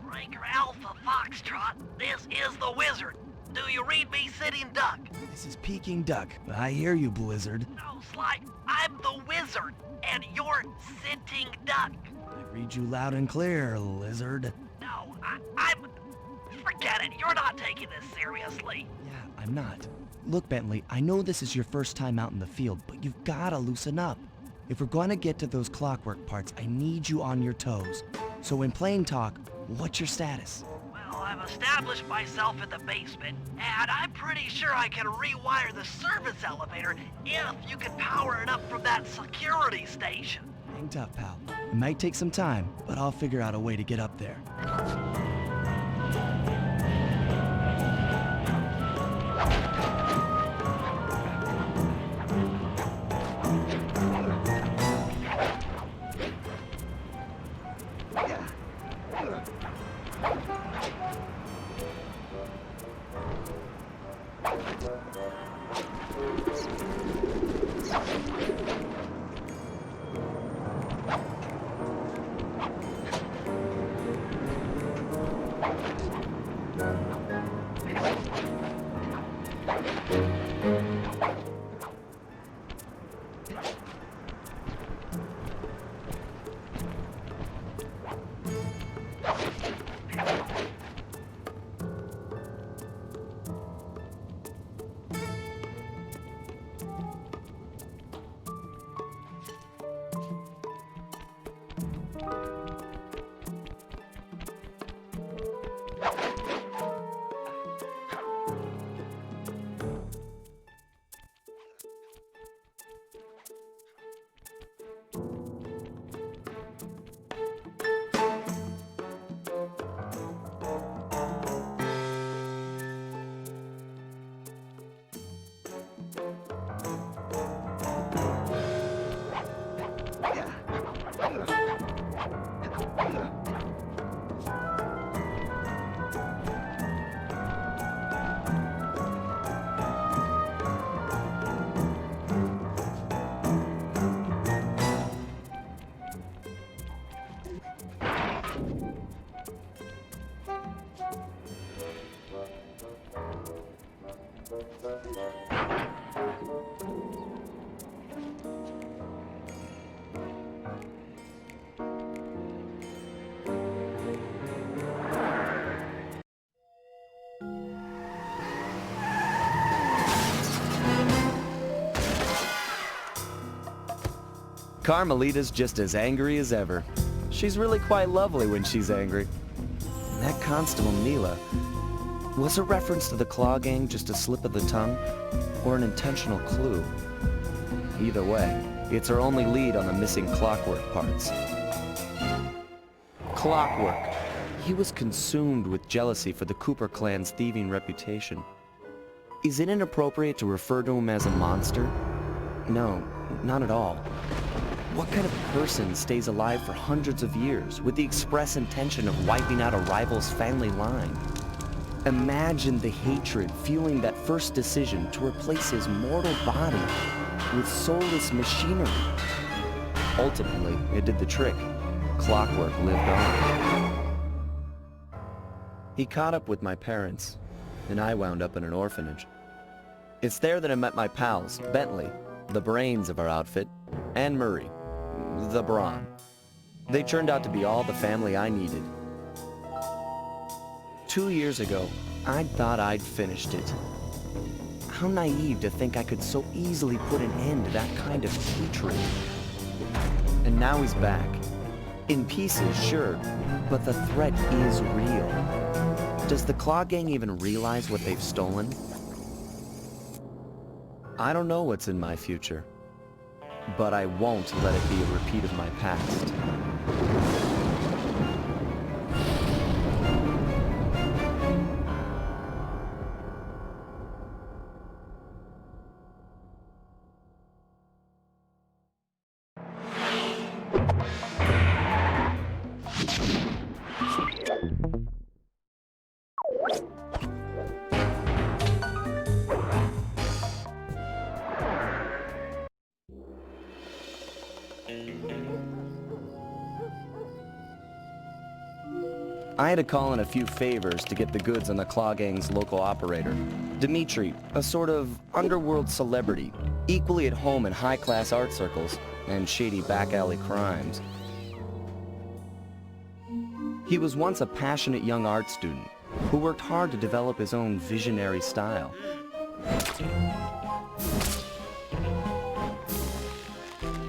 Breaker Alpha Foxtrot, this is the Wizard. Do you read me, Sitting Duck? This is Peking Duck. I hear you, Blizzard. No, Sly, I'm the Wizard, and you're Sitting Duck. I read you loud and clear, Lizard. No, I'm... Forget it, you're not taking this seriously. Yeah, I'm not. Look, Bentley, I know this is your first time out in the field, but you've gotta loosen up. If we're gonna get to those clockwork parts, I need you on your toes. So in plain talk, what's your status? Well, I've established myself in the basement, and I'm pretty sure I can rewire the service elevator if you can power it up from that security station. Hang tough, pal. It might take some time, but I'll figure out a way to get up there. Carmelita's just as angry as ever. She's really quite lovely when she's angry. And that Constable Neela, was a reference to the Claw Gang just a slip of the tongue, or an intentional clue? Either way, it's her only lead on the missing Clockwork parts. Clockwork. He was consumed with jealousy for the Cooper clan's thieving reputation. Is it inappropriate to refer to him as a monster? No, not at all. What kind of person stays alive for hundreds of years with the express intention of wiping out a rival's family line? Imagine the hatred fueling that first decision to replace his mortal body with soulless machinery. Ultimately, it did the trick. Clockwork lived on. He caught up with my parents, and I wound up in an orphanage. It's there that I met my pals, Bentley, the brains of our outfit, and Murray, the brawn. They turned out to be all the family I needed. 2 years ago, I thought I'd finished it. How naive to think I could so easily put an end to that kind of hatred. And now he's back. In pieces, sure, but the threat is real. Does the Claw Gang even realize what they've stolen? I don't know what's in my future, but I won't let it be a repeat of my past. I had to call in a few favors to get the goods on the Claw Gang's local operator, Dimitri, a sort of underworld celebrity, equally at home in high-class art circles and shady back-alley crimes. He was once a passionate young art student who worked hard to develop his own visionary style.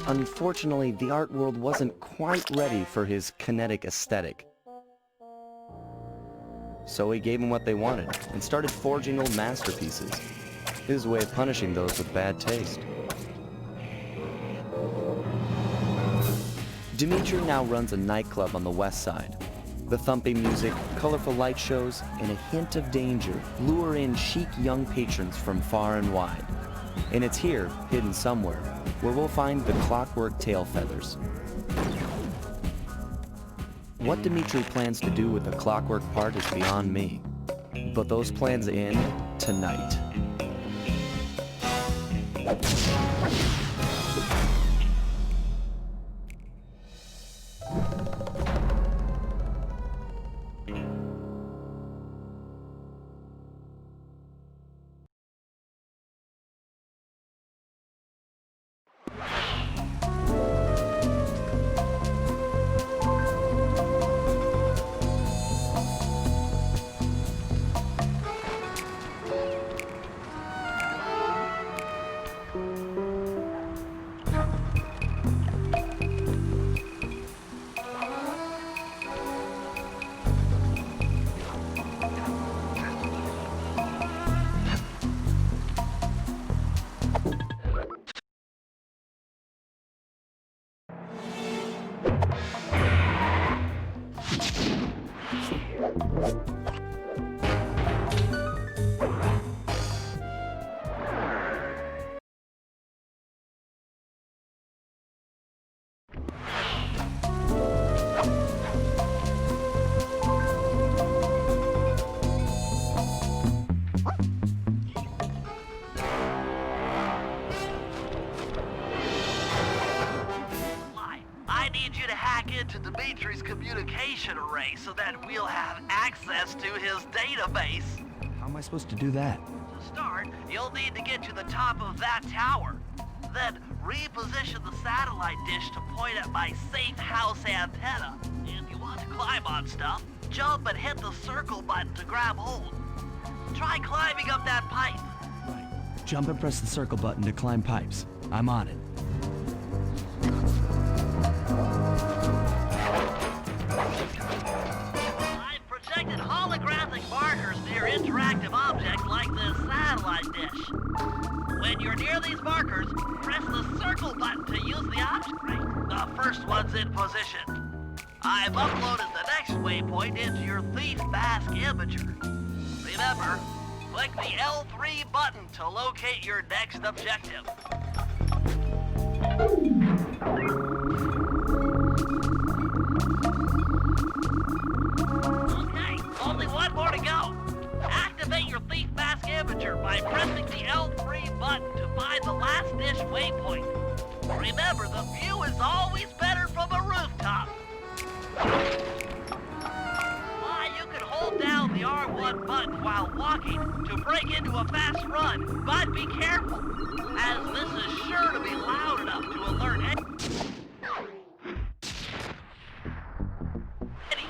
Unfortunately, the art world wasn't quite ready for his kinetic aesthetic. So he gave them what they wanted and started forging old masterpieces. His way of punishing those with bad taste. Dimitri now runs a nightclub on the west side. The thumping music, colorful light shows, and a hint of danger lure in chic young patrons from far and wide. And it's here, hidden somewhere, where we'll find the Clockwork Tail Feathers. What Dimitri plans to do with the clockwork part is beyond me. But those plans end tonight. into Dimitri's communication array so that we'll have access to his database. How am I supposed to do that? To start, you'll need to get to the top of that tower. Then reposition the satellite dish to point at my safe house antenna. If you want to climb on stuff, jump and hit the circle button to grab hold. Try climbing up that pipe. Right. Jump and press the circle button to climb pipes. I'm on it. I've projected holographic markers near interactive objects like this satellite dish. When you're near these markers, press the circle button to use the object. Right. The first one's in position. I've uploaded the next waypoint into your Thief Mask Imager. Remember, click the L3 button to locate your next objective. Okay, only one more to go. Activate your Thief Mask Imager by pressing the L3 button to find the last dish waypoint. Remember, the view is always better from a rooftop. You can hold down the R1 button while walking to break into a fast run, but be careful, as this is sure to be loud enough to alert any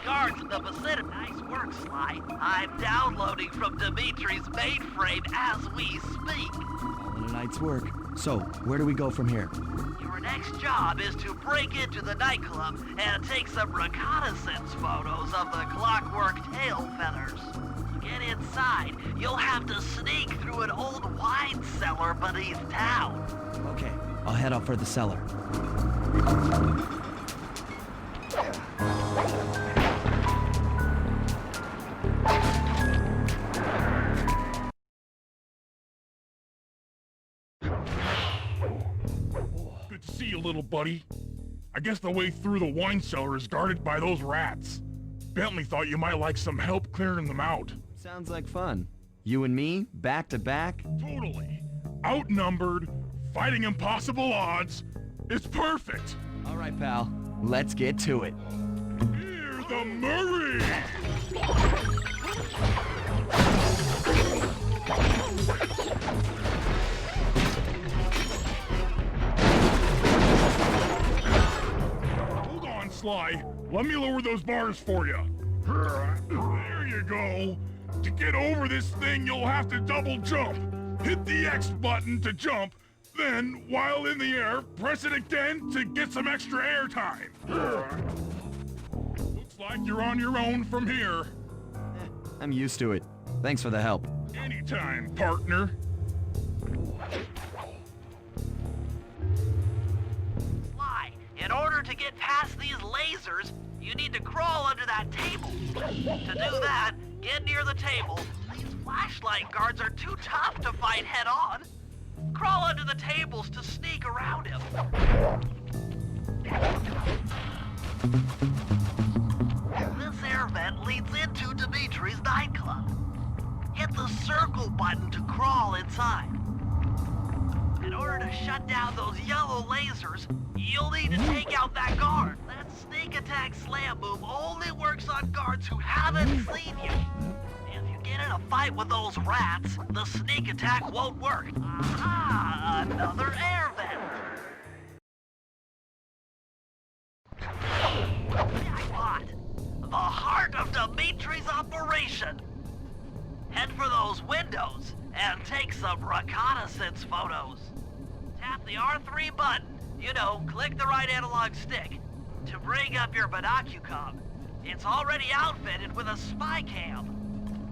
guards in the vicinity. Nice work, Sly. I'm downloading from Dimitri's mainframe as we speak. All in a night's work. So, where do we go from here? Your next job is to break into the nightclub and take some reconnaissance photos of the Clockwork Tail Feathers. To get inside, you'll have to sneak through an old wine cellar beneath town. Okay, I'll head up for the cellar. Good to see you, little buddy. I guess the way through the wine cellar is guarded by those rats. Bentley thought you might like some help clearing them out. Sounds like fun. You and me, back to back? Totally. Outnumbered, fighting impossible odds. It's perfect. All right, pal. Let's get to it. Here's the Murray! Hold on, Sly. Let me lower those bars for you. There you go. To get over this thing, you'll have to double jump. Hit the X button to jump, then, while in the air, press it again to get some extra air time. Looks like you're on your own from here. I'm used to it. Thanks for the help. Anytime, partner. Sly, in order to get past these lasers, you need to crawl under that table. To do that, get near the table. These flashlight guards are too tough to fight head-on. Crawl under the tables to sneak around him. This air vent leads into Dimitri's nightclub. Hit the circle button to crawl inside. In order to shut down those yellow lasers, you'll need to take out that guard. That sneak attack slam move only works on guards who haven't seen you. If you get in a fight with those rats, the sneak attack won't work. Aha! Another air vent. Jackpot! The heart of Dimitri's operation. Head for those windows and take some reconnaissance photos. Tap the R3 button, you know, click the right analog stick, to bring up your binocucom. It's already outfitted with a spy cam.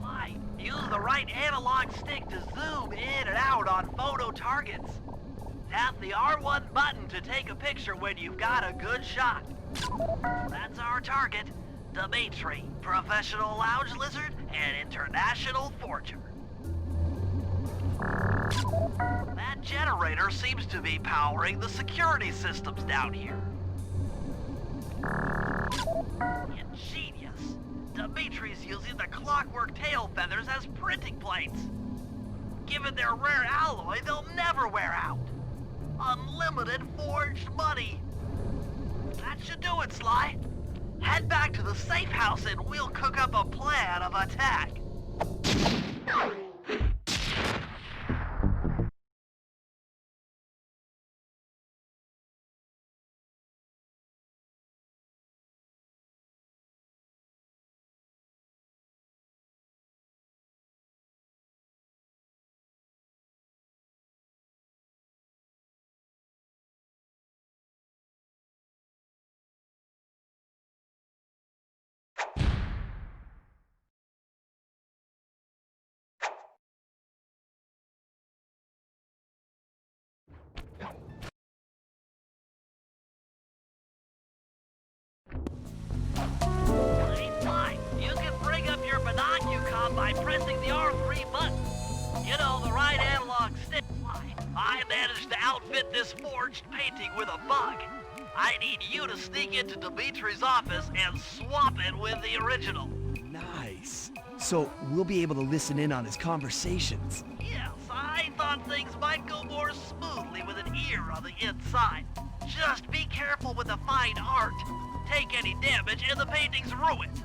Why? Use the right analog stick to zoom in and out on photo targets. Tap the R1 button to take a picture when you've got a good shot. That's our target, Dimitri, professional lounge lizard and international forger. That generator seems to be powering the security systems down here. Ingenious. Dimitri's using the clockwork tail feathers as printing plates. Given their rare alloy, they'll never wear out. Unlimited forged money. That should do it, Sly. Head back to the safe house and we'll cook up a plan of attack. Hey, Sly, you can bring up your binocucom by pressing the R3 button. You know, the right analog stick. Sly, I managed to outfit this forged painting with a bug. I need you to sneak into Dimitri's office and swap it with the original. Nice. So we'll be able to listen in on his conversations. Yes, I thought things might go more smoothly with an ear on the inside. Just be careful with the fine art. Take any damage and the painting's ruined.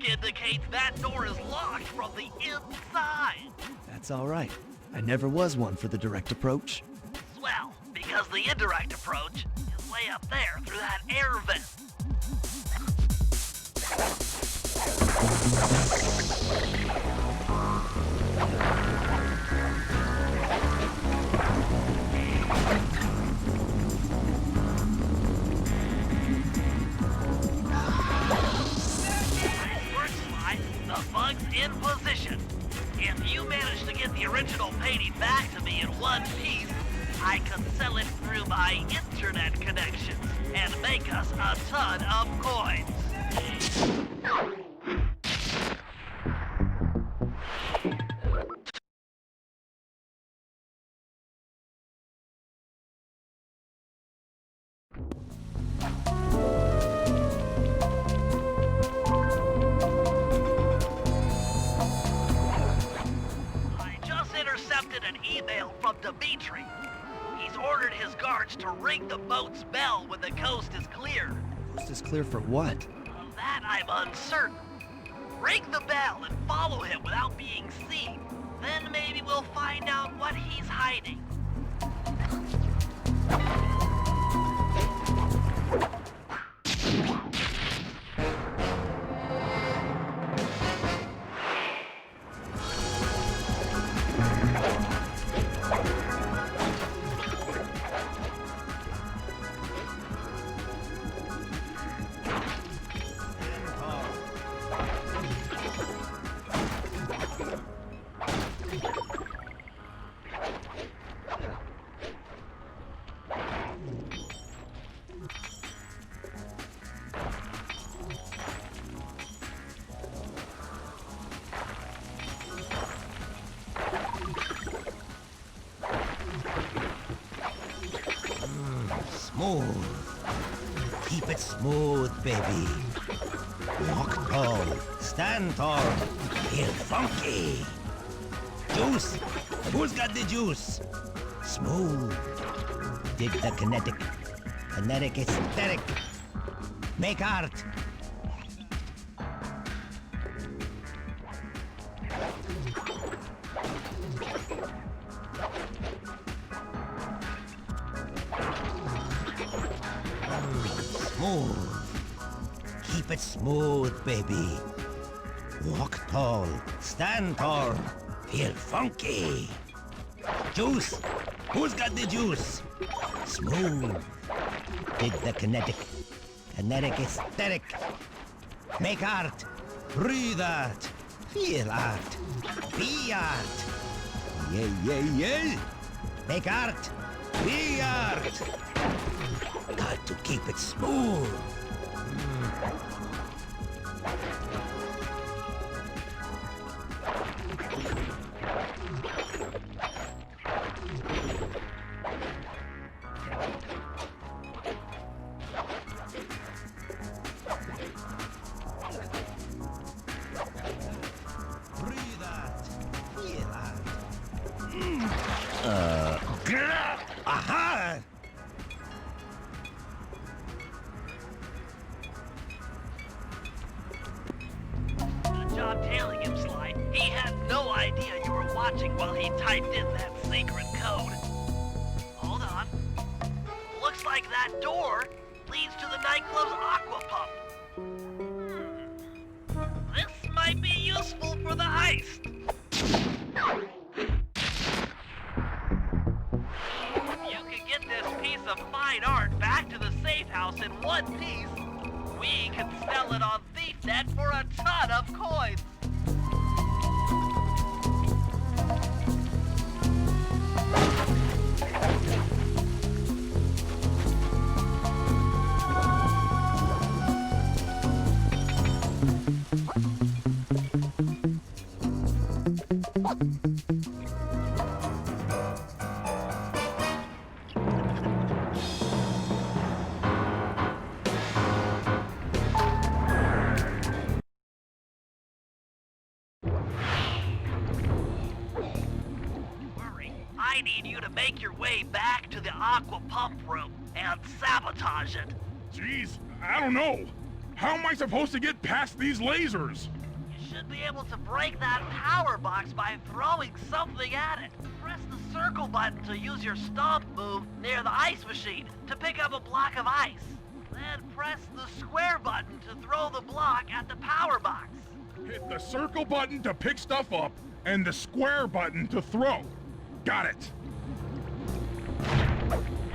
Indicates that door is locked from the inside. That's all right. I never was one for the direct approach. Swell, because the indirect approach is way up there through that air vent. The bug's in position. If you manage to get the original painting back to me in one piece, I can sell it through my internet connections and make us a ton of coins. I just intercepted an email from Dimitri. He's ordered his guards to ring the boat's bell when the coast is clear. Coast is clear for what? Of that I'm uncertain. Ring the bell and follow him without being seen. Then maybe we'll find out what he's hiding. Smooth. Keep it smooth, baby. Walk tall. Stand tall. Feel funky. Juice. Who's got the juice? Smooth. Dig the kinetic. Kinetic aesthetic. Make art. Smooth. Keep it smooth, baby. Walk tall. Stand tall. Feel funky. Juice. Who's got the juice? Smooth. Dig the kinetic. Kinetic aesthetic. Make art. Breathe art. Feel art. Be art. Yeah, yeah, yeah. Make art. Be art. Got to keep it smooth. Breathe out. Feel out. Aha! Good job tailing him, Sly. He had no idea you were watching while he typed in that secret code. Hold on. Looks like that door leads to the nightclub's aqua pump. This might be useful for the heist. If you could get this piece of fine art back to the safe house in one piece, we can sell it on ThiefNet for a ton of coins. I need you to make your way back to the aqua pump room and sabotage it. Jeez, I don't know. How am I supposed to get past these lasers? You should be able to break that power box by throwing something at it. Press the circle button to use your stomp move near the ice machine to pick up a block of ice. Then press the square button to throw the block at the power box. Hit the circle button to pick stuff up and the square button to throw. Got it.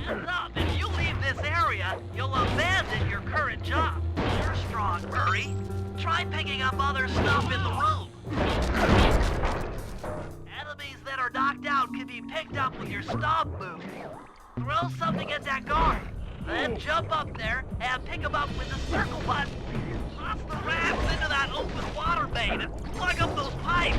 Heads up, if you leave this area, you'll abandon your current job. You're strong, Murray. Try picking up other stuff in the room. Enemies that are knocked out can be picked up with your stomp move. Throw something at that guard. Then jump up there and pick him up with the circle button. Toss the rafts into that open water main and plug up those pipes.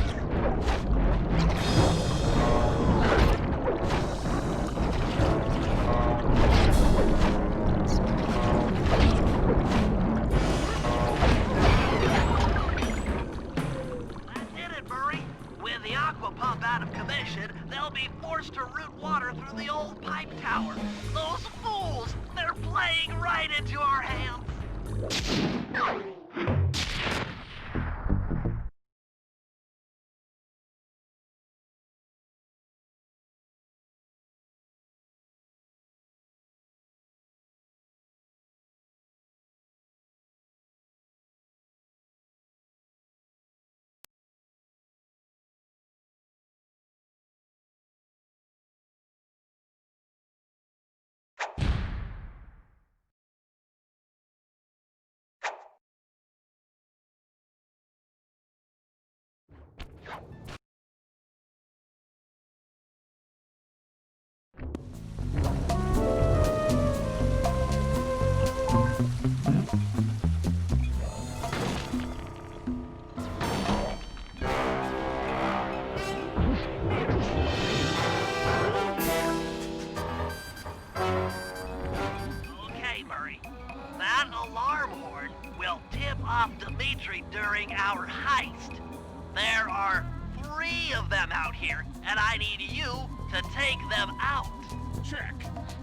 With the aqua pump out of commission, they'll be forced to route water through the old pipe tower. Those fools! They're playing right into our hands! During our heist. There are 3 of them out here, and I need you to take them out. Check.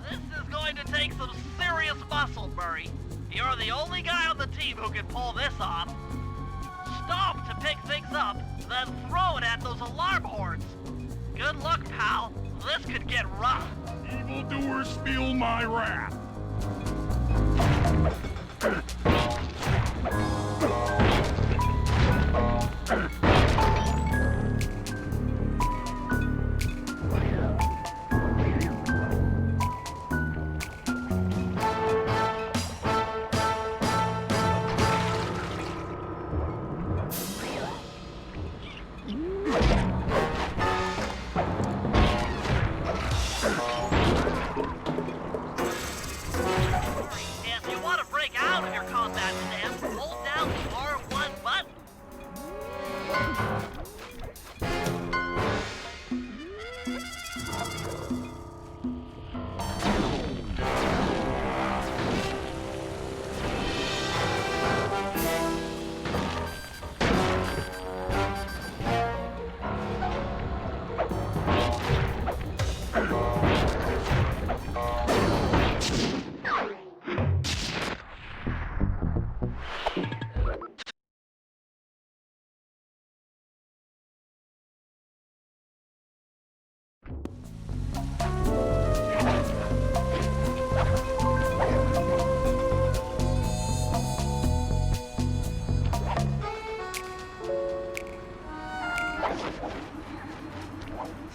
This is going to take some serious muscle, Murray. You're the only guy on the team who can pull this off. Stop to pick things up, then throw it at those alarm horns. Good luck, pal. This could get rough. Evildoers feel my wrath.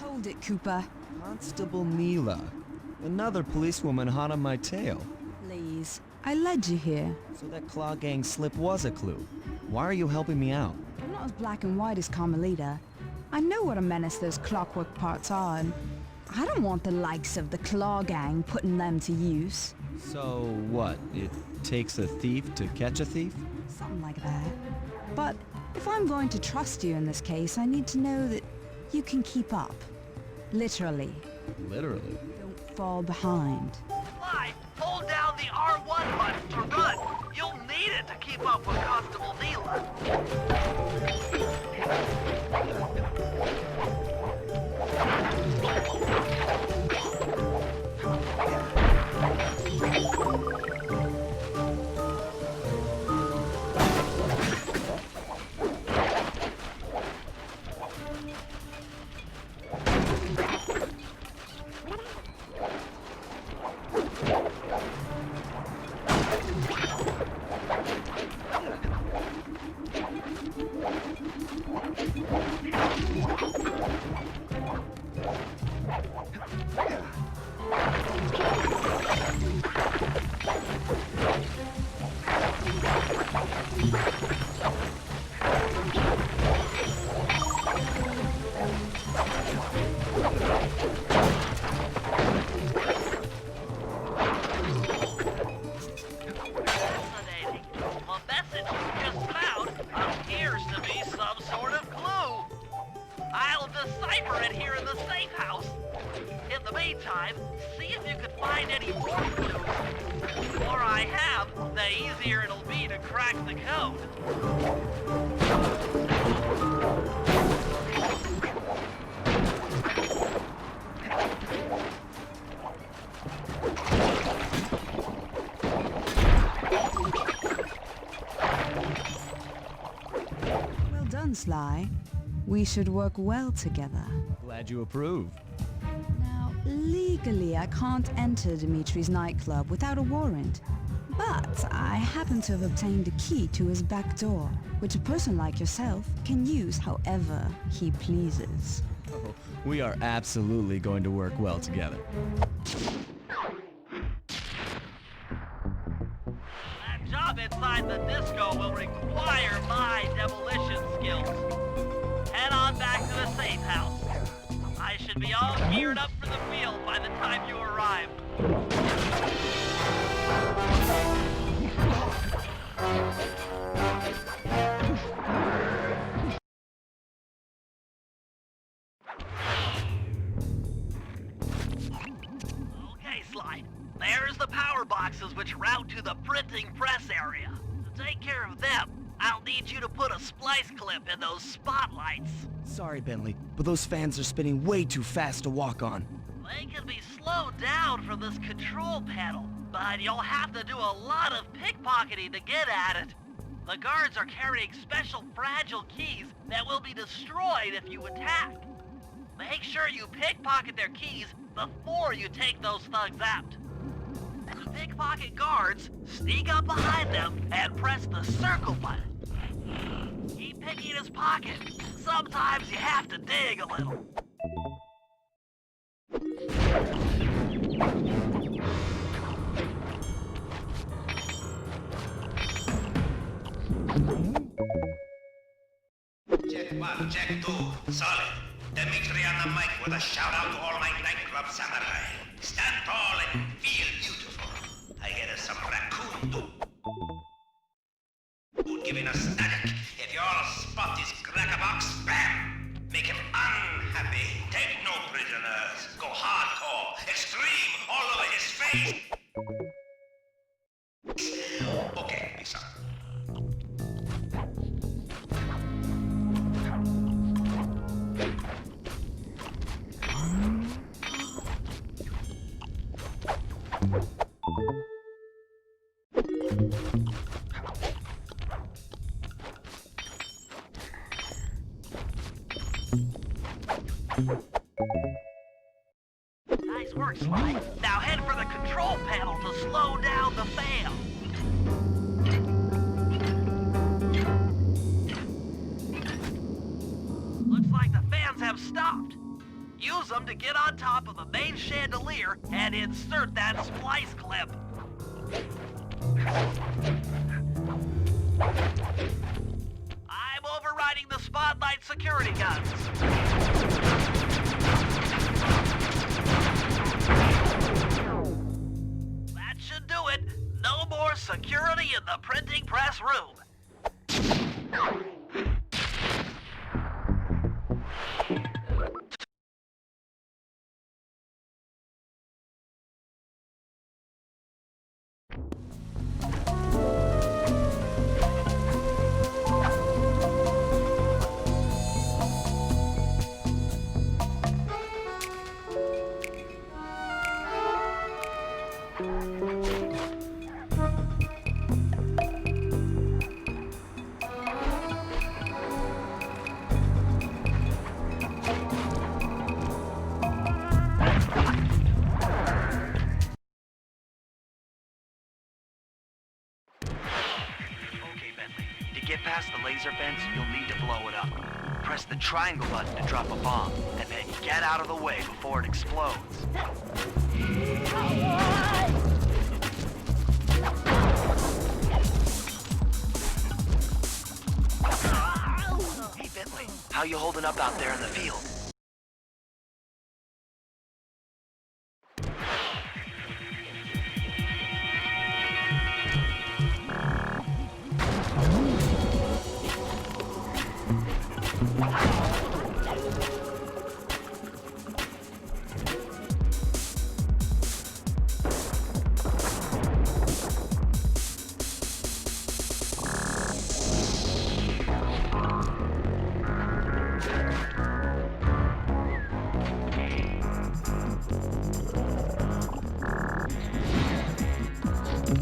Hold it, Cooper. Constable Neela. Another policewoman hot on my tail. Please. I led you here. So that Claw Gang slip was a clue. Why are you helping me out? I'm not as black and white as Carmelita. I know what a menace those clockwork parts are, and I don't want the likes of the Claw Gang putting them to use. So what? It takes a thief to catch a thief? Something like that. But if I'm going to trust you in this case, I need to know that you can keep up. Literally. Literally? Don't fall behind. Fly, hold down the R1 button to run. You'll need it to keep up with Constable Neela. meantime, see if you can find any more clues. The more I have, the easier it'll be to crack the code. Well done, Sly. We should work well together. Glad you approve. Now, legally, I can't enter Dimitri's nightclub without a warrant. But I happen to have obtained a key to his back door, which a person like yourself can use however he pleases. Oh, we are absolutely going to work well together. That job inside the disco will require my demolition skills. Head on back to the safe house. I should be all geared up for the field by the time you arrive. Okay, Sly. There's the power boxes which route to the printing press area. To take care of them, I'll need you to put a splice clip in those spotlights. Sorry, Bentley, but those fans are spinning way too fast to walk on. They can be slowed down from this control panel, but you'll have to do a lot of pickpocketing to get at it. The guards are carrying special fragile keys that will be destroyed if you attack. Make sure you pickpocket their keys before you take those thugs out. To pickpocket guards, sneak up behind them and press the circle button. Keep picking his pocket. Sometimes you have to dig a little. Check 1, check 2. Solid. Dimitri on the mic with a shout out to all my nightclub samurai. Stand tall and feel beautiful. I get us some raccoon too. Giving a static. If you all spot this crackerbox, bam! Make him unhappy. Take no prisoners. Go hardcore. Extreme all over his face. Okay, peace out. Nice work, Sly. Now head for the control panel to slow down the fan. Looks like the fans have stopped. Use them to get on top of the main chandelier and insert that splice clip. I'm overriding the spotlight security guns. That should do it. No more security in the printing press room. get past the laser fence, you'll need to blow it up. Press the triangle button to drop a bomb, and then get out of the way before it explodes. Hey, Bentley, how you holding up out there in the field?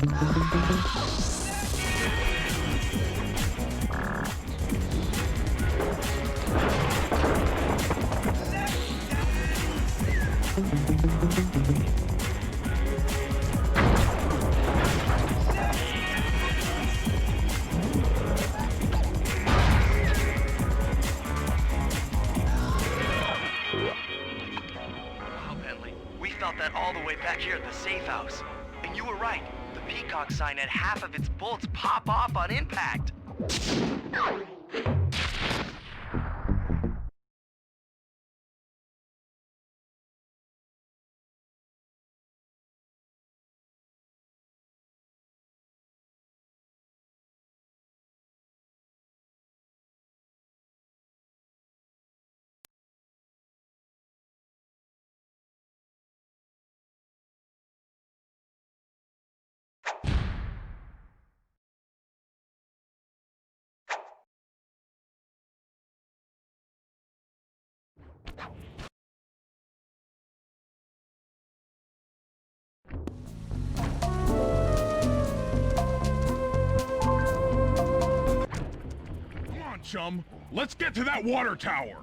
Wow, Bentley. We felt that all the way back here at the safe house. And you were right. The Peacock sign had half of its bolts pop off on impact. Come on, chum. Let's get to that water tower.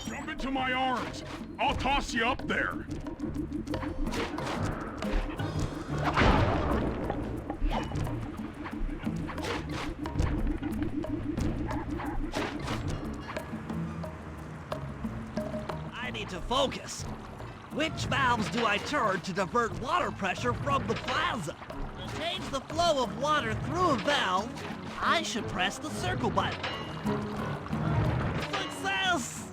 Jump into my arms. I'll toss you up there. I need to focus. Which valves do I turn to divert water pressure from the plaza? To change the flow of water through a valve, I should press the circle button. Success!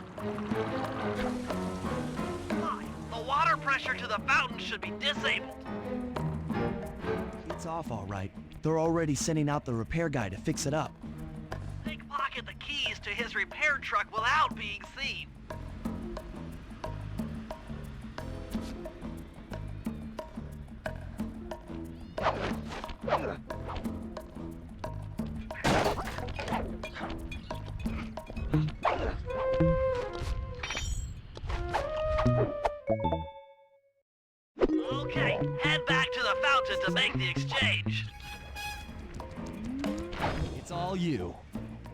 Fine. The water pressure to the fountain should be disabled. It's off all right. They're already sending out the repair guy to fix it up. Pickpocket the keys to his repair truck without being seen. Okay, head back to the fountain to make the exchange. It's all you.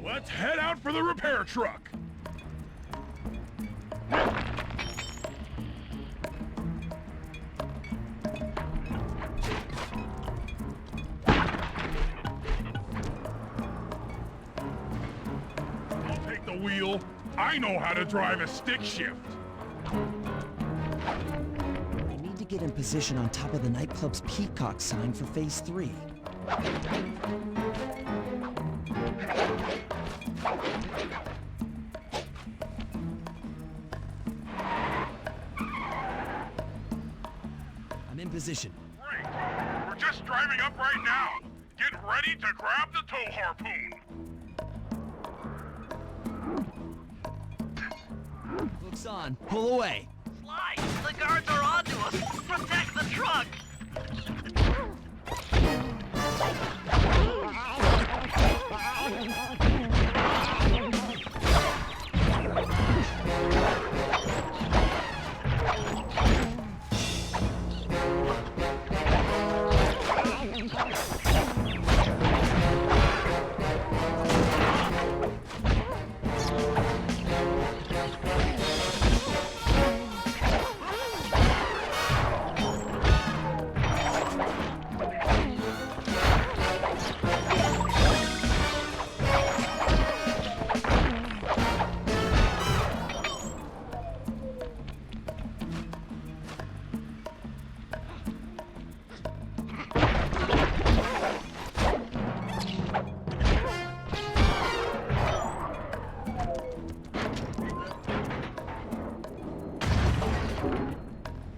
Let's head out for the repair truck. I'll take the wheel. I know how to drive a stick shift. We need to get in position on top of the nightclub's Peacock sign for Phase 3. I'm in position. Great. We're just driving up right now. Get ready to grab the tow harpoon. Hook's on. Pull away. Sly, the guards are onto us. Protect the truck.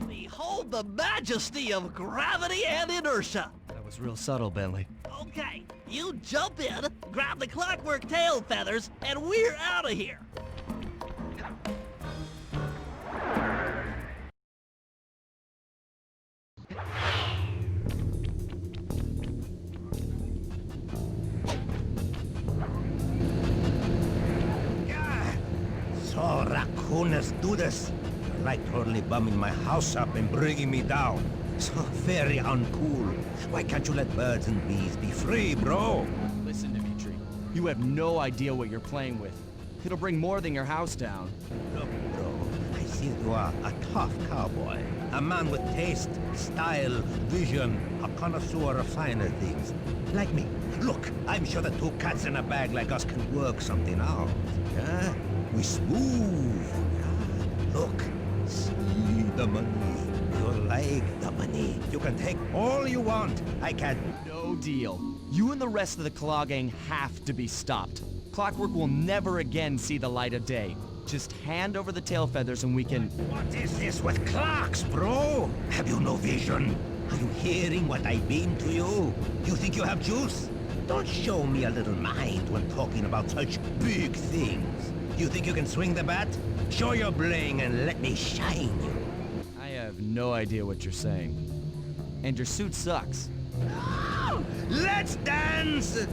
Behold the majesty of gravity and inertia. That was real subtle, Bentley. Okay, you jump in, grab the clockwork tail feathers, and we're out of here. Harpooners do this. You're like totally bumming my house up and bringing me down. So very uncool. Why can't you let birds and bees be free, bro? Listen, Dimitri. You have no idea what you're playing with. It'll bring more than your house down. Look, bro, I see you are a tough cowboy. A man with taste, style, vision, a connoisseur of finer things. Like me. Look, I'm sure that two cats in a bag like us can work something out. Yeah? We smooth. Yeah? Look, see the money. You like the money. You can take all you want. I can. No deal. You and the rest of the Claw Gang have to be stopped. Clockwork will never again see the light of day. Just hand over the tail feathers and we can... What is this with clocks, bro? Have you no vision? Are you hearing what I beam to you? You think you have juice? Don't show me a little mind when talking about such big things. You think you can swing the bat? Show your bling and let me shine you. I have no idea what you're saying. And your suit sucks. Let's dance!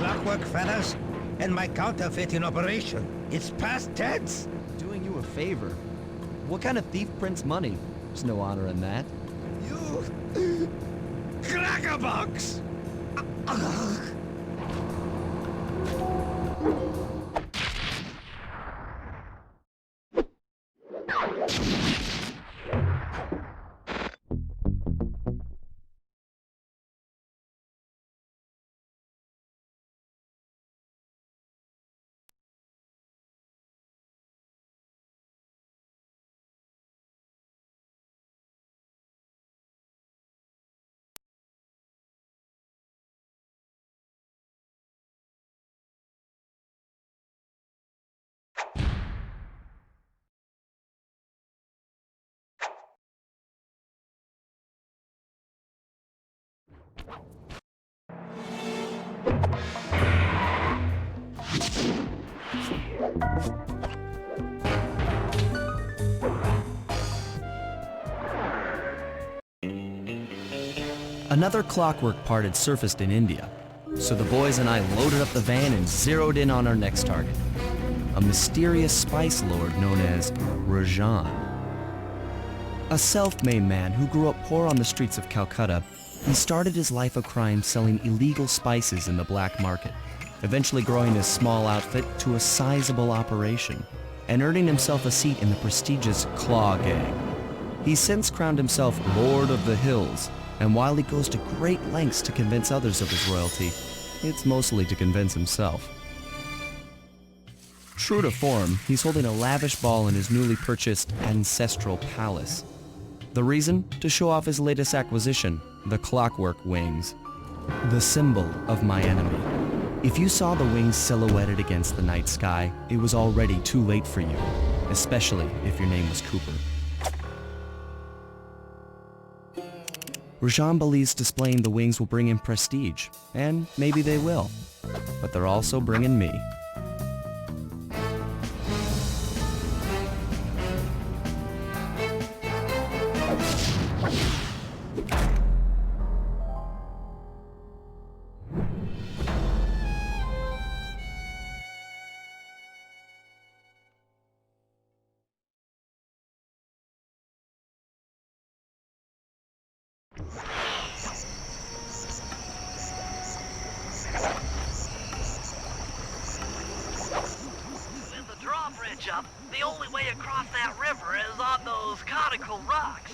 Clockwork feathers and my counterfeit in operation. It's past tense. Doing you a favor. What kind of thief prints money? There's no honor in that. You... Crackerbox! Another clockwork part had surfaced in India, so the boys and I loaded up the van and zeroed in on our next target, a mysterious spice lord known as Rajan. A self-made man who grew up poor on the streets of Calcutta, he started his life of crime selling illegal spices in the black market, eventually growing his small outfit to a sizable operation, and earning himself a seat in the prestigious Claw Gang. He's since crowned himself Lord of the Hills, and while he goes to great lengths to convince others of his royalty, it's mostly to convince himself. True to form, he's holding a lavish ball in his newly purchased ancestral palace. The reason? To show off his latest acquisition, the clockwork wings. The symbol of my enemy. If you saw the wings silhouetted against the night sky, it was already too late for you, especially if your name was Cooper. Rajan believes displaying the wings will bring him prestige, and maybe they will, but they're also bringing me. way across that river is on those conical rocks.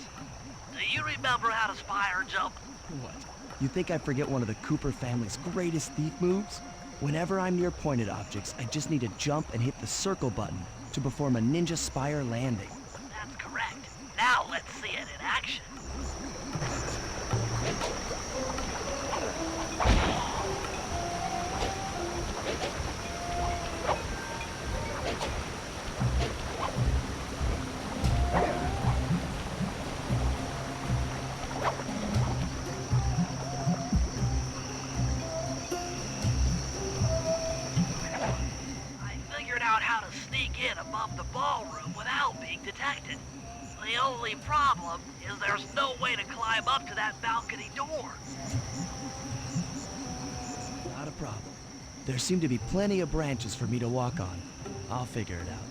Do you remember how to spire jump? What? You think I forget one of the Cooper family's greatest thief moves? Whenever I'm near pointed objects, I just need to jump and hit the circle button to perform a ninja spire landing. That's correct. Now let's see it in action. Above the ballroom without being detected. The only problem is there's no way to climb up to that balcony door. Not a problem. There seem to be plenty of branches for me to walk on. I'll figure it out.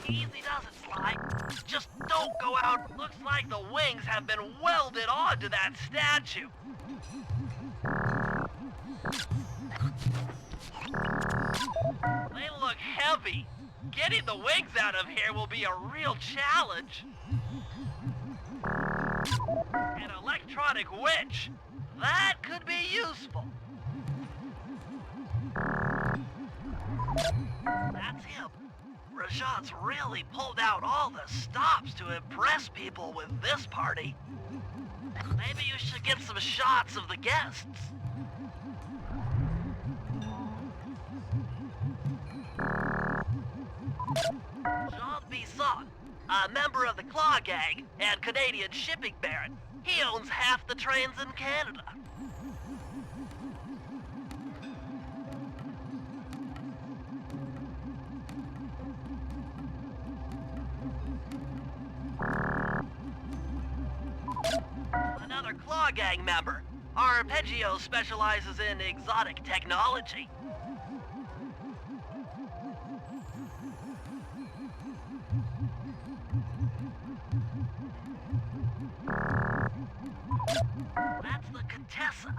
Easy does it, Sly. Just don't go out. Looks like the wings have been welded onto that statue. They look heavy. Getting the wings out of here will be a real challenge. An electronic winch. That could be useful. That's him. Rajat's really pulled out all the stops to impress people with this party. Maybe you should get some shots of the guests. Jean Bisson, a member of the Claw Gang and Canadian shipping baron. He owns half the trains in Canada. Another Claw Gang member. Arpeggio specializes in exotic technology. That's the Contessa,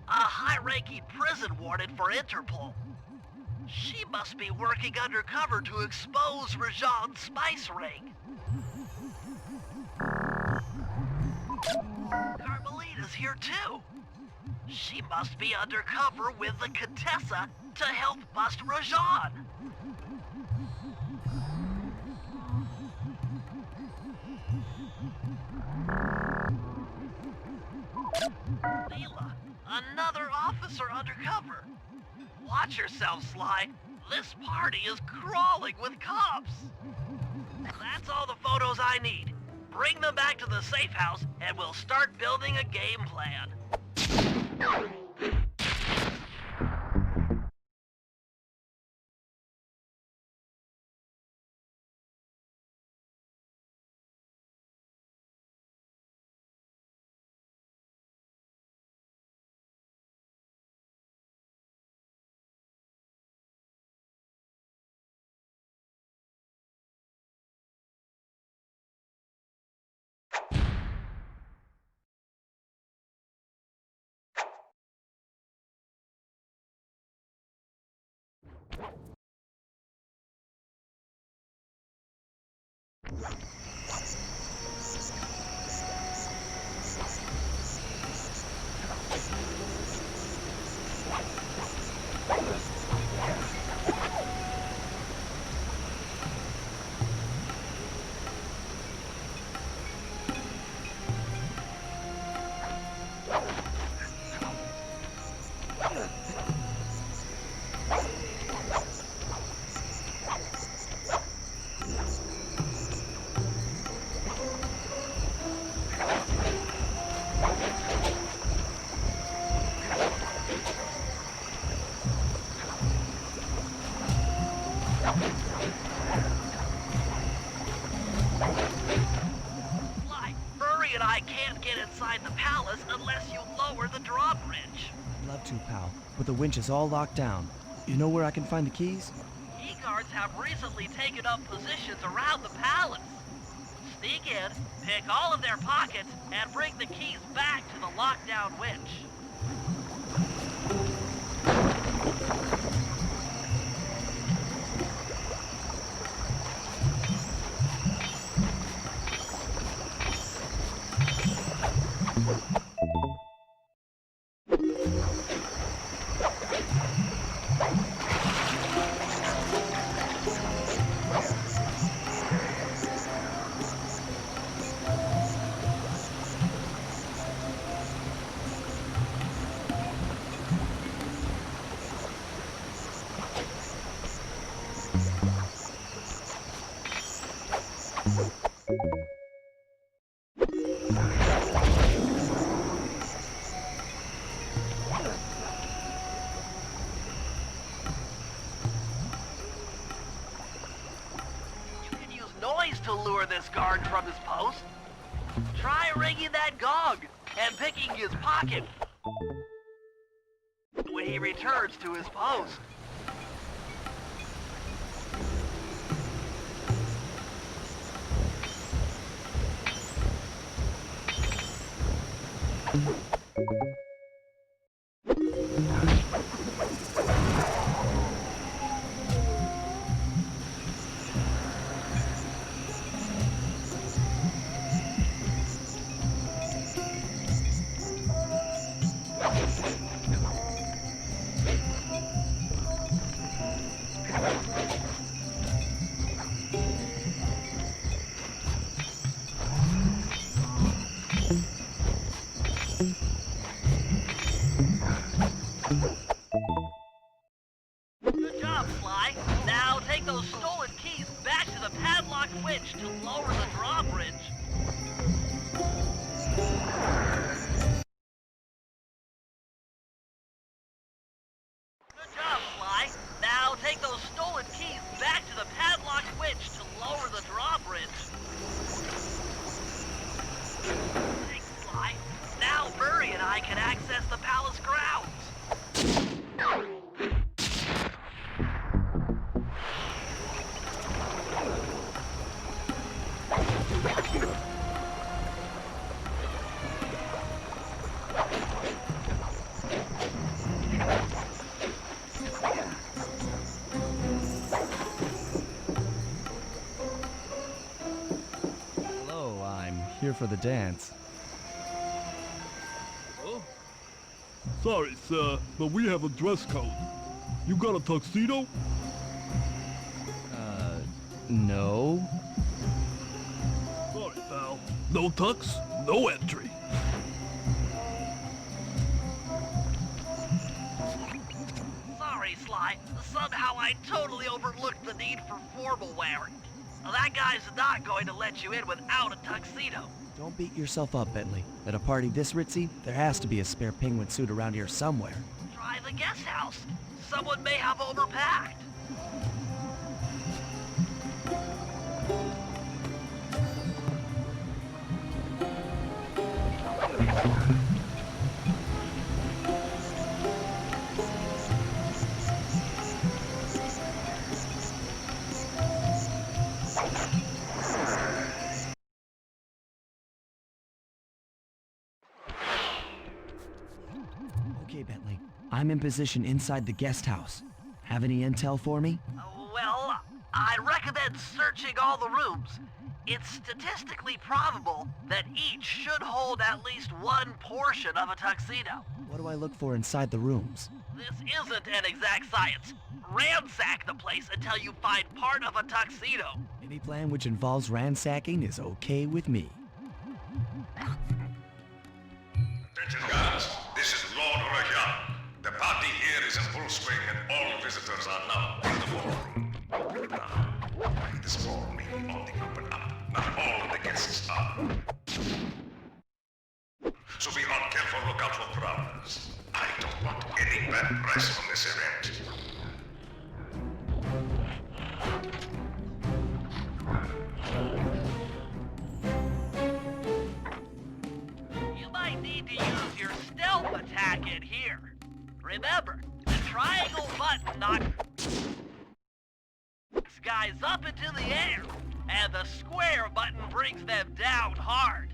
a high-ranking prison warden for Interpol. She must be working undercover to expose Rajan's spice ring. Carmelita's here too. She must be undercover with the Contessa to help bust Rajan. Leela, another officer undercover. Watch yourself, Sly. This party is crawling with cops. That's all the photos I need. Bring them back to the safe house, and we'll start building a game plan. Inside the palace unless you lower the drawbridge. I'd love to, pal, but the winch is all locked down. You know where I can find the keys? Key guards have recently taken up positions around the palace. Sneak in, pick all of their pockets, and bring the keys back to the lockdown winch. To lure this guard from his post. Try ringing that gong and picking his pocket when he returns to his post. Good job, Sly. Now take those stolen keys back to the padlocked winch to lower the drawbridge. Good job, Sly. Now take those stolen keys back to the padlocked winch to lower the drawbridge. Thanks, Sly. Now Murray and I can access the palace grounds. Hello, I'm here for the dance. Huh? Sorry, sir, but we have a dress code. You got a tuxedo? No. Sorry, pal. No tux, no entry. Sorry, Sly. Somehow I totally overlooked the need for formal wear. That guy's not going to let you in without a tuxedo. Don't beat yourself up, Bentley. At a party this ritzy, there has to be a spare penguin suit around here somewhere. Try the guest house. Someone may have overpacked. Okay, Bentley. I'm in position inside the guest house. Have any intel for me? Well, I'd recommend searching all the rooms. It's statistically probable that each should hold at least one portion of a tuxedo. What do I look for inside the rooms? This isn't an exact science. Ransack the place until you find part of a tuxedo. Any plan which involves ransacking is okay with me. Attention, guards. This is Lord Rajan. The party here is in full swing and all visitors are now in the ballroom. Now, this ball may be on the up and up. Not all of the guests are. So be on careful lookout for prowlers. I don't want any bad press from this event. You might need to use your stealth attack in here. Remember, the triangle button knocks guys up into the air. and the square button brings them down hard.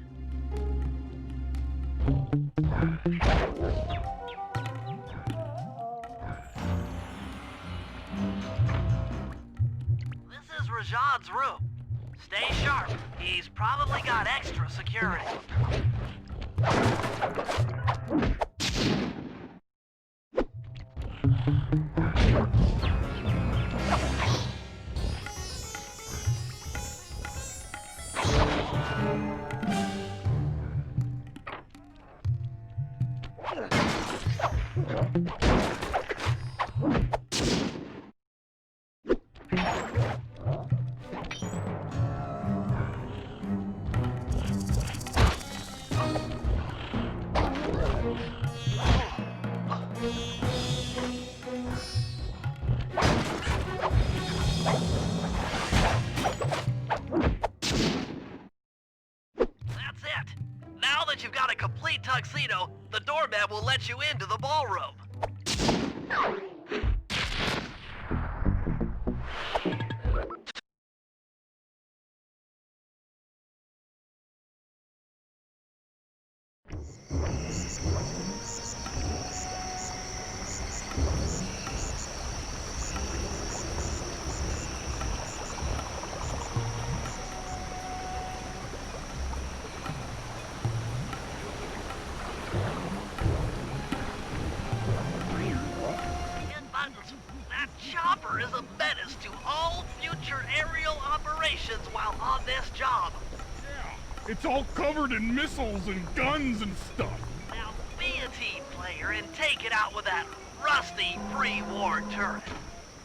This is Rajad's room. Stay sharp. He's probably got extra security. That's it. Now that you've got a complete tuxedo, the doorman will let you into the ballroom. That chopper is a menace to all future aerial operations while on this job. Yeah, it's all covered in missiles and guns and stuff. Now be a team player and take it out with that rusty pre-war turret.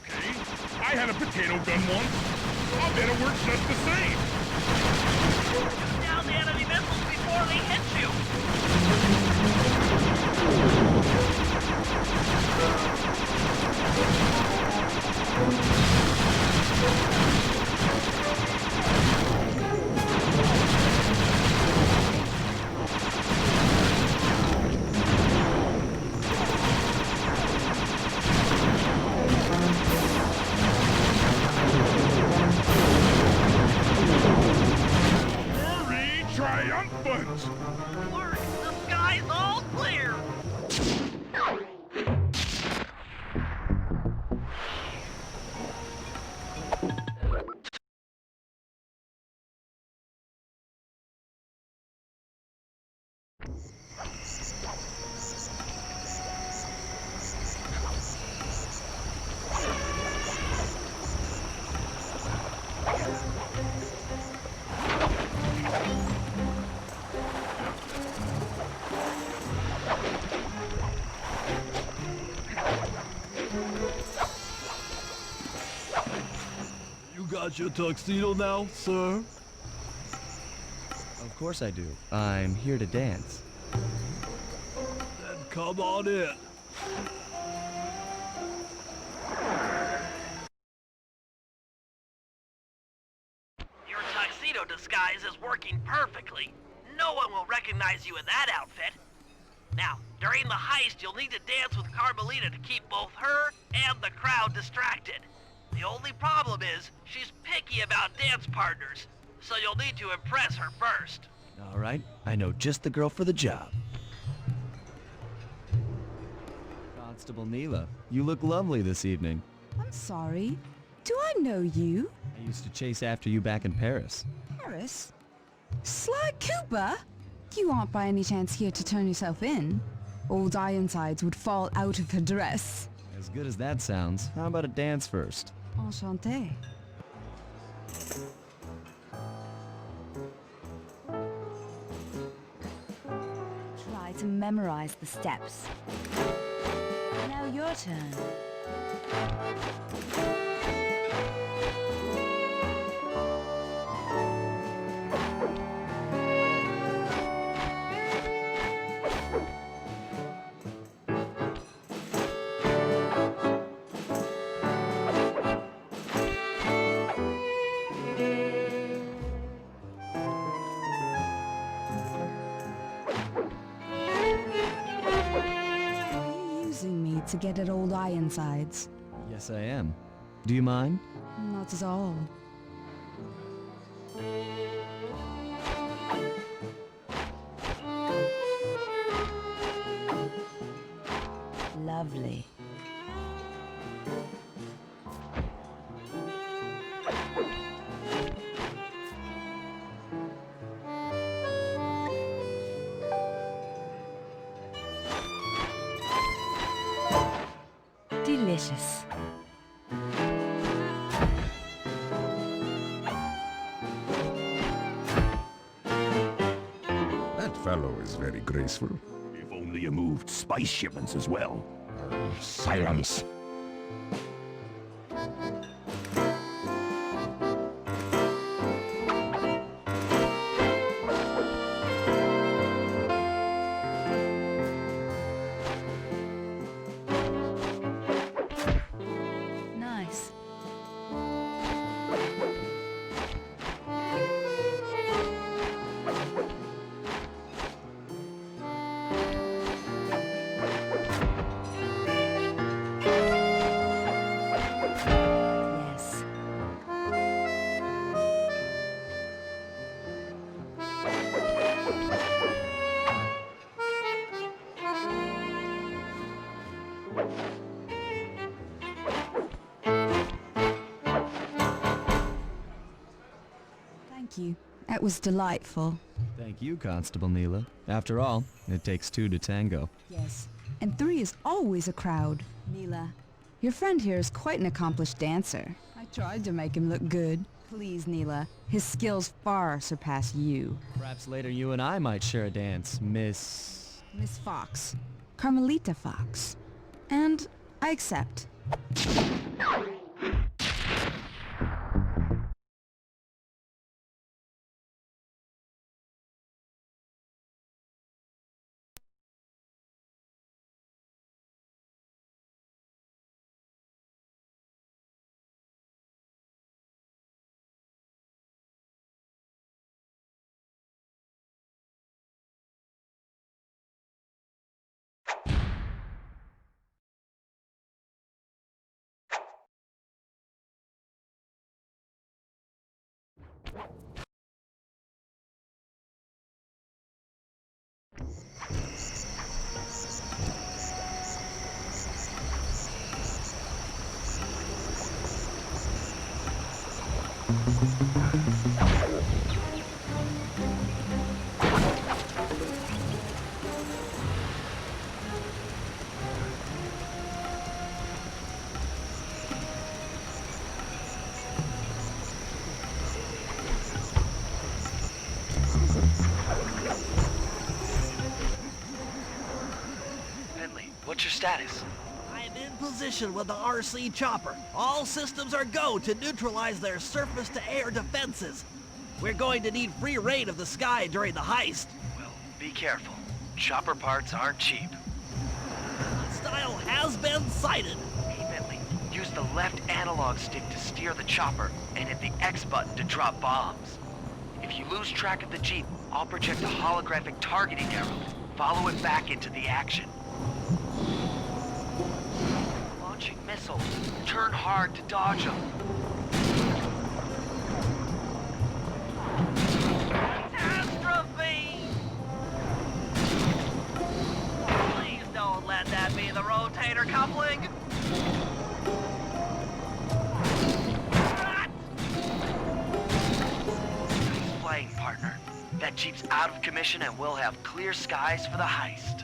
Okay, I had a potato gun once. I'll bet it works just the same. Shoot down the enemy missiles before they hit you. Glory triumphant! Look, the sky's all clear. You got your tuxedo now, sir? Of course I do. I'm here to dance. Then come on in. Your tuxedo disguise is working perfectly. No one will recognize you in that outfit. Now, during the heist, you'll need to dance with Carmelita to keep both her and the crowd distracted. The only problem is, she's picky about dance partners, so you'll need to impress her first. All right, I know just the girl for the job. Constable Neela, you look lovely this evening. I'm sorry. Do I know you? I used to chase after you back in Paris. Paris? Sly Cooper? You aren't by any chance here to turn yourself in? Old Ironsides would fall out of her dress. As good as that sounds, how about a dance first? Enchanté. Try to memorize the steps. Now your turn. To get at old Ironsides. Yes, I am. Do you mind? Not at all. Lovely. Delicious. That fellow is very graceful. If only you moved spice shipments as well. Silence. Nice. Yes. Thank you. That was delightful. Thank you, Constable Neela. After all, it takes two to tango. Yes. And 3 is always a crowd. Neela, your friend here is quite an accomplished dancer. I tried to make him look good. Please, Neela. His skills far surpass you. Perhaps later you and I might share a dance, Miss... Miss Fox. Carmelita Fox. And I accept. What's your status? I'm in position with the RC chopper. All systems are go to neutralize their surface-to-air defenses. We're going to need free reign of the sky during the heist. Well, be careful. Chopper parts aren't cheap. Hostile has been sighted. Hey, Bentley, use the left analog stick to steer the chopper and hit the X button to drop bombs. If you lose track of the Jeep, I'll project a holographic targeting arrow. Follow it back into the action. Launching missiles. Turn hard to dodge them. Catastrophe! Please don't let that be the rotator coupling. Nice flying, partner. That Jeep's out of commission and we'll have clear skies for the heist.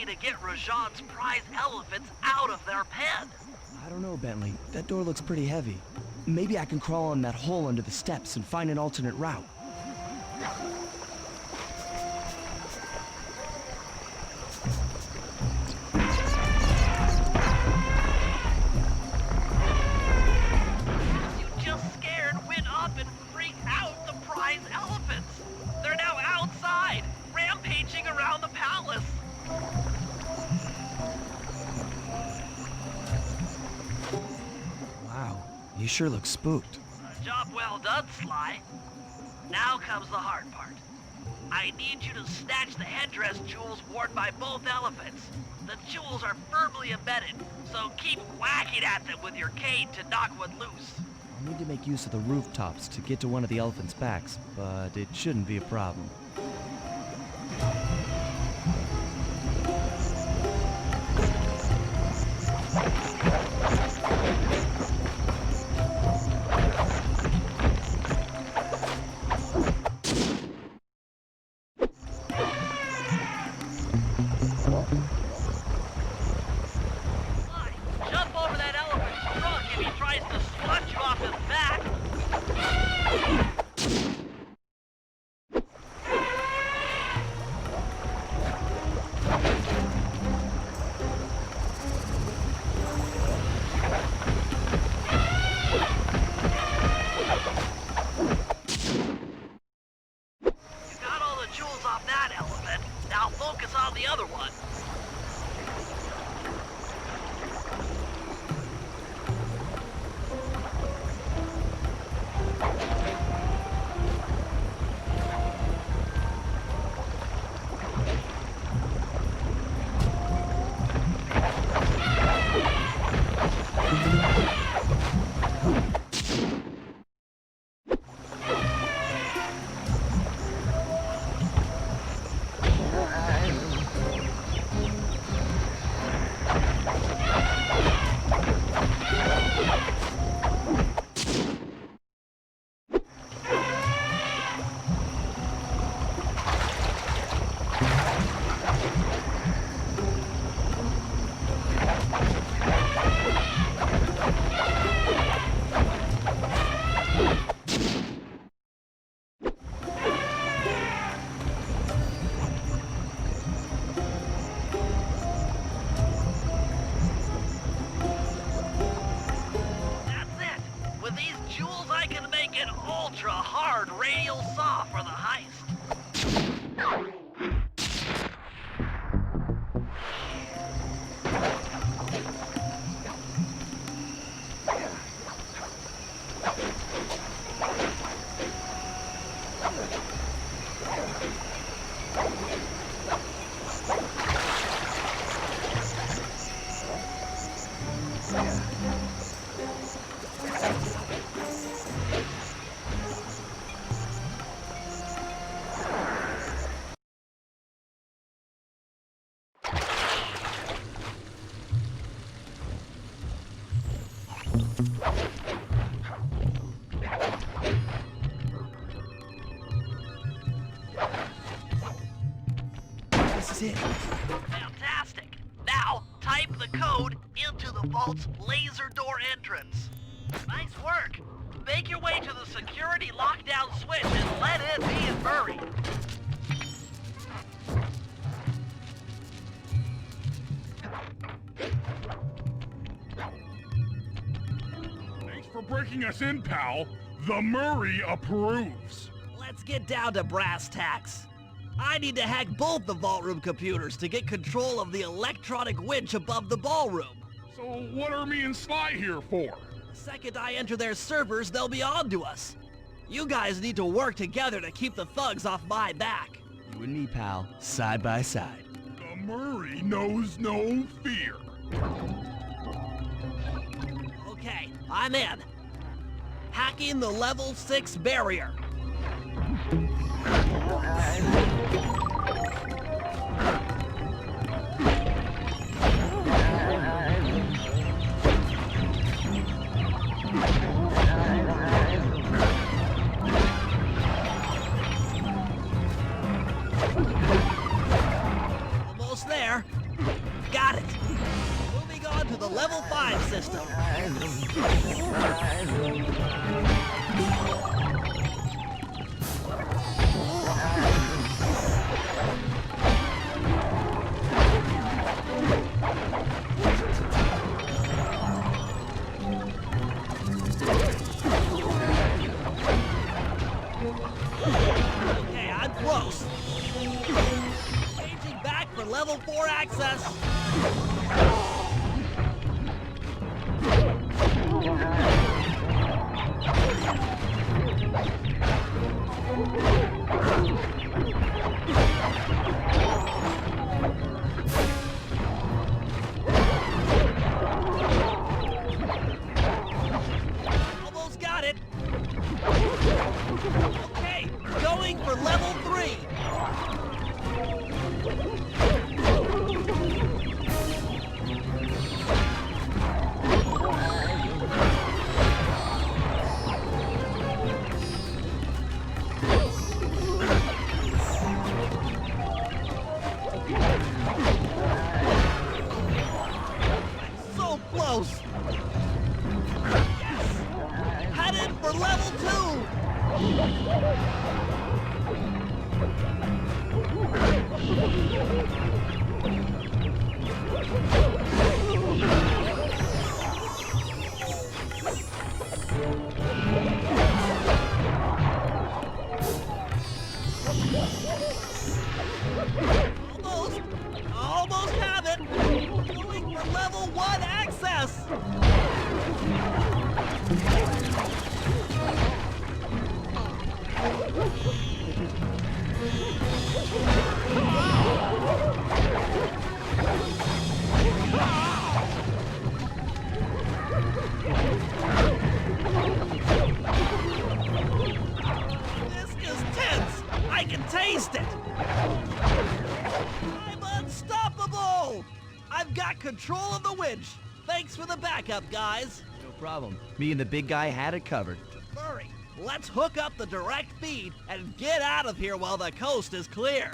To get Rajan's prize elephants out of their pen. I don't know, Bentley. That door looks pretty heavy. Maybe I can crawl in that hole under the steps and find an alternate route. You sure look spooked. Job well done, Sly. Now comes the hard part. I need you to snatch the headdress jewels worn by both elephants. The jewels are firmly embedded, so keep whacking at them with your cane to knock one loose. I'll need to make use of the rooftops to get to one of the elephants' backs, but it shouldn't be a problem. Jump over that elephant's trunk if he tries to sludge you off his back. You got all the jewels off that elephant. Now focus on the other one. ultra-hard radial saw for the heist. This is it. Fantastic. Now, type the code into the vault's laser door entrance. Nice work. Make your way to the security lockdown switch and let in me and Murray. Thanks for breaking us in, pal. The Murray approves. Let's get down to brass tacks. I need to hack both the vault room computers to get control of the electronic winch above the ballroom. So what are me and Sly here for? The second I enter their servers, they'll be on to us. You guys need to work together to keep the thugs off my back. You and me, pal, side by side. The Murray knows no fear. Okay, I'm in. Hacking the level 6 barrier. Almost there. Got it. Moving on to the level 5 system. Okay, I'm close. Changing back for level 4 access. Almost got it. Okay, going for level 3. So close. Yes! Headed for level 2. Almost have it. Going for level 1 access. This is tense. I can taste it. I'm unstoppable. I've got control of the winch. Thanks for the backup, guys. No problem. Me and the big guy had it covered. Hurry, let's hook up the direct feed and get out of here while the coast is clear.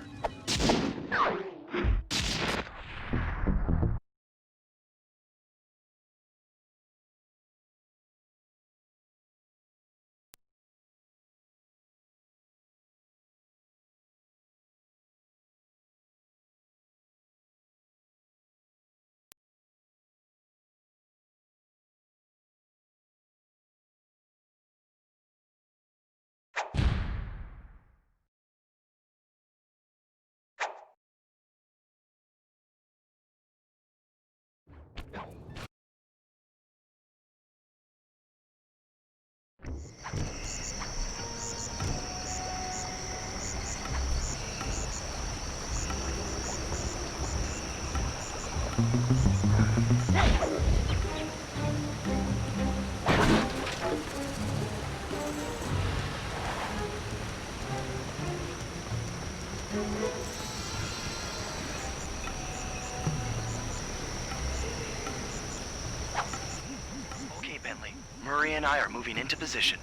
Okay, Bentley. Murray and I are moving into position.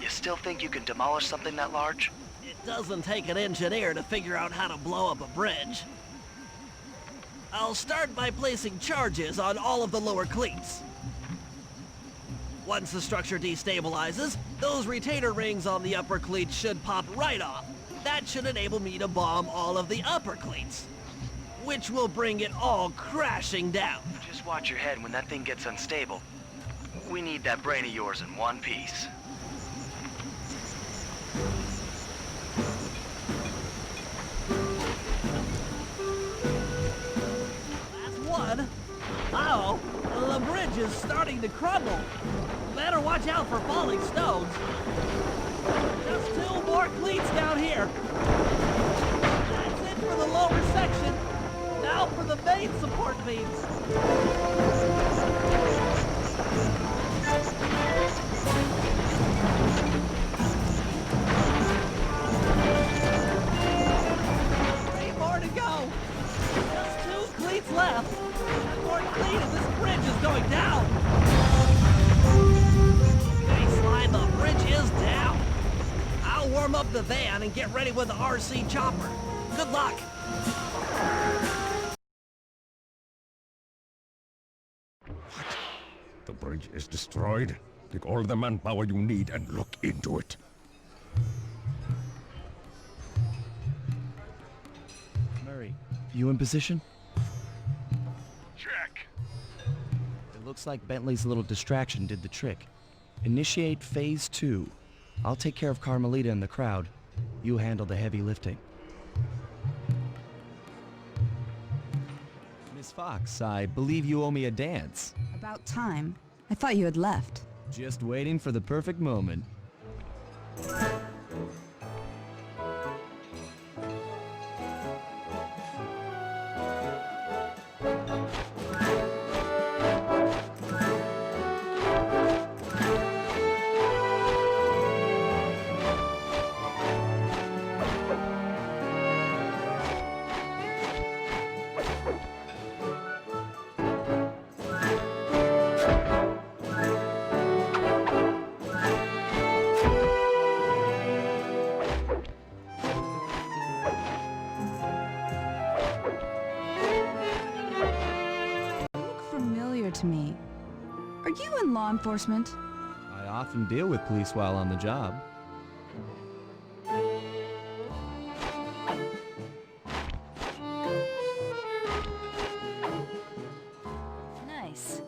You still think you can demolish something that large? It doesn't take an engineer to figure out how to blow up a bridge. I'll start by placing charges on all of the lower cleats. Once the structure destabilizes, those retainer rings on the upper cleats should pop right off. That should enable me to bomb all of the upper cleats, which will bring it all crashing down. Just watch your head when that thing gets unstable. We need that brain of yours in one piece. That's one. Uh-oh, the bridge is starting to crumble. Better watch out for falling stones. Just 2 more cleats down here. That's it for the lower section. Now for the main support beams. Three more to go. Just 2 cleats left. One more cleat and this bridge is going down. Baseline, the bridge is down. I'll warm up the van and get ready with the RC chopper. Good luck. The bridge is destroyed. Take all the manpower you need and look into it. Murray, you in position? Check. It looks like Bentley's little distraction did the trick. Initiate phase 2. I'll take care of Carmelita and the crowd. You handle the heavy lifting. Miss Fox, I believe you owe me a dance. About time. I thought you had left. Just waiting for the perfect moment. To me. Are you in law enforcement? I often deal with police while on the job. Nice.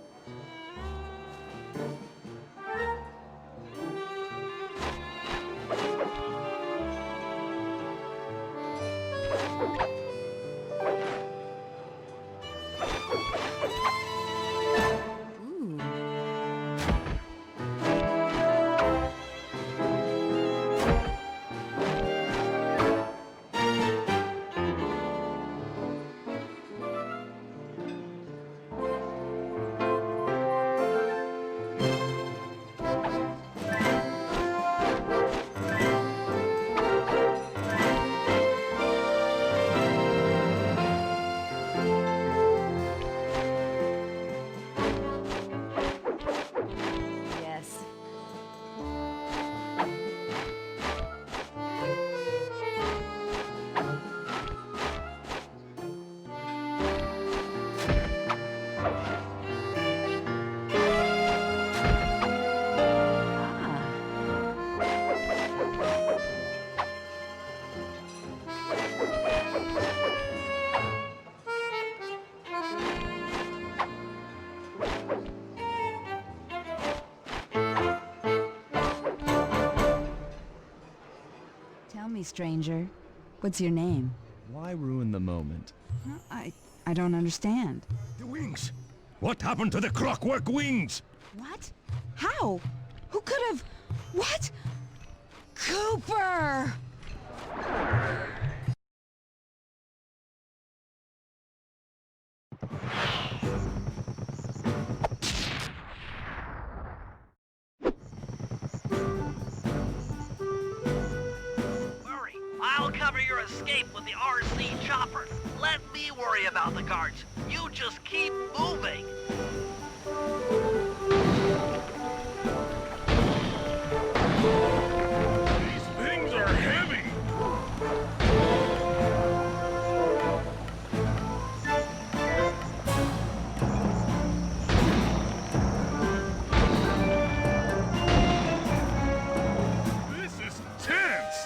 Tell me, stranger, what's your name? Why ruin the moment? I don't understand. The wings! What happened to the clockwork wings? What? How? Who could have... What? Cooper! Worry. I'll cover your escape with the RC chopper. Let me worry about the guards. You just keep moving. These things are heavy! This is tense!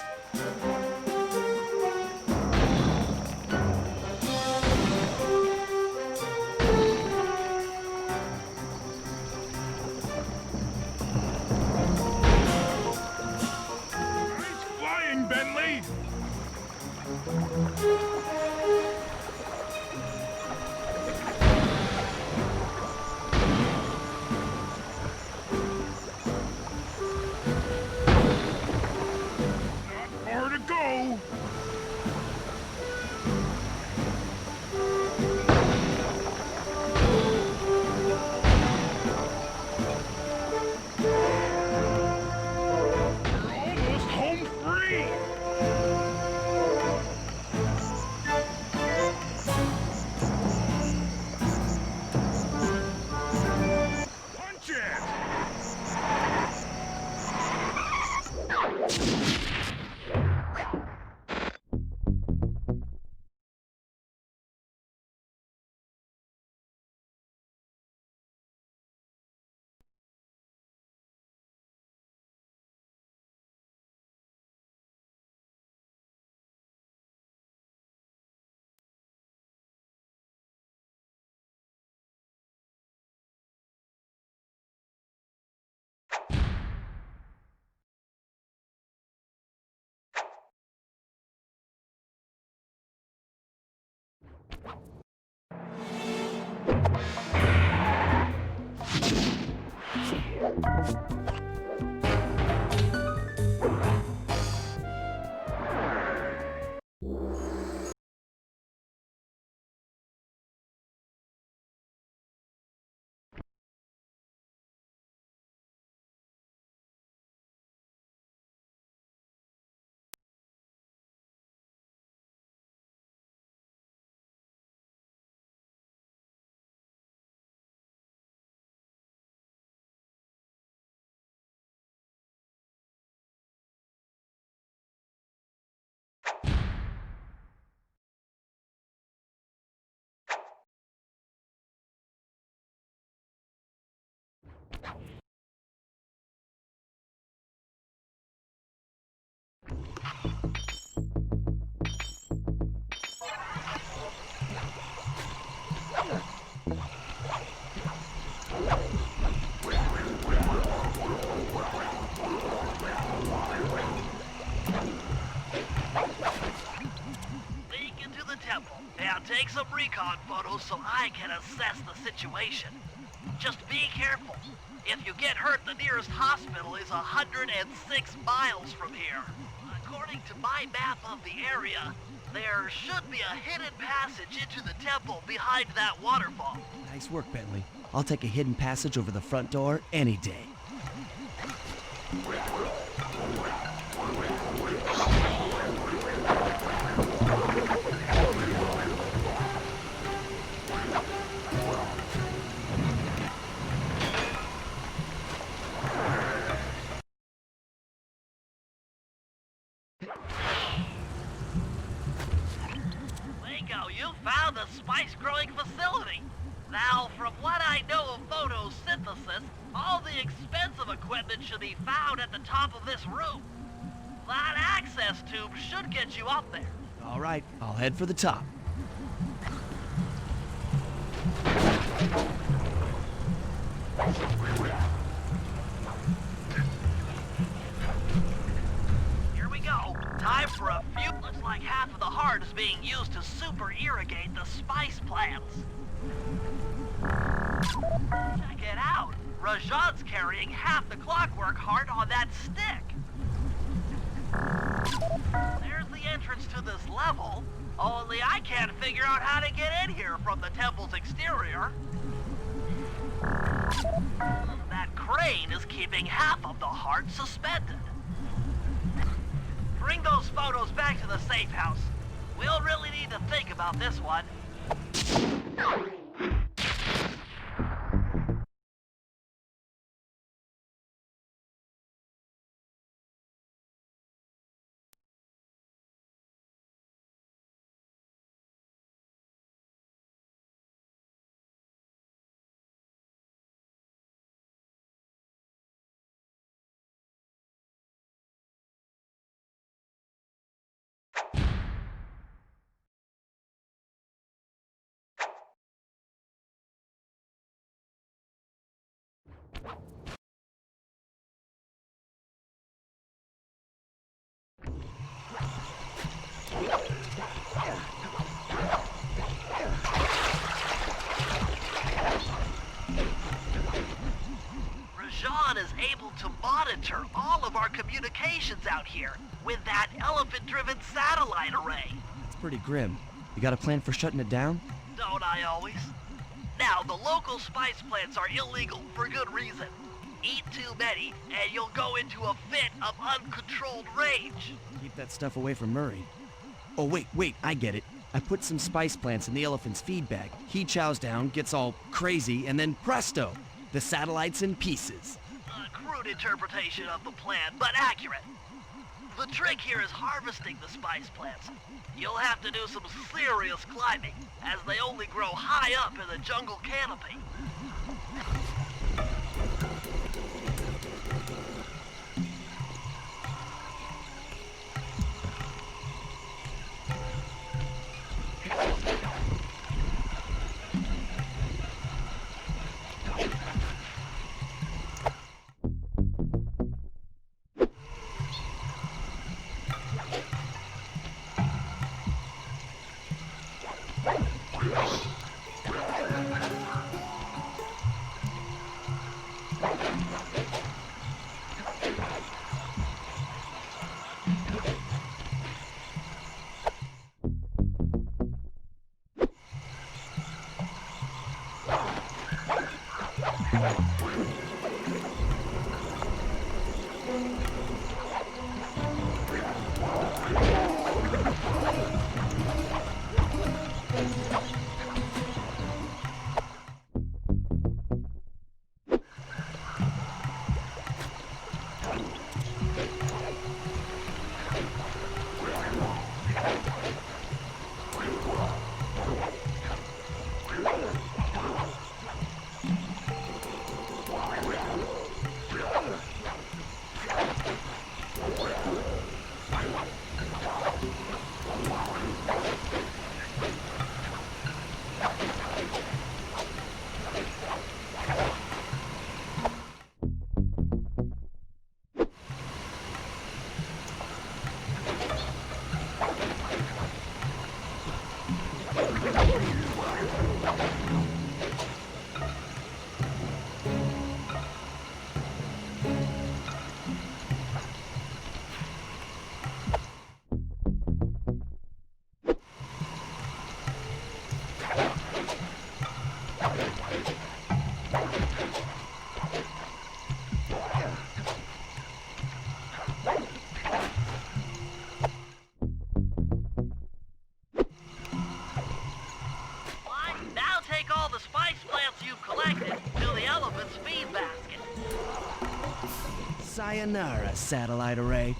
Take some recon photos so I can assess the situation. Just be careful. If you get hurt, the nearest hospital is 106 miles from here. According to my map of the area, there should be a hidden passage into the temple behind that waterfall. Nice work, Bentley. I'll take a hidden passage over the front door any day. You found the spice-growing facility. Now, from what I know of photosynthesis, all the expensive equipment should be found at the top of this room. That access tube should get you up there. All right, I'll head for the top. Here we go. Time for a few. Looks like half of the heart is being used to super irrigate the spice plants. Check it out. Rajan's carrying half the clockwork heart on that stick. There's the entrance to this level. Only I can't figure out how to get in here from the temple's exterior. That crane is keeping half of the heart suspended. Bring those photos back to the safe house. We'll really need to think about this one. Rajan is able to monitor all of our communications out here with that elephant-driven satellite array. It's pretty grim. You got a plan for shutting it down? Don't I always? Now, the local spice plants are illegal for good reason. Eat too many, and you'll go into a fit of uncontrolled rage. Keep that stuff away from Murray. Oh, wait, I get it. I put some spice plants in the elephant's feed bag. He chows down, gets all crazy, and then presto! The satellite's in pieces. A crude interpretation of the plan, but accurate. The trick here is harvesting the spice plants. You'll have to do some serious climbing, as they only grow high up in the jungle canopy. Now take all the spice plants you've collected to the elephant's feed basket. Sayonara, satellite array.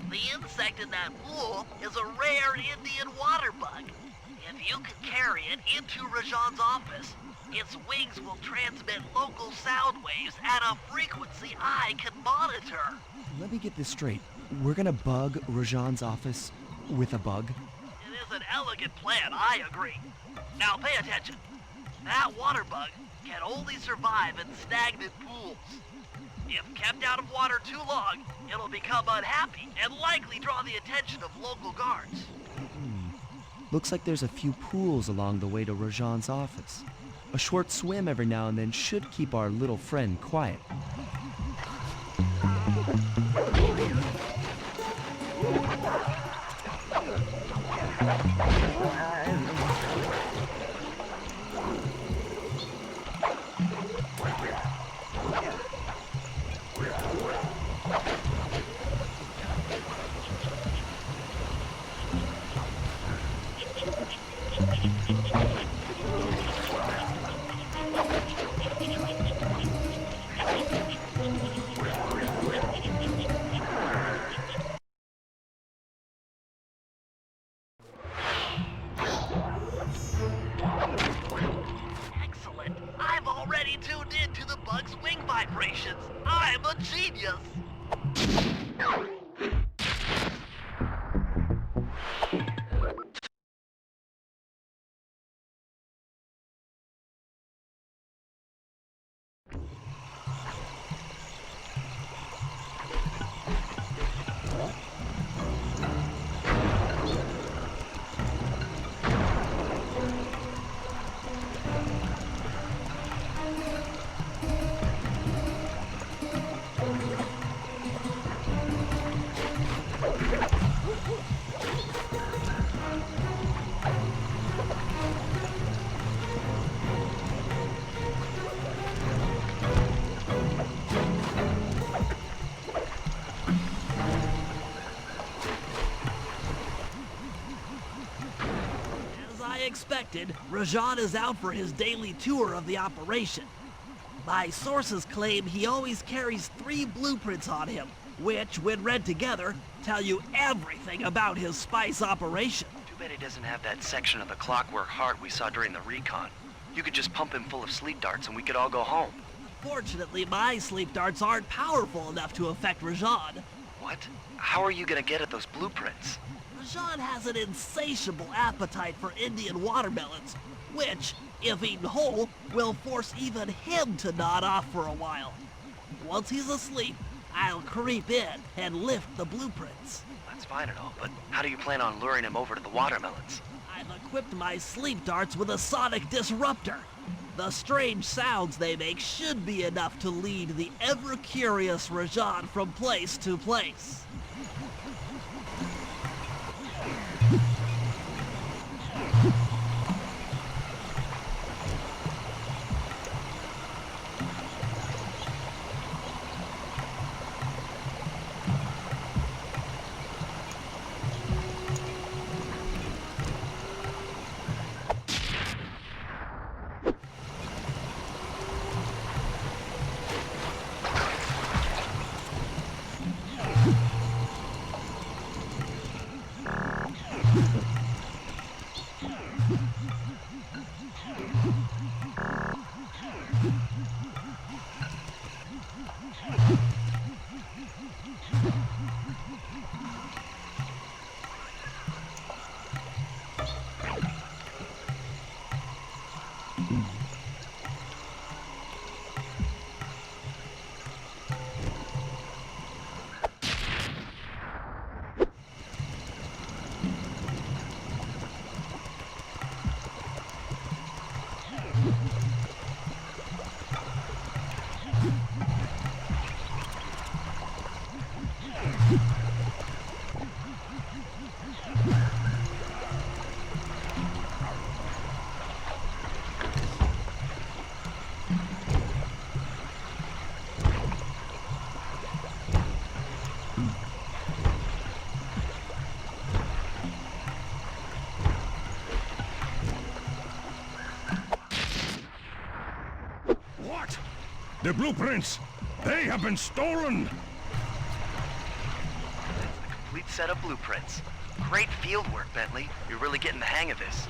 The insect in that pool is a rare Indian water bug. If you can carry it into Rajan's office, its wings will transmit local sound waves at a frequency I can monitor. Let me get this straight. We're gonna bug Rajan's office with a bug? It is an elegant plan, I agree. Now pay attention. That water bug can only survive in stagnant pools. If kept out of water too long, it'll become unhappy and likely draw the attention of local guards. Looks like there's a few pools along the way to Rajan's office. A short swim every now and then should keep our little friend quiet. Excellent. I've already tuned into the bug's wing vibrations. I'm a genius. As I expected, Rajan is out for his daily tour of the operation. My sources claim he always carries 3 blueprints on him, which, when read together, tell you everything about his spice operation. Too bad he doesn't have that section of the clockwork heart we saw during the recon. You could just pump him full of sleep darts and we could all go home. Fortunately, my sleep darts aren't powerful enough to affect Rajan. What? How are you gonna get at those blueprints? Rajan has an insatiable appetite for Indian watermelons, which, if eaten whole, will force even him to nod off for a while. Once he's asleep, I'll creep in and lift the blueprints. That's fine and all, but how do you plan on luring him over to the watermelons? I've equipped my sleep darts with a sonic disruptor. The strange sounds they make should be enough to lead the ever-curious Rajan from place to place. The blueprints! They have been stolen! Complete set of blueprints. Great field work, Bentley. You're really getting the hang of this.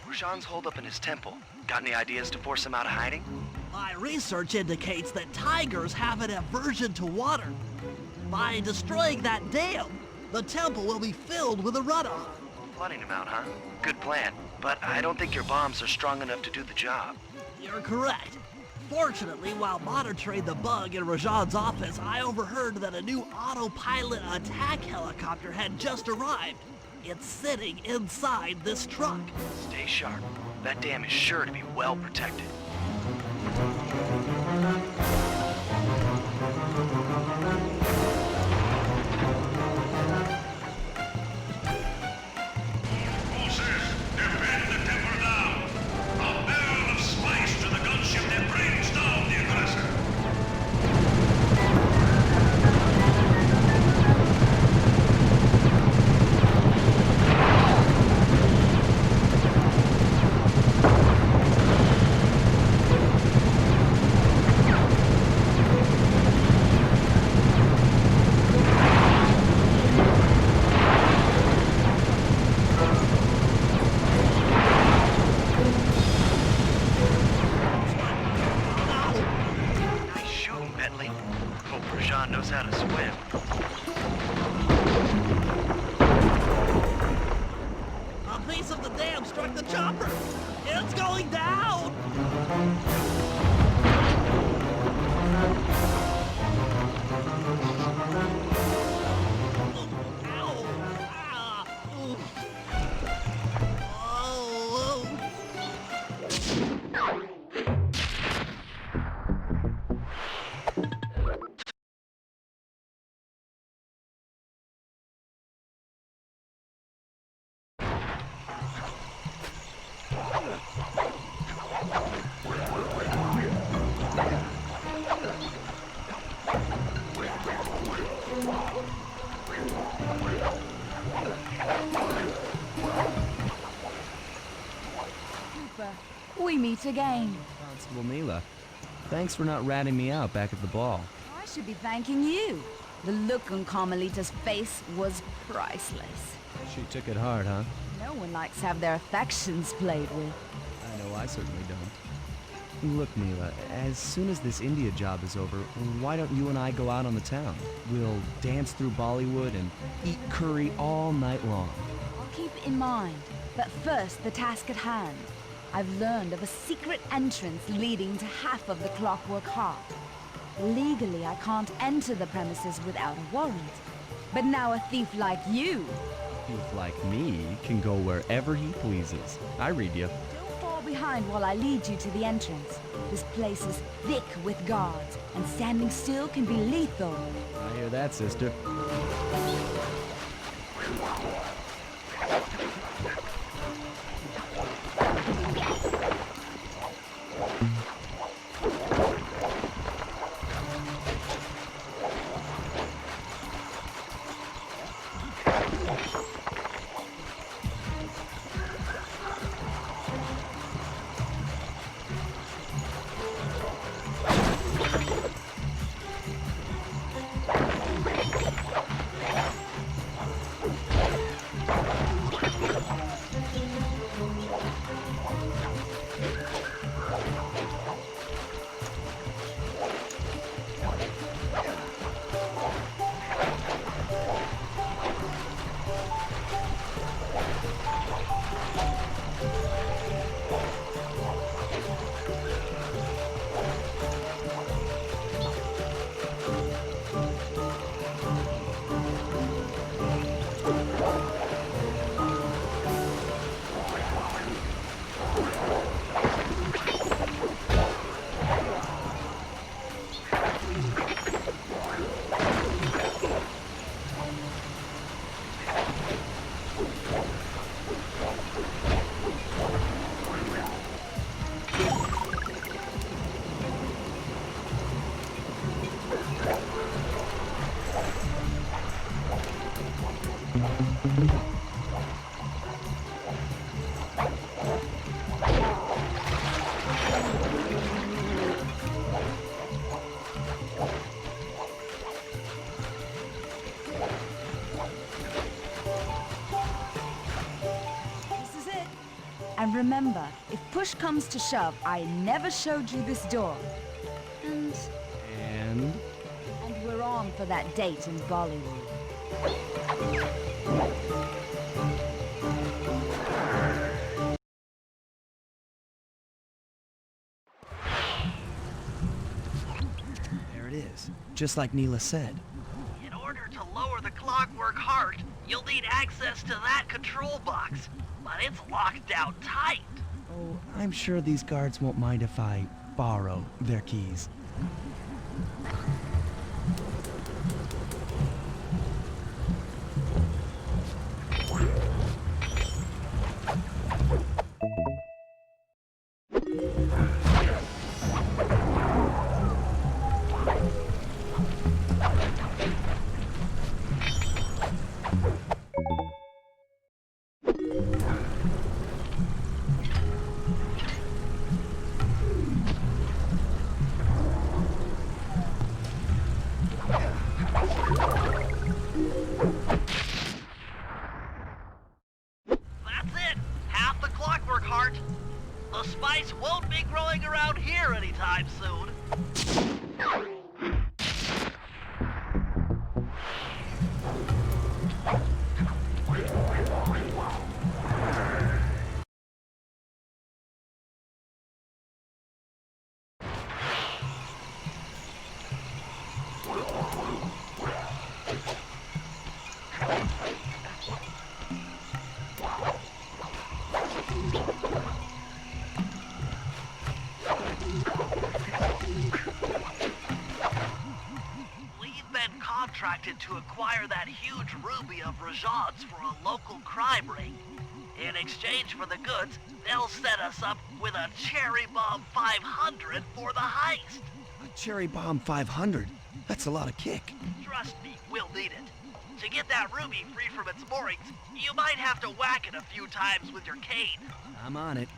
Rashawn's holed up in his temple. Got any ideas to force him out of hiding? My research indicates that tigers have an aversion to water. By destroying that dam, the temple will be filled with a runoff. Flooding him out, huh? Good plan. But I don't think your bombs are strong enough to do the job. You're correct. Fortunately, while monitoring the bug in Rajan's office, I overheard that a new autopilot attack helicopter had just arrived. It's sitting inside this truck. Stay sharp. That dam is sure to be well protected. Forces, defend the temple now! A barrel of spice to the gunship that brings down the aggressor! Nice shooting, Bentley. Hope Rajan knows how to swim. A piece of the dam struck the chopper. It's going down. Ow. Ah. Oof. Oh. We meet again. Constable Mila, thanks for not ratting me out back at the ball. I should be thanking you. The look on Carmelita's face was priceless. She took it hard, huh? No one likes to have their affections played with. I know I certainly don't. Look, Mila, as soon as this India job is over, why don't you and I go out on the town? We'll dance through Bollywood and eat curry all night long. I'll keep it in mind. But first, the task at hand. I've learned of a secret entrance leading to half of the Clockwork Heart. Legally, I can't enter the premises without a warrant. But now a thief like you... A thief like me can go wherever he pleases. I read you. Don't fall behind while I lead you to the entrance. This place is thick with guards, and standing still can be lethal. I hear that, sister. And remember, if push comes to shove, I never showed you this door. And And? we're on for that date in Bollywood. There it is. Just like Neela said. In order to lower the clockwork heart, you'll need access to that control box. But it's locked down tight. Oh, I'm sure these guards won't mind if I borrow their keys. That's it. Half the clockwork heart. The spice won't be growing around here anytime soon. We've been contracted to acquire that huge ruby of Rajad's for a local crime ring. In exchange for the goods, they'll set us up with a Cherry Bomb 500 for the heist. A Cherry Bomb 500? That's a lot of kick. Trust me, we'll need it. To get that ruby free from its moorings, you might have to whack it a few times with your cane. I'm on it.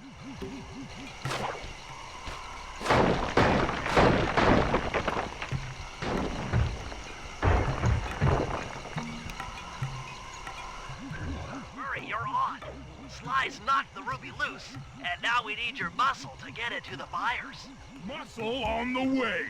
Hurry, you're on. Sly's knocked the ruby loose, and now we need your muscle to get it to the buyers. Muscle on the way.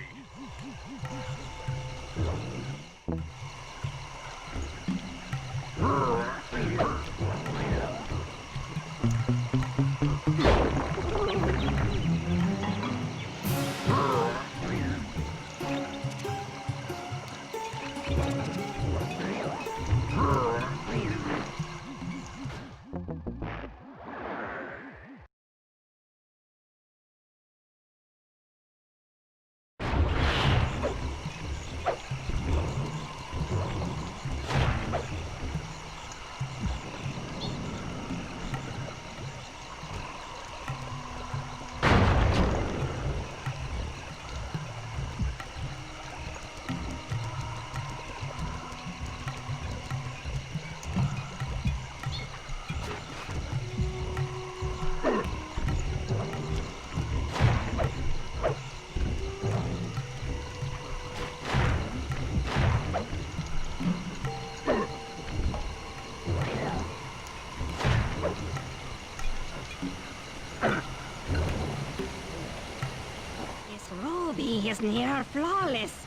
This ruby is near flawless.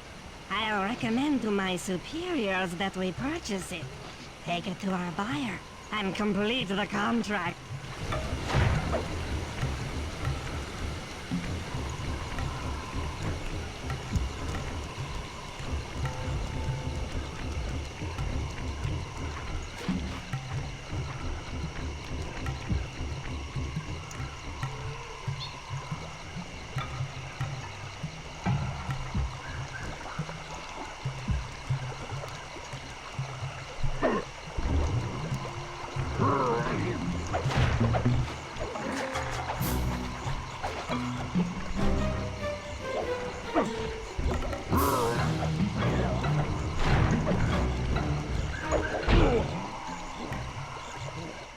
I'll recommend to my superiors that we purchase it. Take it to our buyer and complete the contract.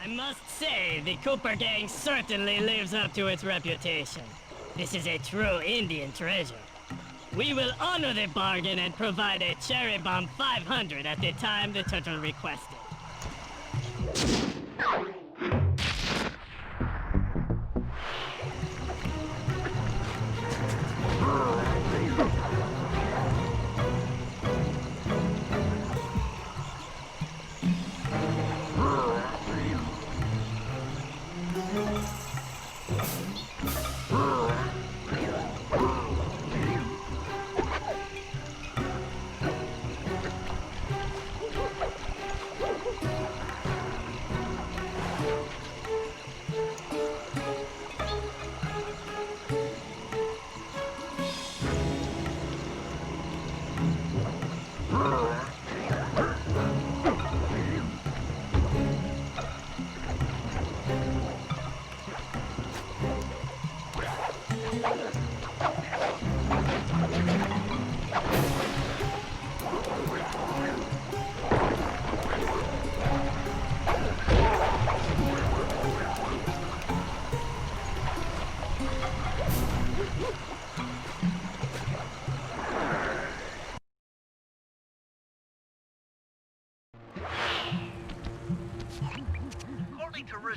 I must say, the Cooper gang certainly lives up to its reputation. This is a true Indian treasure. We will honor the bargain and provide a Cherry Bomb 500 at the time the turtle requested.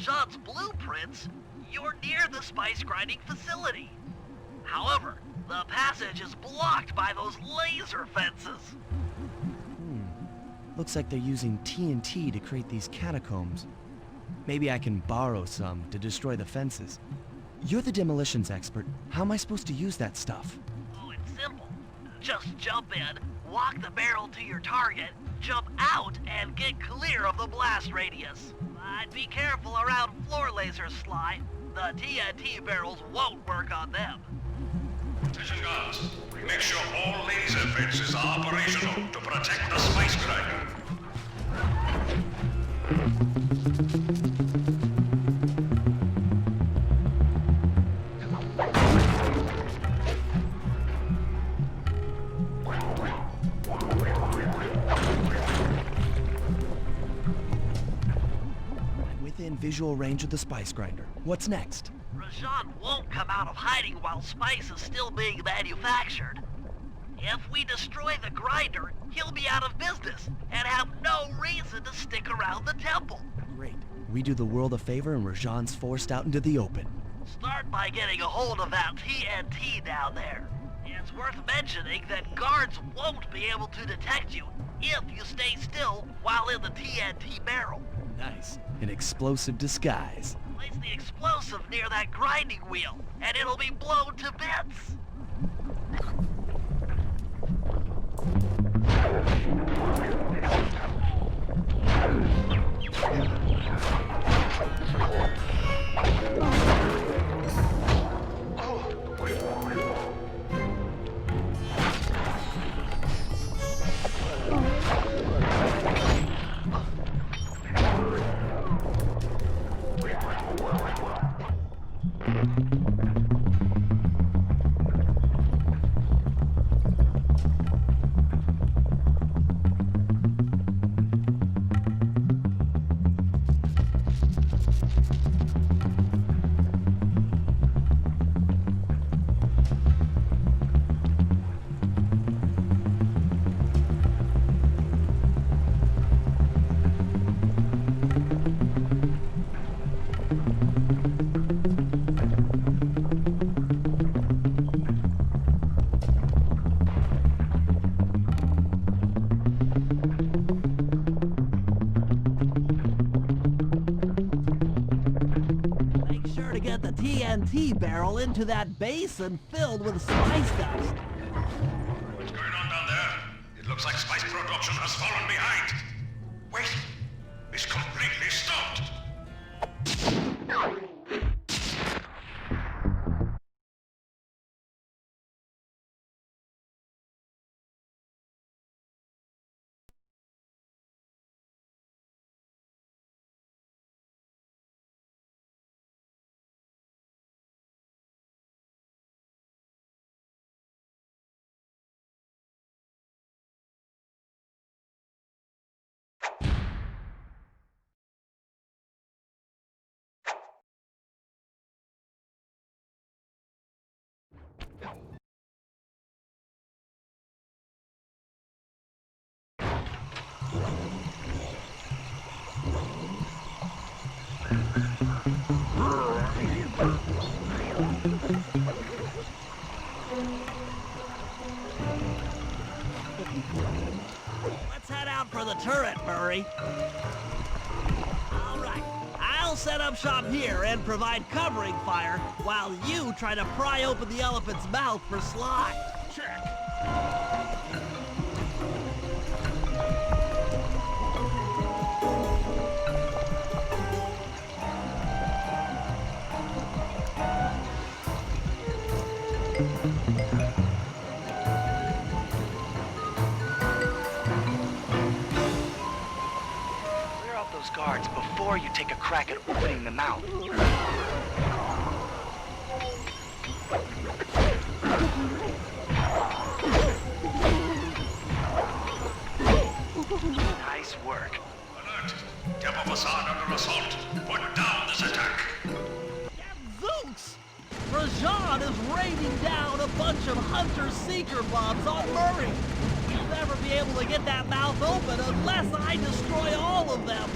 Rajan's blueprints, you're near the spice grinding facility. However, the passage is blocked by those laser fences. Looks like they're using TNT to create these catacombs. Maybe I can borrow some to destroy the fences. You're the demolitions expert. How am I supposed to use that stuff? Oh, it's simple. Just jump in, walk the barrel to your target, jump out, and get clear of the blast radius. But be careful around floor lasers, Sly. The TNT barrels won't work on them. Attention guards, make sure all laser fences are operational to protect the spice grinder. I'm within visual range of the spice grinder. What's next? Rajan won't come out of hiding while spice is still being manufactured. If we destroy the grinder, he'll be out of business and have no reason to stick around the temple. Great. We do the world a favor and Rajan's forced out into the open. Start by getting a hold of that TNT down there. It's worth mentioning that guards won't be able to detect you if you stay still while in the TNT barrel. Nice. An explosive disguise. Place the explosive near that grinding wheel, and it'll be blown to bits. Make sure to get the TNT barrel into that basin filled with spice dust. What's going on down there? It looks like spice production has fallen behind. Wait, it's completely stopped. Let's head out for the turret, Murray. All right, I'll set up shop here and provide covering fire while you try to pry open the elephant's mouth for Sly. Check. Clear out those guards before you take a crack at opening the mouth. Nice work. Alert! Temple facade under assault. Put down this attack. Zooks! Rajan is raining down a bunch of Hunter-Seeker bombs on Murray. He'll never be able to get that mouth open unless I destroy all of them.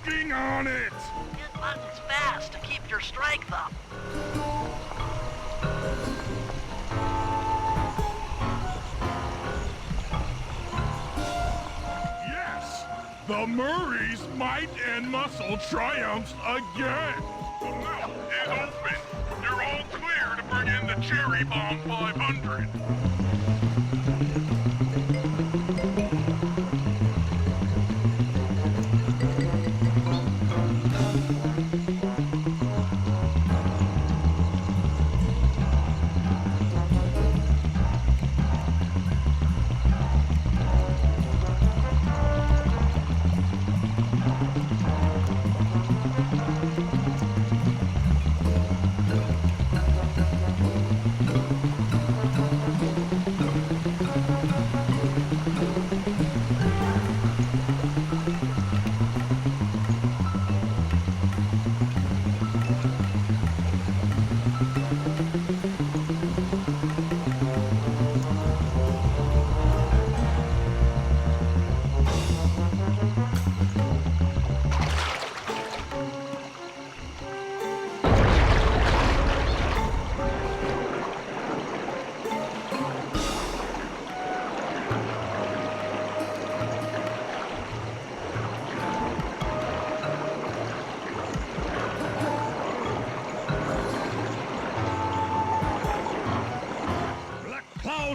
Working on it! Hit buttons fast to keep your strength up. Yes! The Murray's might and muscle triumphs again! The mouth is open! You're all clear to bring in the Cherry Bomb 500!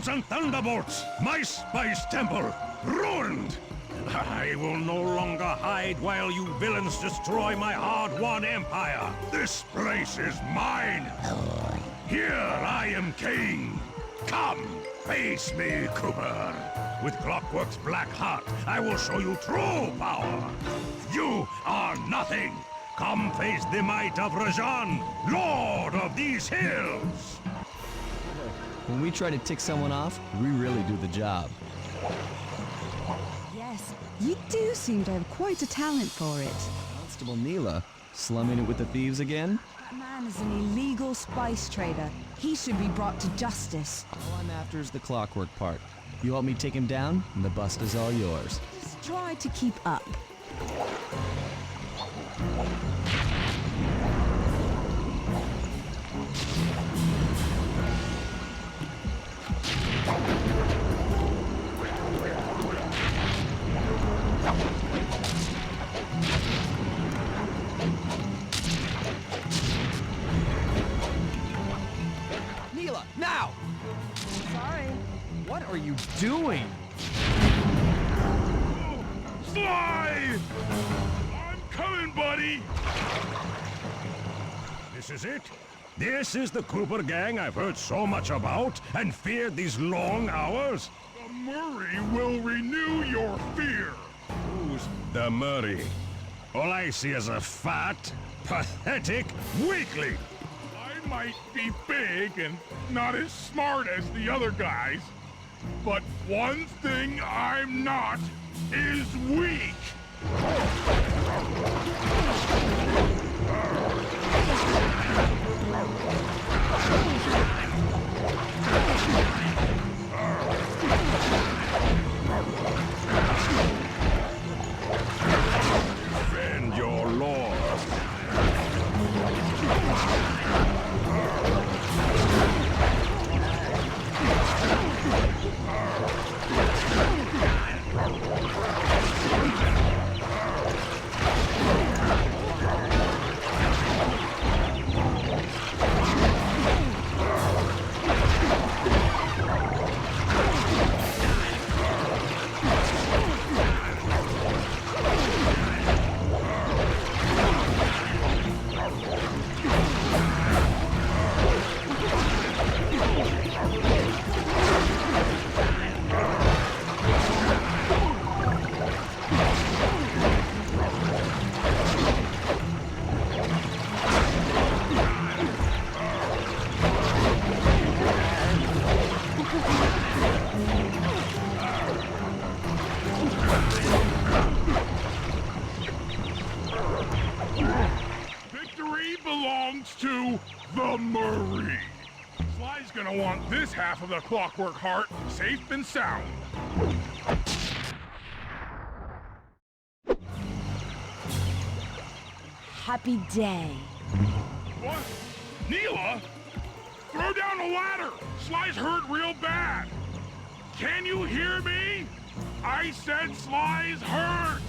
And thunderbolts, my spice temple, ruined! I will no longer hide while you villains destroy my hard-won empire. This place is mine. Here I am king. Come, face me, Cooper. With Clockwork's black heart, I will show you true power. You are nothing. Come face the might of Rajan, lord of these hills. When we try to tick someone off, we really do the job. Yes, you do seem to have quite a talent for it. Constable Neela, slumming it with the thieves again? That man is an illegal spice trader. He should be brought to justice. All I'm after is the clockwork part. You help me take him down, and the bust is all yours. Just try to keep up. Neela, now! Sorry. What are you doing? Sly! I'm coming, buddy! This is it? This is the Cooper gang I've heard so much about and feared these long hours? The Murray will renew your fear! Who's the Murray? All I see is a fat, pathetic weakling! I might be big and not as smart as the other guys, but one thing I'm not is weak! Defend your lord. Victory belongs to the Murray. Sly's gonna want this half of the Clockwork Heart safe and sound. happy day. What? Neela? Throw down the ladder! Sly's hurt real bad! Can you hear me? I said Sly's hurt!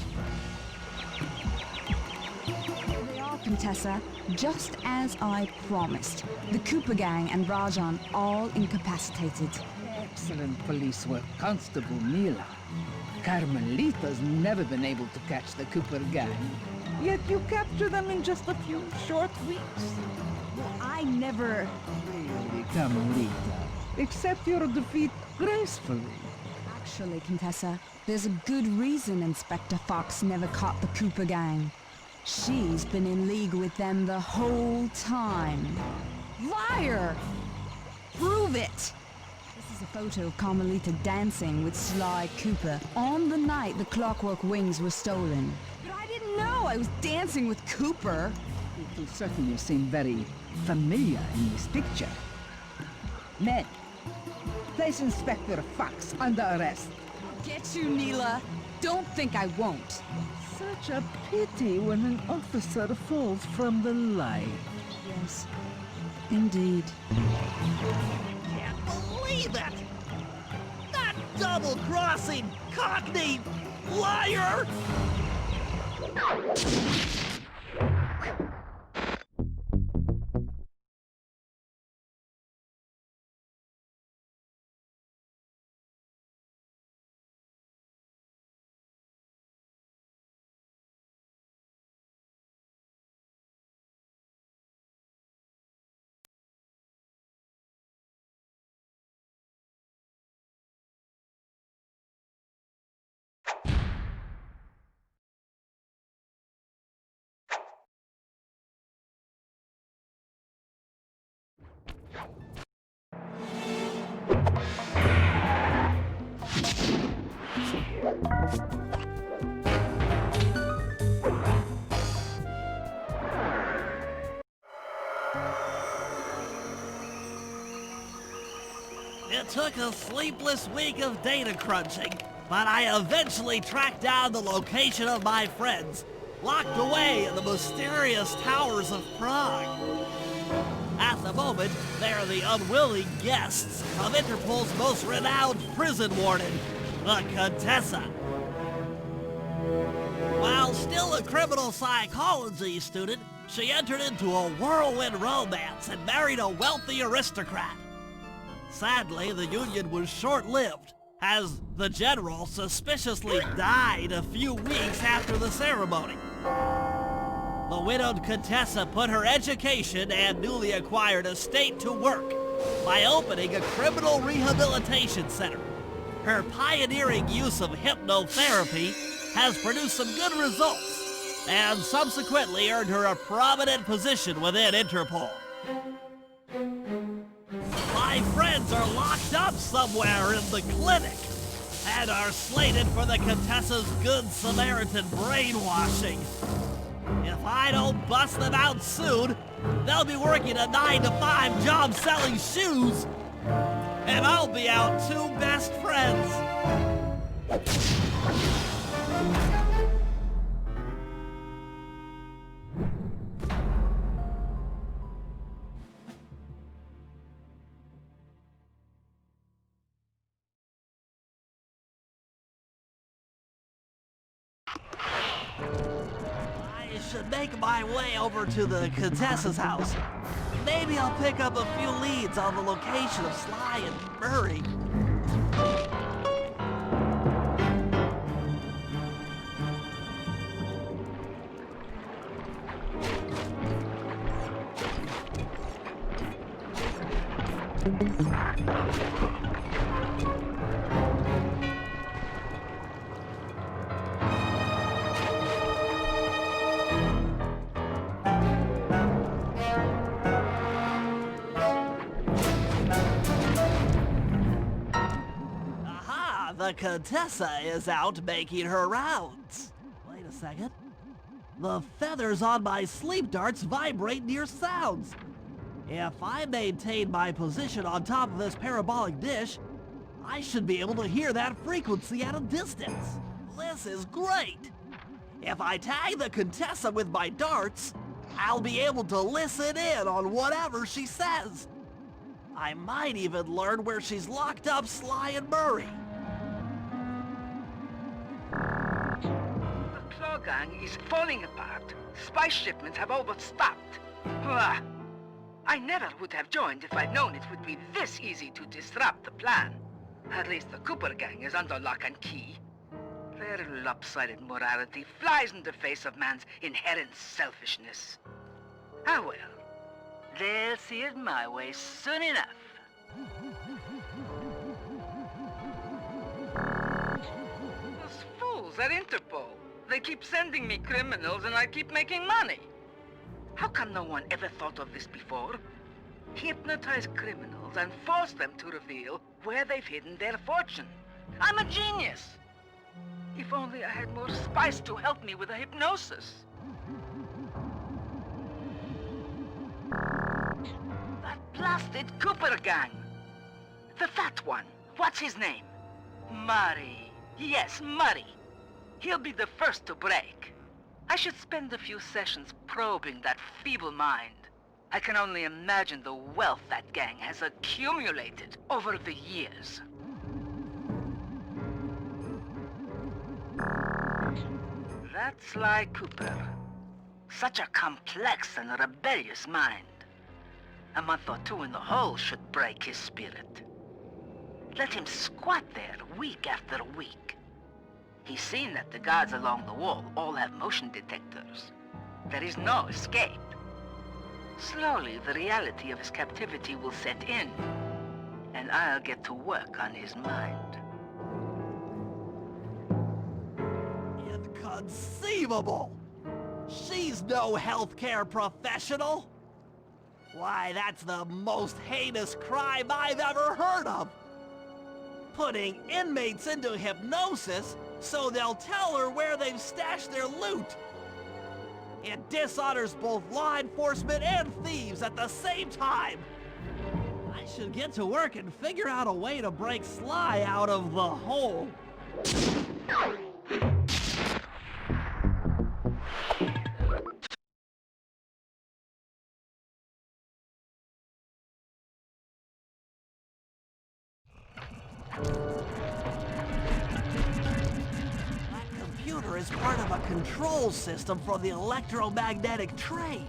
Here they are, Contessa. Just as I promised. The Cooper gang and Rajan all incapacitated. Excellent police work, Constable Neela. Carmelita's never been able to catch the Cooper gang. Yet you capture them in just a few short weeks. Well, I never... Really, Carmelita. Accept your defeat gracefully. Actually, Contessa, there's a good reason Inspector Fox never caught the Cooper gang. She's been in league with them the whole time. Liar! Prove it! This is a photo of Carmelita dancing with Sly Cooper on the night the Clockwork Wings were stolen. But I didn't know I was dancing with Cooper. It will certainly seem very familiar in this picture. Men, place Inspector Fox under arrest. Get you, Neela. Don't think I won't. Such a pity when an officer falls from the light. Yes, indeed. Can't believe it! That double-crossing cockney liar! It took a sleepless week of data crunching, but I eventually tracked down the location of my friends, locked away in the mysterious towers of Prague. At the moment, they're the unwilling guests of Interpol's most renowned prison warden, the Contessa. While still a criminal psychology student, she entered into a whirlwind romance and married a wealthy aristocrat. Sadly, the union was short-lived, as the general suspiciously died a few weeks after the ceremony. The widowed Contessa put her education and newly acquired estate to work by opening a criminal rehabilitation center. Her pioneering use of hypnotherapy has produced some good results, and subsequently earned her a prominent position within Interpol. My friends are locked up somewhere in the clinic and are slated for the Contessa's Good Samaritan brainwashing. If I don't bust them out soon, they'll be working a 9-to-5 job selling shoes, and I'll be out two best friends. I should make my way over to the Contessa's house. Maybe I'll pick up a few leads on the location of Sly and Murray. The Contessa is out making her rounds. Wait a second. The feathers on my sleep darts vibrate near sounds. If I maintain my position on top of this parabolic dish, I should be able to hear that frequency at a distance. This is great. If I tag the Contessa with my darts, I'll be able to listen in on whatever she says. I might even learn where she's locked up Sly and Murray. The Claw Gang is falling apart. Spice shipments have all but stopped. I never would have joined if I'd known it would be this easy to disrupt the plan. At least the Cooper Gang is under lock and key. Their lopsided morality flies in the face of man's inherent selfishness. Ah well, they'll see it my way soon enough. Those fools at Interpol. They keep sending me criminals and I keep making money. How come no one ever thought of this before? Hypnotize criminals and force them to reveal where they've hidden their fortune. I'm a genius! If only I had more spice to help me with the hypnosis. That blasted Cooper Gang! The fat one. What's his name? Murray. Yes, Murray. He'll be the first to break. I should spend a few sessions probing that feeble mind. I can only imagine the wealth that gang has accumulated over the years. That's Sly Cooper. Such a complex and rebellious mind. A month or two in the hole should break his spirit. Let him squat there week after week. He's seen that the guards along the wall all have motion detectors. There is no escape. Slowly, the reality of his captivity will set in, and I'll get to work on his mind. Inconceivable! She's no healthcare professional! Why, that's the most heinous crime I've ever heard of! Putting inmates into hypnosis so they'll tell her where they've stashed their loot! It dishonors both law enforcement and thieves at the same time! I should get to work and figure out a way to break Sly out of the hole. Is part of a control system for the electromagnetic train.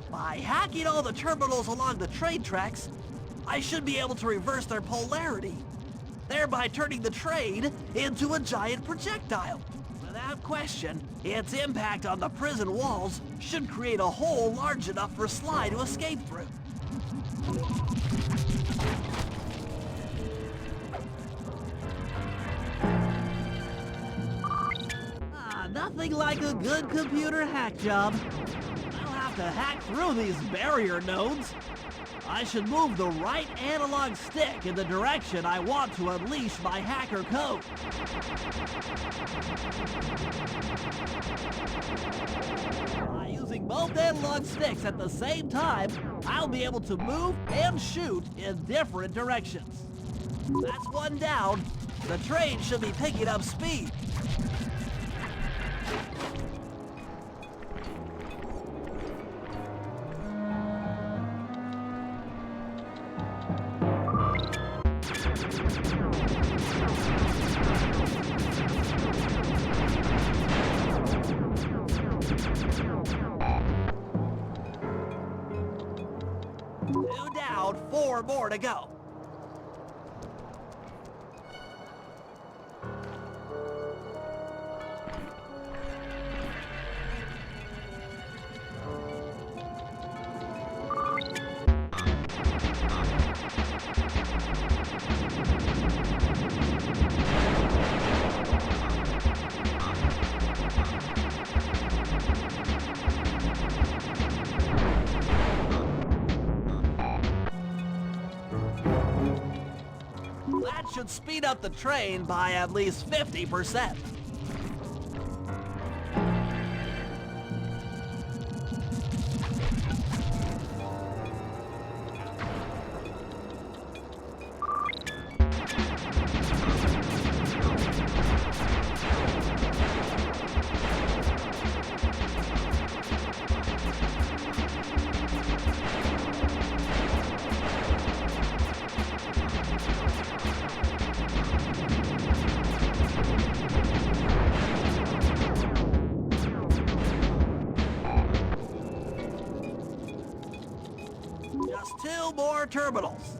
By hacking all the terminals along the train tracks, I should be able to reverse their polarity, thereby turning the train into a giant projectile. Without question, its impact on the prison walls should create a hole large enough for Sly to escape through. Nothing like a good computer hack job. I'll have to hack through these barrier nodes. I should move the right analog stick in the direction I want to unleash my hacker code. By using both analog sticks at the same time, I'll be able to move and shoot in different directions. That's one down. The train should be picking up speed. Two down, 4 more to go. That should speed up the train by at least 50%. 2 more terminals.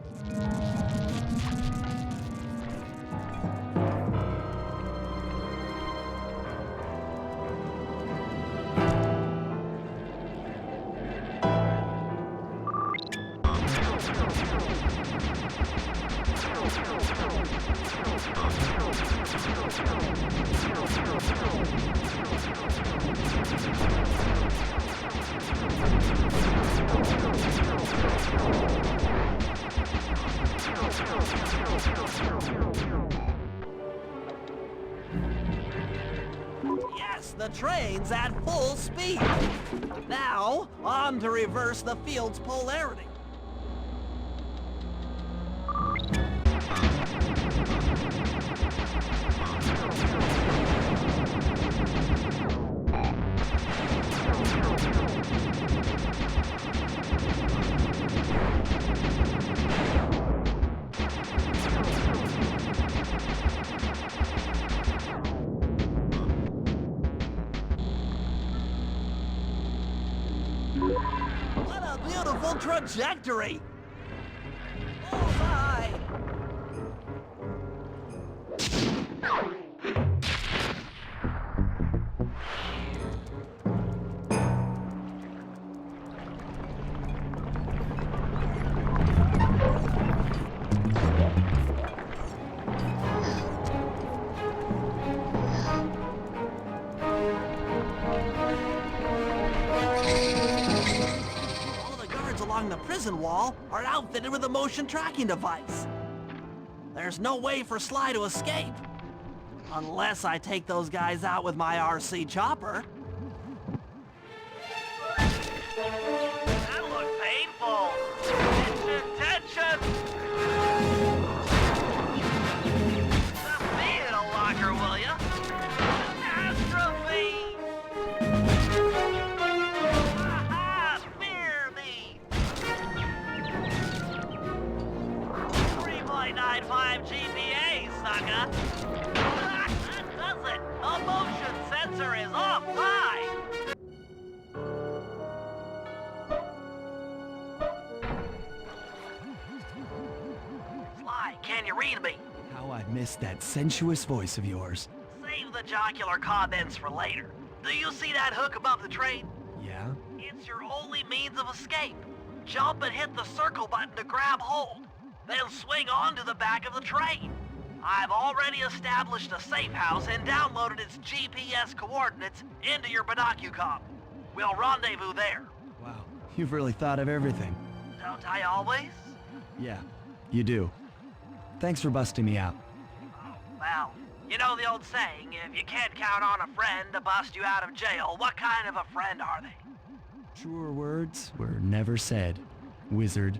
Yes, the train's at full speed. Now, on to reverse the field's polarity. What a beautiful trajectory! Bullseye! All the guards along the prison wall are outfitted with a motion tracking device. There's no way for Sly to escape. Unless I take those guys out with my RC chopper. That looked painful. Tension! Stop being a locker, will ya? Catastrophe! Aha! Fear me! 3.95 GPA, sucker! That does it! The motion sensor is offline! Sly, can you read me? How I missed that sensuous voice of yours. Save the jocular comments for later. Do you see that hook above the train? Yeah? It's your only means of escape. Jump and hit the circle button to grab hold. Then swing onto the back of the train. I've already established a safe house and downloaded its GPS coordinates into your binocucom. We'll rendezvous there. Wow, you've really thought of everything. Don't I always? Yeah, you do. Thanks for busting me out. Well, you know the old saying, if you can't count on a friend to bust you out of jail, what kind of a friend are they? Truer words were never said, wizard.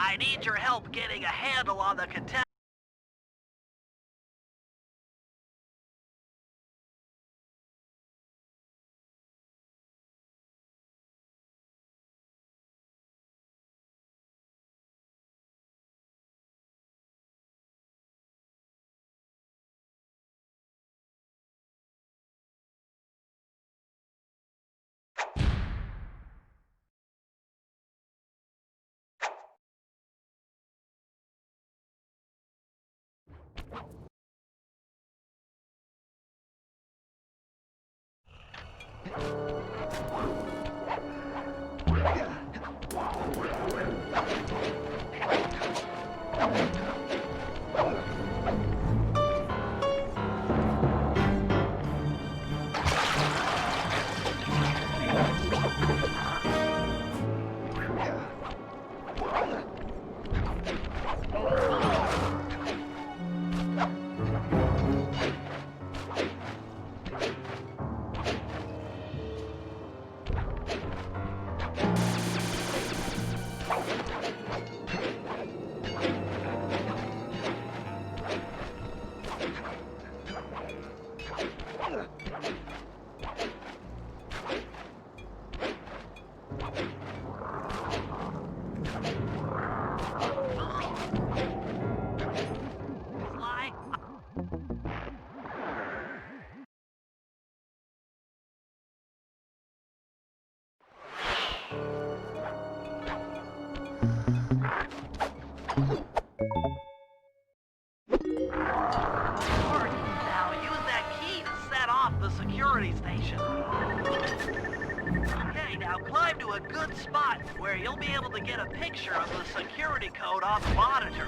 I need your help getting a handle on the contest. Now use that key to set off the security station. Okay, now climb to a good spot where you'll be able to get a picture of the security code on the monitor.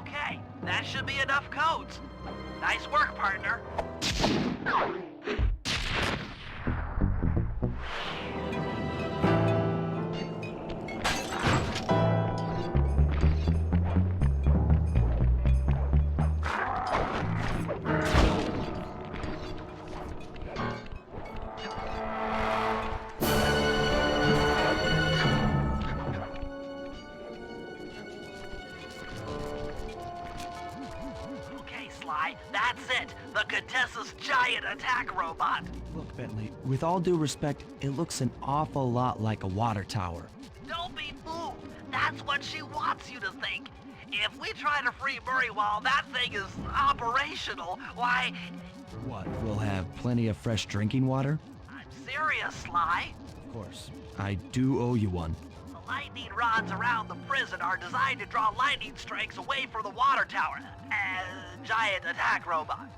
Okay, that should be enough codes. Nice work, partner. Contessa's giant attack robot. Look, Bentley, with all due respect, it looks an awful lot like a water tower. Don't be moved. That's what she wants you to think. If we try to free Murray while that thing is operational, why... What, we'll have plenty of fresh drinking water? I'm serious, Sly. Of course. I do owe you one. The lightning rods around the prison are designed to draw lightning strikes away from the water tower. Giant attack robot.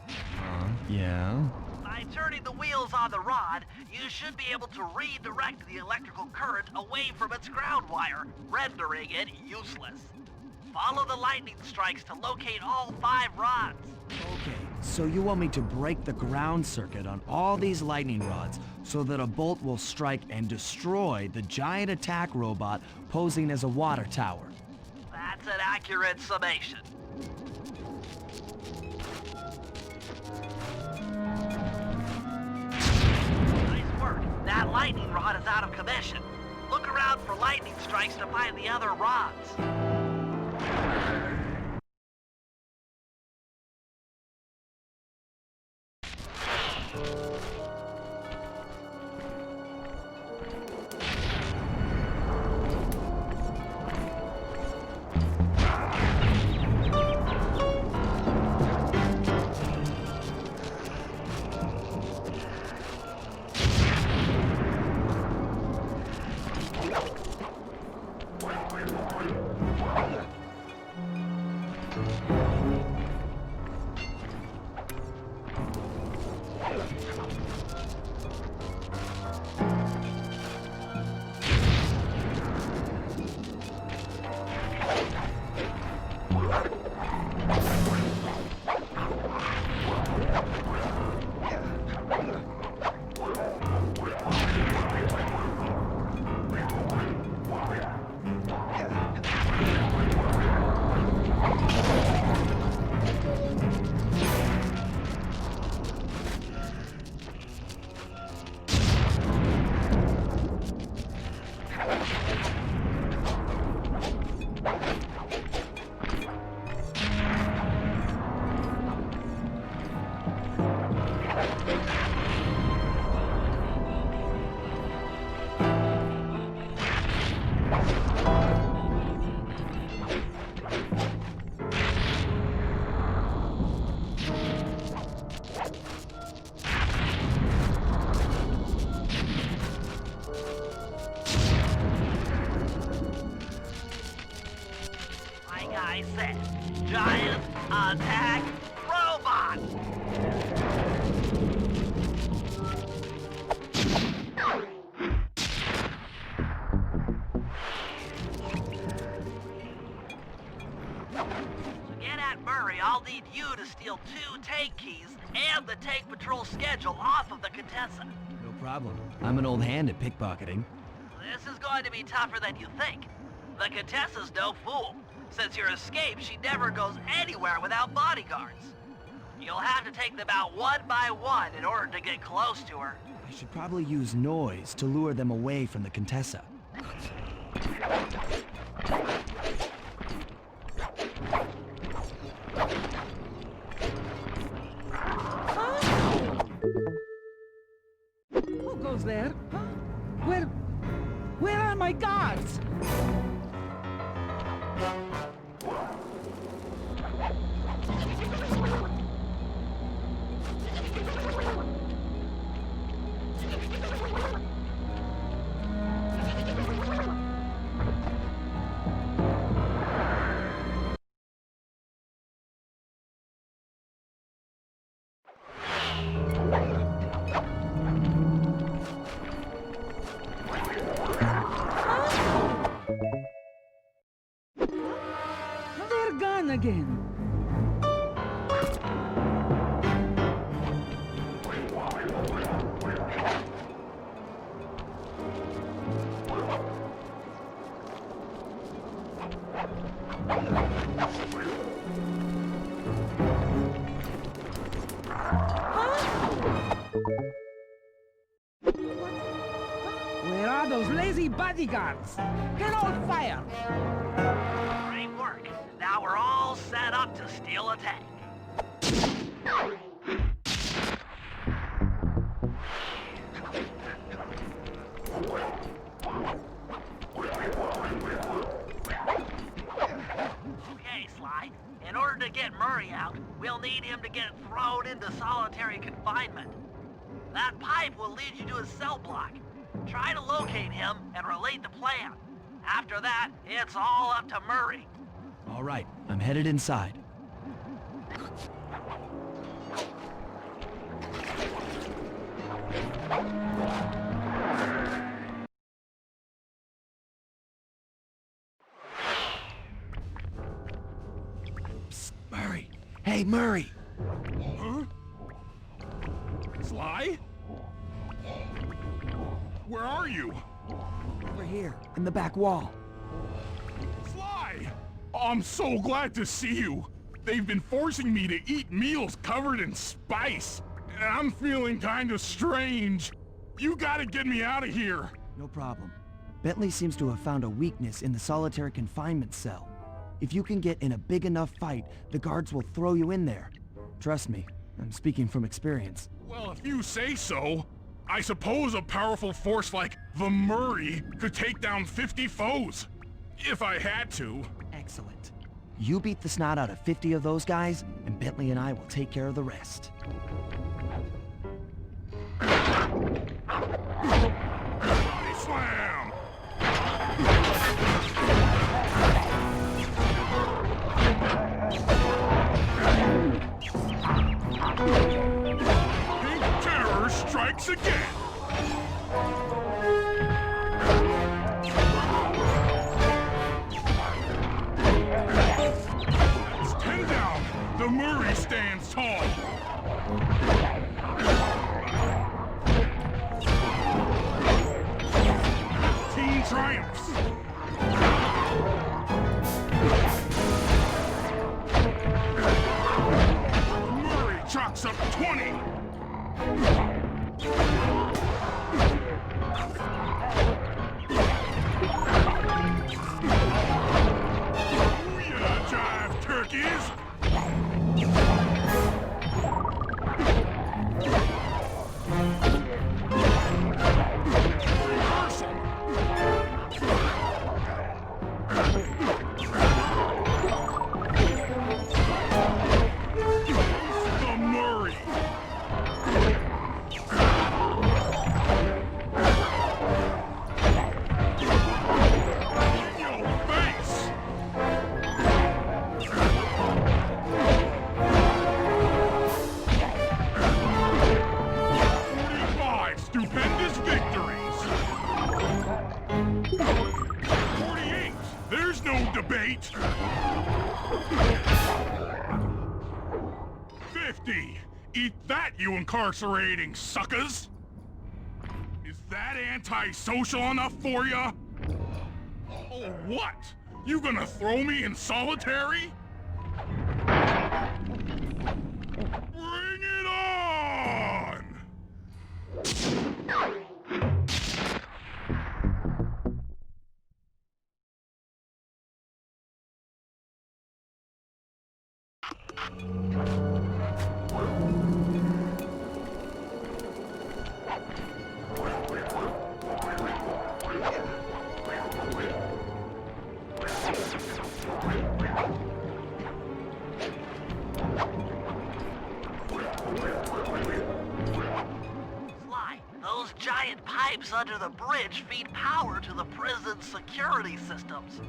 Yeah? By turning the wheels on the rod, you should be able to redirect the electrical current away from its ground wire, rendering it useless. Follow the lightning strikes to locate all 5 rods. Okay, so you want me to break the ground circuit on all these lightning rods so that a bolt will strike and destroy the giant attack robot posing as a water tower. That's an accurate summation. Nice work. That lightning rod is out of commission. Look around for lightning strikes to find the other rods. I said, giant attack robot! To get at Murray, I'll need you to steal 2 tank keys and the tank patrol schedule off of the Contessa. No problem. I'm an old hand at pickpocketing. This is going to be tougher than you think. The Contessa's no fool. Since your escape, she never goes anywhere without bodyguards. You'll have to take them out one by one in order to get close to her. I should probably use noise to lure them away from the Contessa. Who goes there? Huh? Where are my guards? They're gone again. Where are those lazy bodyguards? Get on fire! Great work. Now we're all set up to steal a tank. confinement. That pipe will lead you to his cell block. Try to locate him and relate the plan. After that, it's all up to Murray. All right, I'm headed inside. Psst, Murray. Hey, Murray! Huh? Sly? Where are you? Over here, in the back wall. Sly! I'm so glad to see you. They've been forcing me to eat meals covered in spice. And I'm feeling kind of strange. You gotta get me out of here. No problem. Bentley seems to have found a weakness in the solitary confinement cell. If you can get in a big enough fight, the guards will throw you in there. Trust me, I'm speaking from experience. Well, if you say so. I suppose a powerful force like the Murray could take down 50 foes. If I had to. Excellent. You beat the snot out of 50 of those guys, and Bentley and I will take care of the rest. Body slam! Pink terror strikes again! That's 10 down. The Murray stands tall. Team triumphs. Murray chalks up 20. Booyah, jive turkeys! The Murray! In your face! 45 stupendous victories! 48! There's no debate! 50! Eat that, you incarcerating suckers! Is that antisocial enough for ya? Oh, what? You gonna throw me in solitary? Bring it on! Sly, those giant pipes under the bridge feed power to the prison's security systems.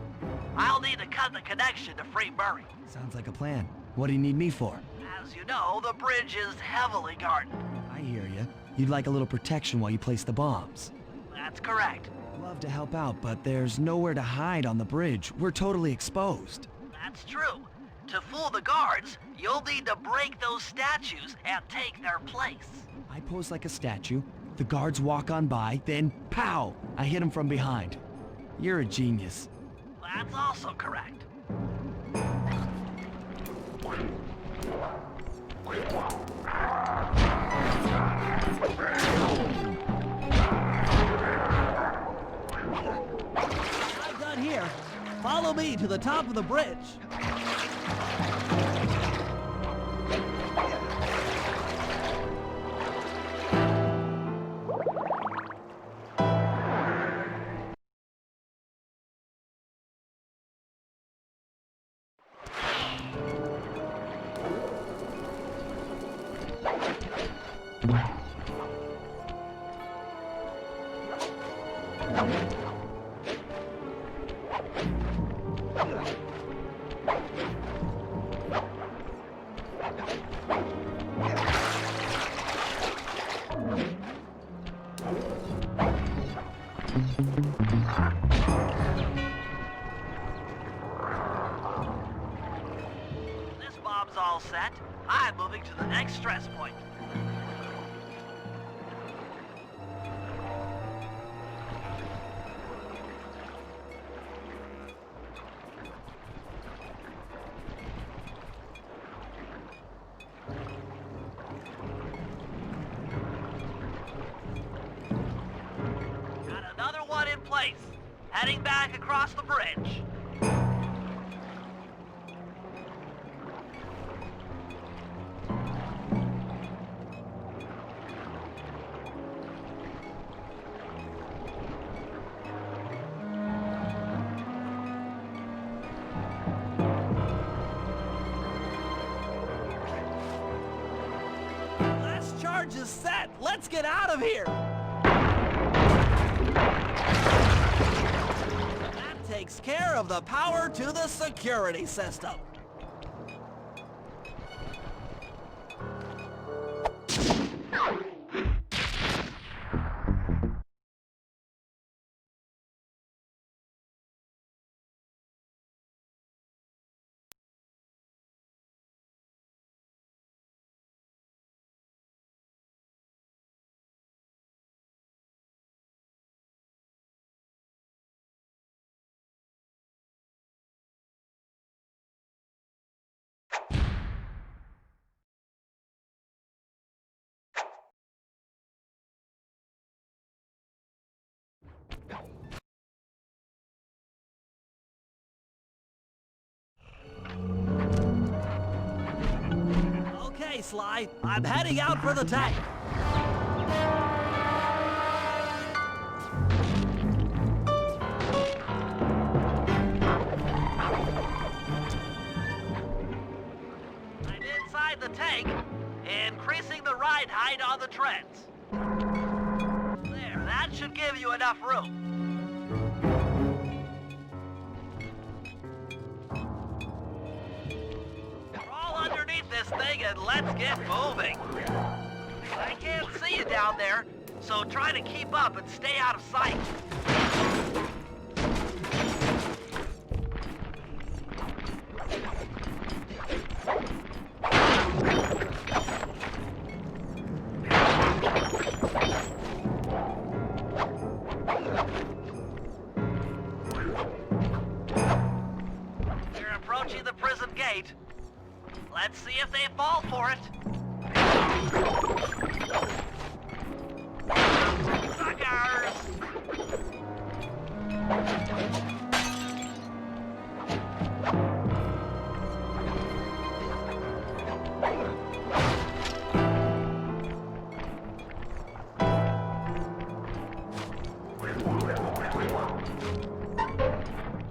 I'll need to cut the connection to free Murray. Sounds like a plan. What do you need me for? As you know, the bridge is heavily guarded. I hear you. You'd like a little protection while you place the bombs. That's correct. Love to help out, but there's nowhere to hide on the bridge. We're totally exposed. That's true. To fool the guards, you'll need to break those statues and take their place. I pose like a statue, the guards walk on by, then pow! I hit them from behind. You're a genius. That's also correct. I'm done here. Follow me to the top of the bridge. This bomb's all set. I'm moving to the next stress point. Got another one in place. Heading back across the bridge. Last charge is set. Let's get out of here. That takes care of the power to the security system. Okay, Sly, I'm heading out for the tank. I'm inside the tank, increasing the ride height on the treads. There, that should give you enough room. Crawl underneath this thing and let's get moving. I can't see you down there, so try to keep up and stay out of sight. We're approaching the prison gate. Let's see if they fall for it. Suckers!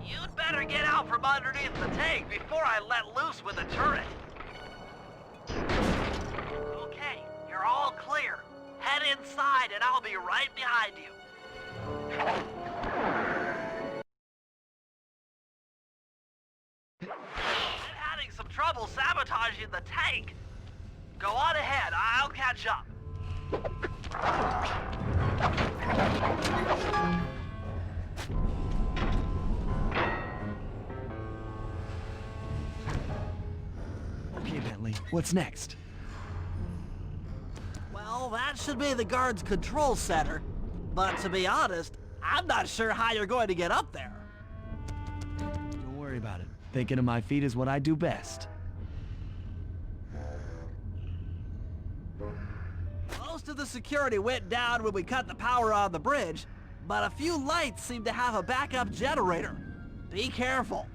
You'd better get out from underneath the tank before I let loose with the turret. Okay, you're all clear. Head inside and I'll be right behind you. I'm having some trouble sabotaging the tank. Go on ahead, I'll catch up. Okay, Bentley, what's next? Well, that should be the guard's control center. But to be honest, I'm not sure how you're going to get up there. Don't worry about it. Thinking of my feet is what I do best. Most of the security went down when we cut the power on the bridge, but a few lights seem to have a backup generator. Be careful.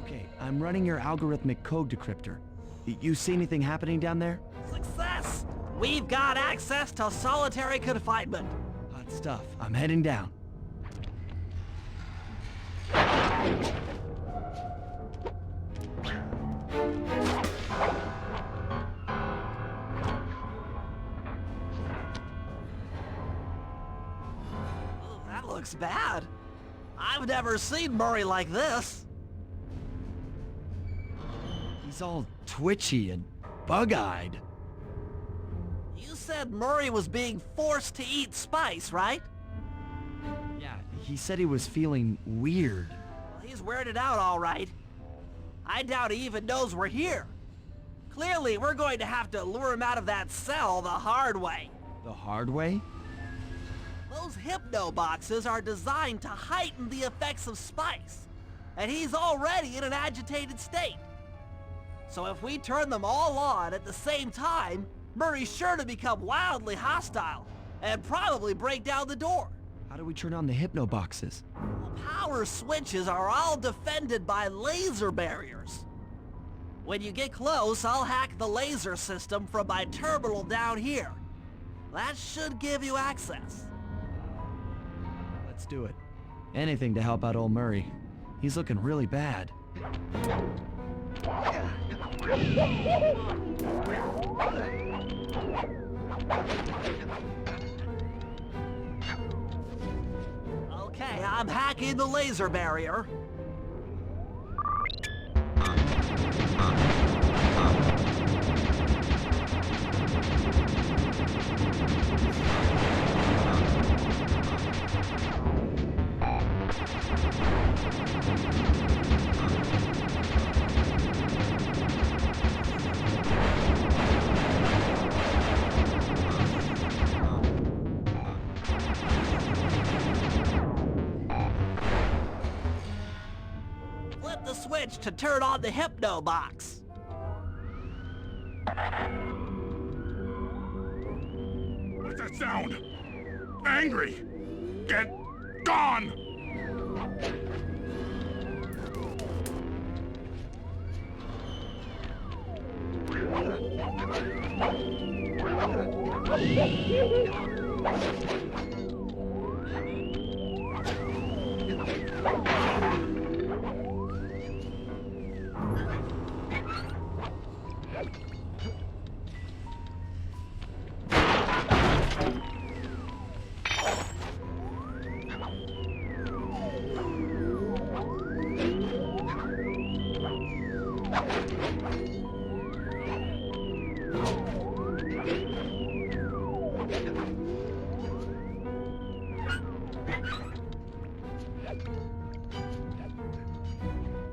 Okay, I'm running your algorithmic code decryptor. You see anything happening down there? Success! We've got access to solitary confinement. Hot stuff. I'm heading down. Oh, that looks bad. I've never seen Murray like this. He's all twitchy and bug-eyed. You said Murray was being forced to eat spice, right? Yeah, he said he was feeling weird. Well, he's weirded out all right. I doubt he even knows we're here. Clearly, we're going to have to lure him out of that cell the hard way. The hard way? Those hypno boxes are designed to heighten the effects of spice, and he's already in an agitated state. So if we turn them all on at the same time, Murray's sure to become wildly hostile and probably break down the door. How do we turn on the hypno boxes? The power switches are all defended by laser barriers. When you get close, I'll hack the laser system from my terminal down here. That should give you access. Let's do it. Anything to help out old Murray. He's looking really bad. Okay, I'm hacking the laser barrier. Flip the switch to turn on the hypno box. What's that sound? Angry! Get gone!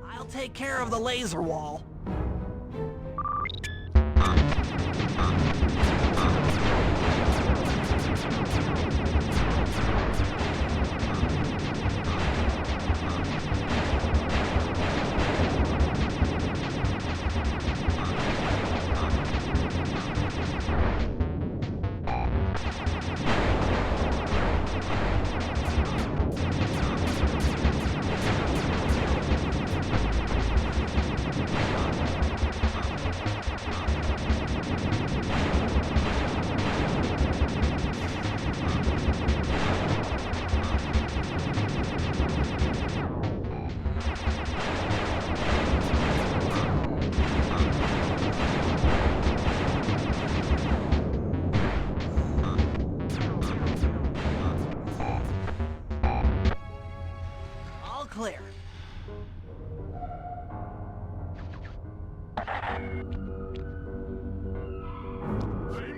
I'll take care of the laser wall. All clear. I'm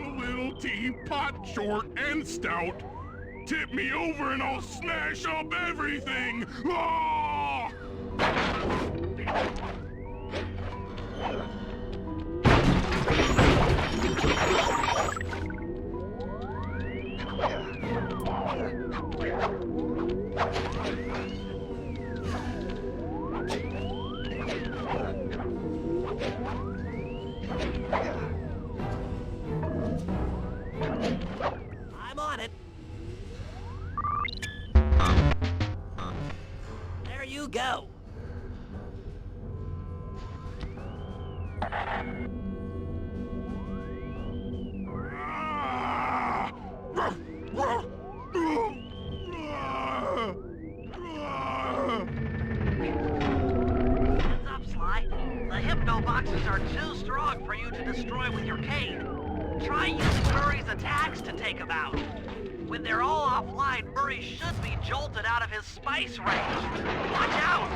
a little teapot, short and stout. Tip me over and I'll smash up everything! Ah! I'm on it. hypno boxes are too strong for you to destroy with your cane. Try using Murray's attacks to take them out. When they're all offline, Murray should be jolted out of his spice range. Watch out!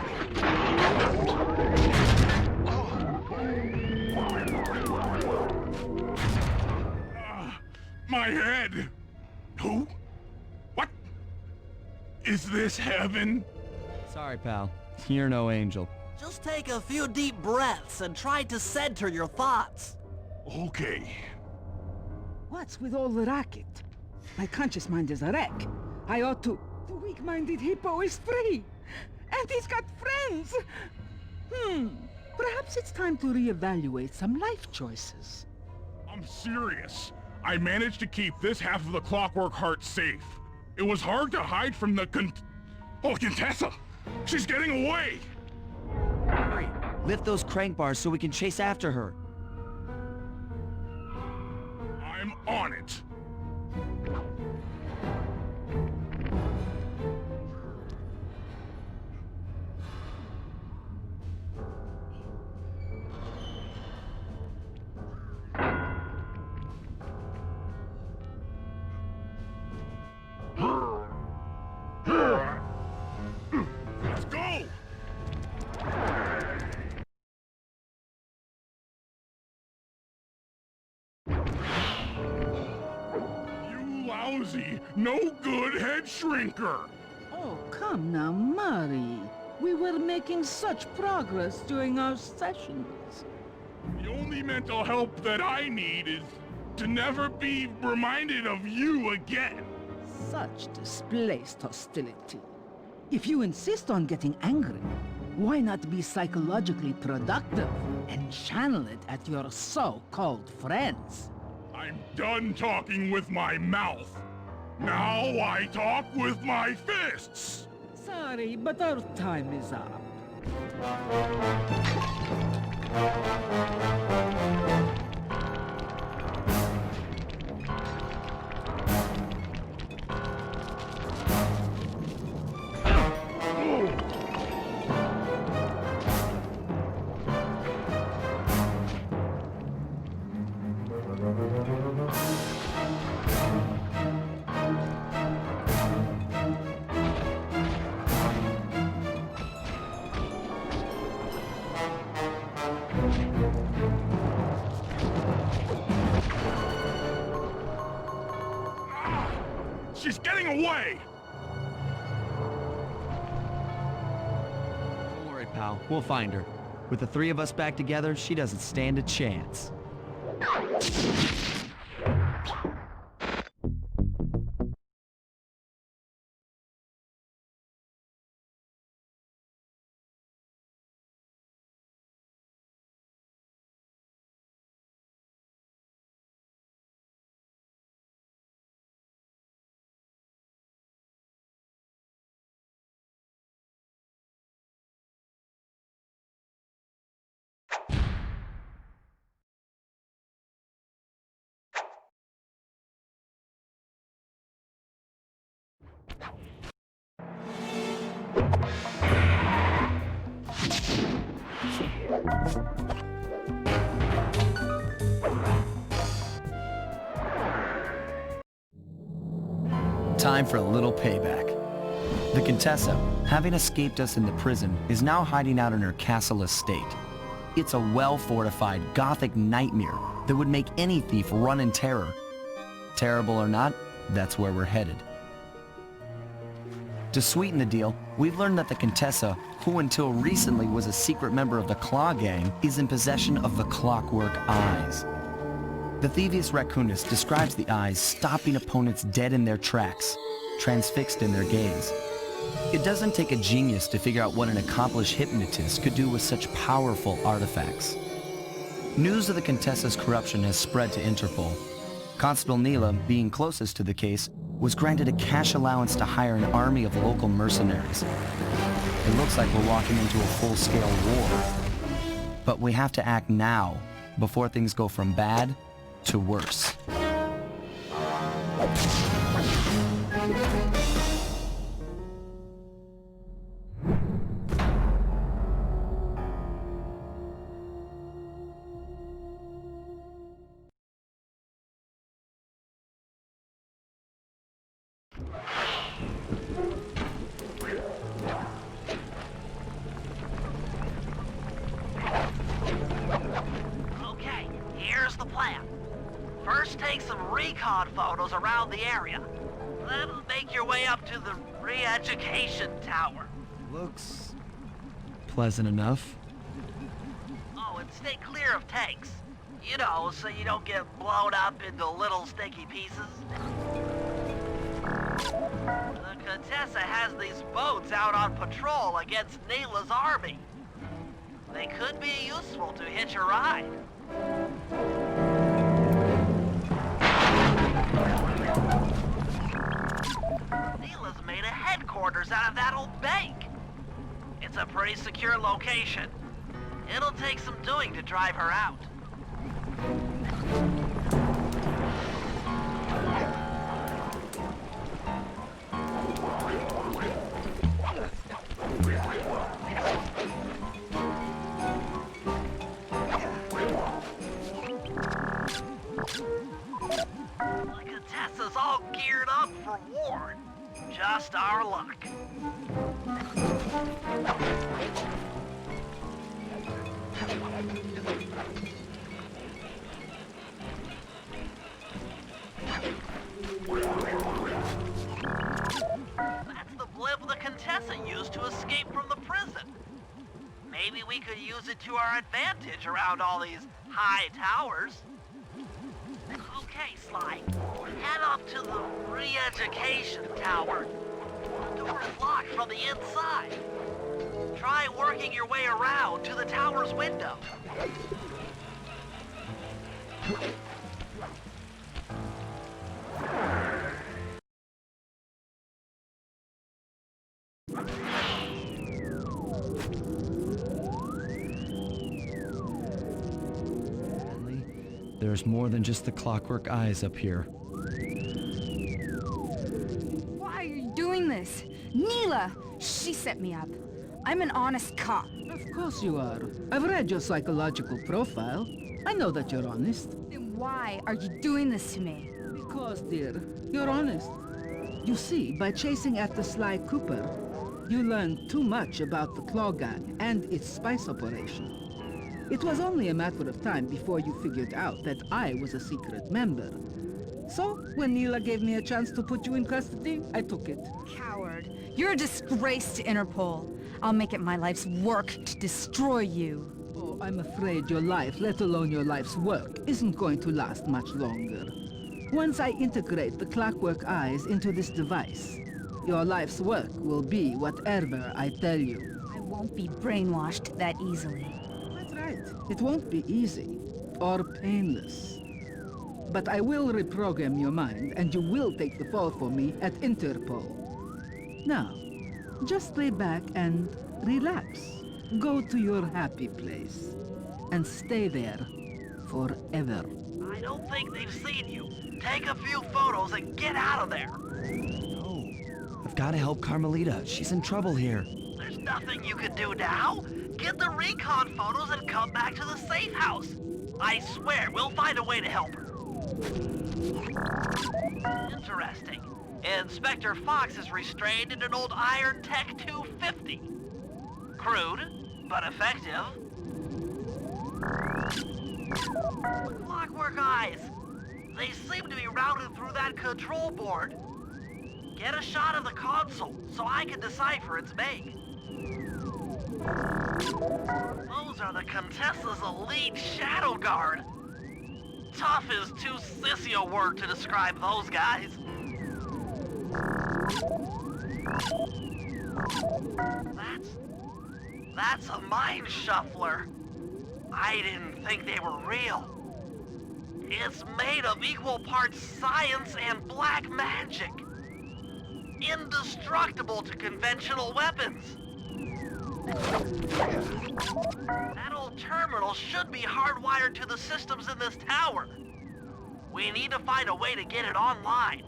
My head! Who? What? Is this heaven? Sorry, pal. You're no angel. Just take a few deep breaths and try to center your thoughts. Okay. What's with all the racket? My conscious mind is a wreck. I ought to... The weak-minded hippo is free! And he's got friends! Perhaps it's time to reevaluate some life choices. I'm serious. I managed to keep this half of the Clockwork Heart safe. It was hard to hide from the Contessa! She's getting away! Hurry! Lift those crank bars so we can chase after her. I'm on it. Let's go! You lousy, no good head shrinker! Oh, come now, Murray. We were making such progress during our sessions. The only mental help that I need is to never be reminded of you again. Such displaced hostility. If you insist on getting angry, why not be psychologically productive and channel it at your so-called friends? I'm done talking with my mouth. Now I talk with my fists! Sorry, but our time is up. She's getting away! Don't worry, pal. We'll find her. With the three of us back together, she doesn't stand a chance. Time for a little payback. The Contessa, having escaped us in the prison, is now hiding out in her castle estate. It's a well-fortified Gothic nightmare that would make any thief run in terror. Terrible or not, that's where we're headed. To sweeten the deal, we've learned that the Contessa, who until recently was a secret member of the Claw Gang, is in possession of the Clockwork Eyes. The Thievius Raccoonus describes the eyes stopping opponents dead in their tracks, transfixed in their gaze. It doesn't take a genius to figure out what an accomplished hypnotist could do with such powerful artifacts. News of the Contessa's corruption has spread to Interpol. Constable Neela, being closest to the case, was granted a cash allowance to hire an army of local mercenaries. It looks like we're walking into a full-scale war. But we have to act now, before things go from bad to worse. First, take some recon photos around the area. Then make your way up to the re-education tower. Looks pleasant enough. Oh, and stay clear of tanks. You know, so you don't get blown up into little sticky pieces. The Contessa has these boats out on patrol against Neela's army. They could be useful to hitch a ride. Neela's made a headquarters out of that old bank. It's a pretty secure location. It'll take some doing to drive her out. The Contessa's all geared up for war. Just our luck. That's the blimp the Contessa used to escape from the prison. Maybe we could use it to our advantage around all these high towers. Okay, Sly. Head up to the re-education tower. The door's locked from the inside. Try working your way around to the tower's window. Bentley, there's more than just the clockwork eyes up here. Why are you doing this? Neela! She set me up. I'm an honest cop. Of course you are. I've read your psychological profile. I know that you're honest. Then why are you doing this to me? Because, dear, you're honest. You see, by chasing after Sly Cooper, you learned too much about the Claw Gang and its spice operation. It was only a matter of time before you figured out that I was a secret member. So, when Neela gave me a chance to put you in custody, I took it. Coward. You're a disgrace to Interpol. I'll make it my life's work to destroy you. Oh, I'm afraid your life, let alone your life's work, isn't going to last much longer. Once I integrate the clockwork eyes into this device, your life's work will be whatever I tell you. I won't be brainwashed that easily. That's right. It won't be easy or painless. But I will reprogram your mind, and you will take the fall for me at Interpol. Now, just lay back and relax. Go to your happy place. And stay there forever. I don't think they've seen you. Take a few photos and get out of there. No. I've got to help Carmelita. She's in trouble here. There's nothing you can do now. Get the recon photos and come back to the safe house. I swear, we'll find a way to help her. Interesting. Inspector Fox is restrained in an old Iron Tech 250. Crude, but effective. Clockwork eyes. They seem to be routed through that control board. Get a shot of the console so I can decipher its make. Those are the Contessa's elite shadow guard. Tough is too sissy a word to describe those guys. That's a mind shuffler. I didn't think they were real. It's made of equal parts science and black magic. Indestructible to conventional weapons. That old terminal should be hardwired to the systems in this tower. We need to find a way to get it online.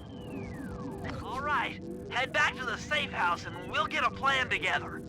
All right, head back to the safe house and we'll get a plan together.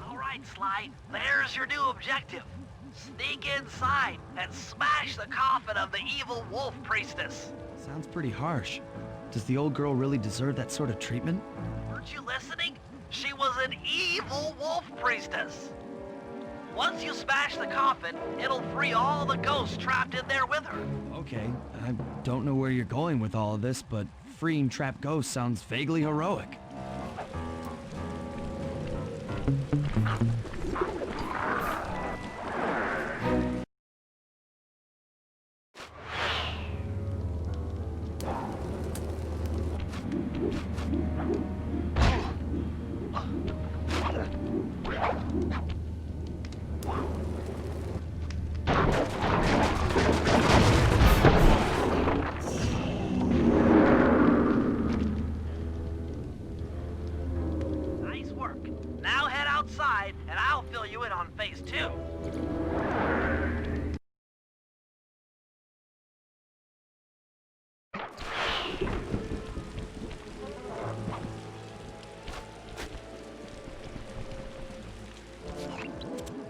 All right, Sly, there's your new objective. Sneak inside and smash the coffin of the evil wolf priestess. Sounds pretty harsh. Does the old girl really deserve that sort of treatment? Weren't you listening? She was an evil wolf priestess. Once you smash the coffin, it'll free all the ghosts trapped in there with her. Okay, I don't know where you're going with all of this, but freeing trapped ghosts sounds vaguely heroic. Nice work. Now head outside, and I'll fill you in on phase 2.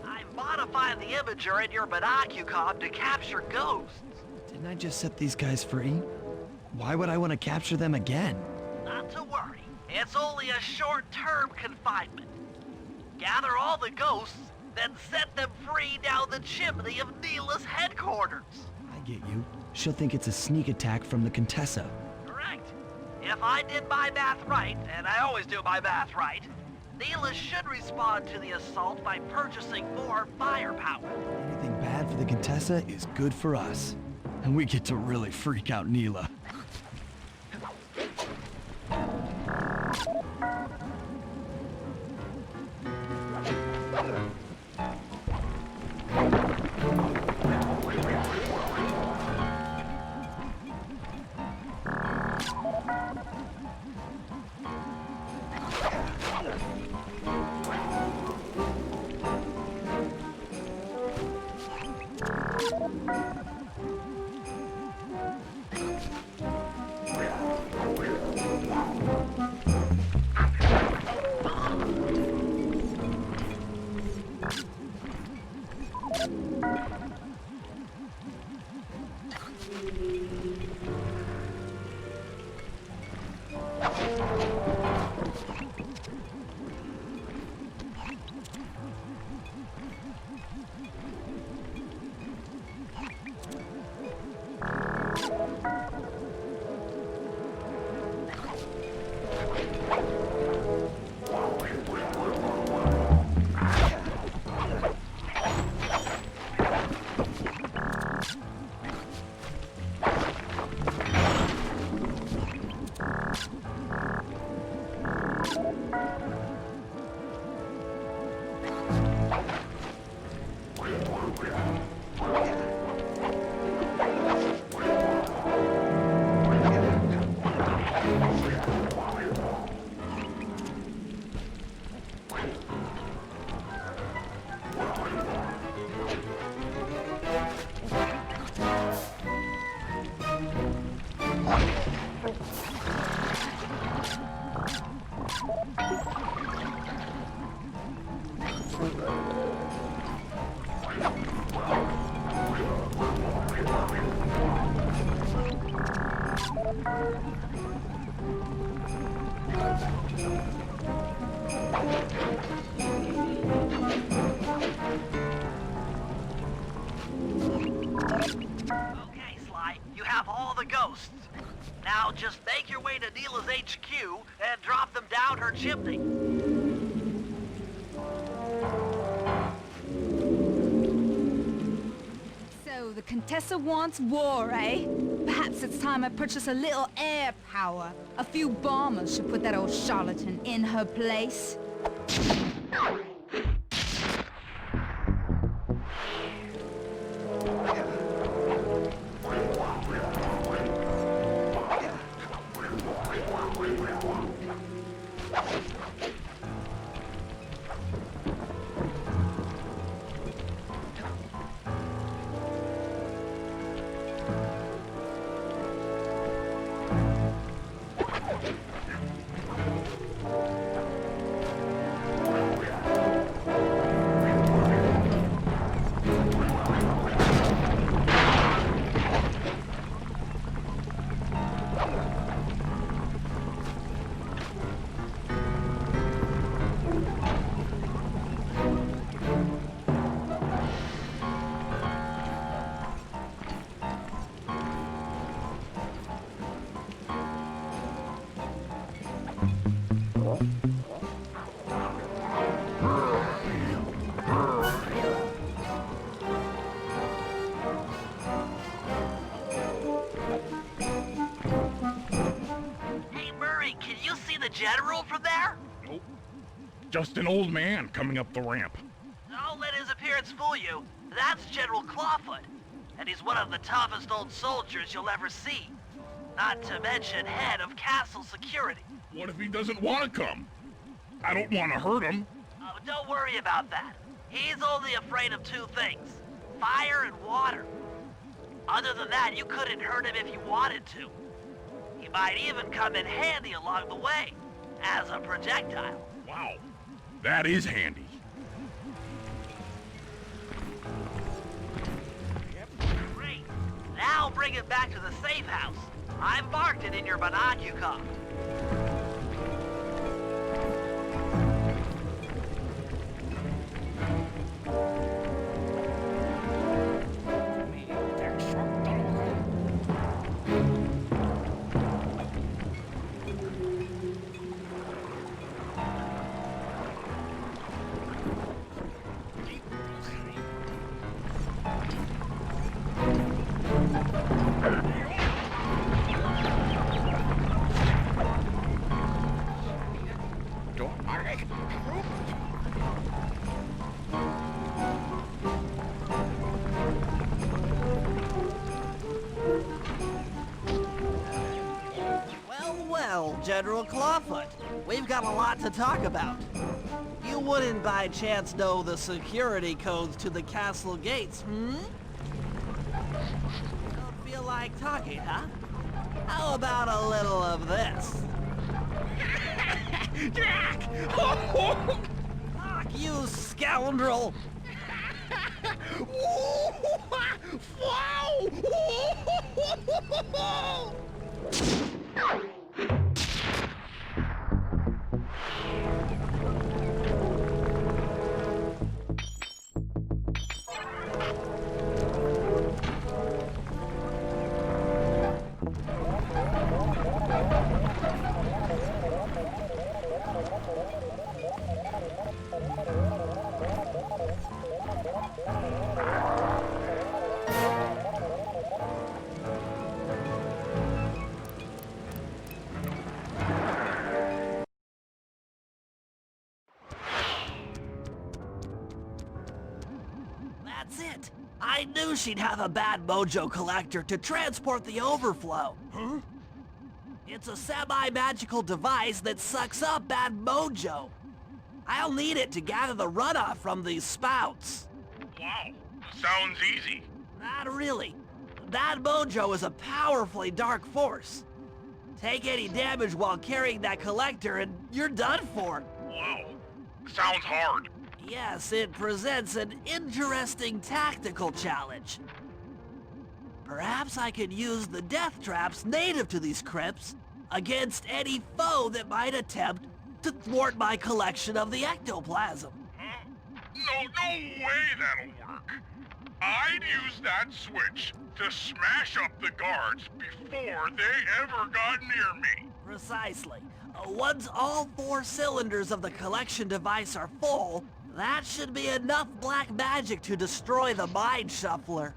I modified the imager in your binocucom to capture ghosts. Didn't I just set these guys free? Why would I want to capture them again? Not to worry. It's only a short-term confinement. Gather all the ghosts, then set them free down the chimney of Neela's headquarters. I get you. She'll think it's a sneak attack from the Contessa. Correct. If I did my math right, and I always do my math right, Neela should respond to the assault by purchasing more firepower. Anything bad for the Contessa is good for us. And we get to really freak out Neela. Okay, Sly, you have all the ghosts. Now just make your way to Neela's HQ and drop them down her chimney. So the Contessa wants war, eh? Perhaps it's time I purchase a little air power. A few bombers should put that old charlatan in her place. just an old man coming up the ramp. Don't let his appearance fool you. That's General Clawfoot, and he's one of the toughest old soldiers you'll ever see. Not to mention head of castle security. What if he doesn't want to come? I don't want to hurt him. Oh, don't worry about that. He's only afraid of two things, fire and water. Other than that, you couldn't hurt him if you wanted to. He might even come in handy along the way, as a projectile. Wow, that is handy. Great. Now bring it back to the safe house. I've marked it in your binocular. Well, General Clawfoot, we've got a lot to talk about. You wouldn't by chance know the security codes to the castle gates, hmm? Don't feel like talking, huh? How about a little of this? Jack! Fuck you, scoundrel! That's it. I knew she'd have a bad mojo collector to transport the overflow. Huh? It's a semi-magical device that sucks up bad mojo. I'll need it to gather the runoff from these spouts. Wow, sounds easy. Not really. Bad mojo is a powerfully dark force. Take any damage while carrying that collector and you're done for. Wow, sounds hard. Yes, it presents an interesting tactical challenge. Perhaps I could use the death traps native to these crypts against any foe that might attempt to thwart my collection of the ectoplasm. Huh? No way that'll work. I'd use that switch to smash up the guards before they ever got near me. Precisely. Once all 4 cylinders of the collection device are full, that should be enough black magic to destroy the Mind Shuffler.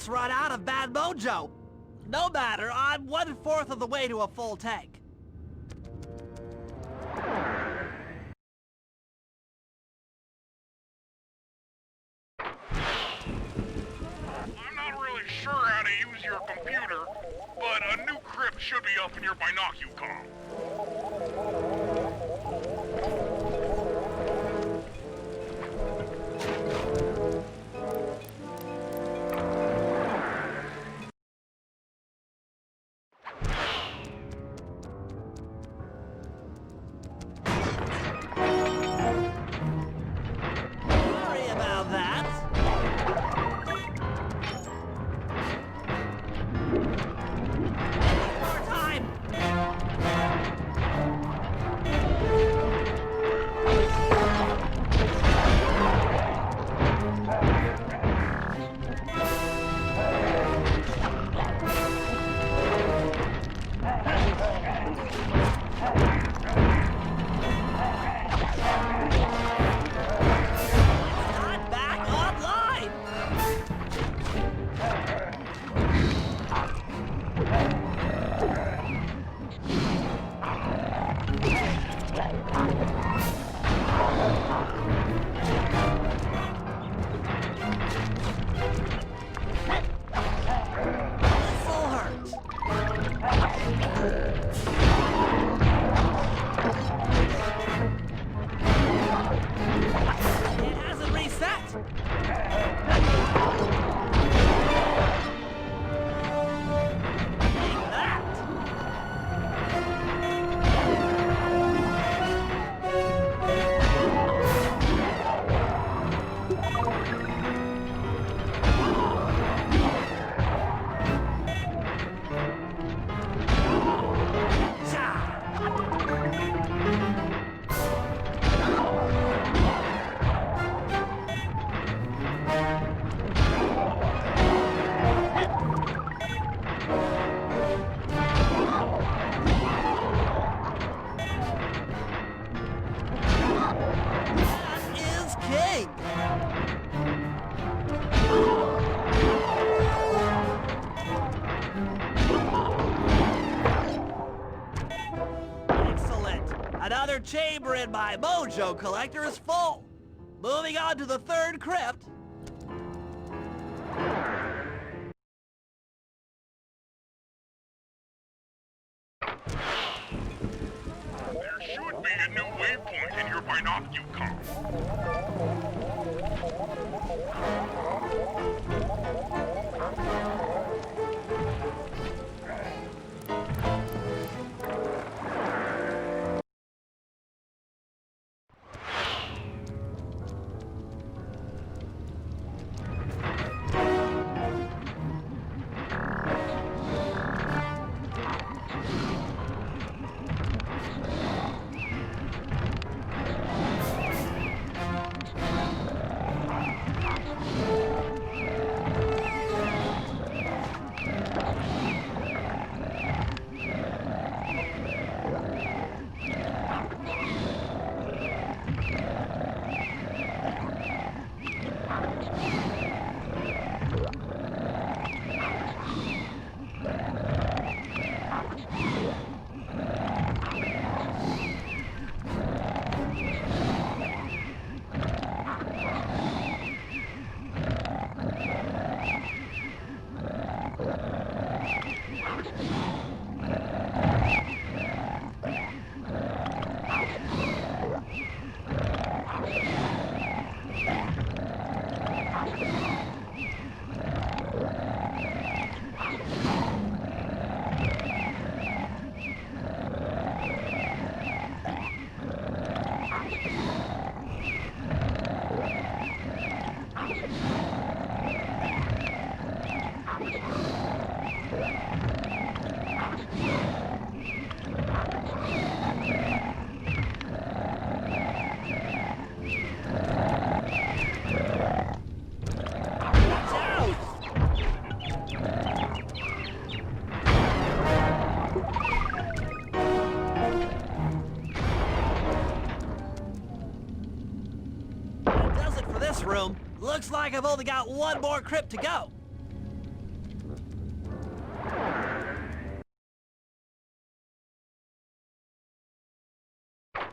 Run out of bad mojo. No matter, I'm 1/4 of the way to a full tank. I'm not really sure how to use your computer, but a new crypt should be up in your binocular. Sorry about that. More time. Not back online. This'll hurt. It hasn't reset. Take that. That is king. Excellent. Another chamber in my mojo collector is full. Moving on to the third crypt. There should be a new waypoint in your binocular. room. Looks like I've only got one more crypt to go. I'm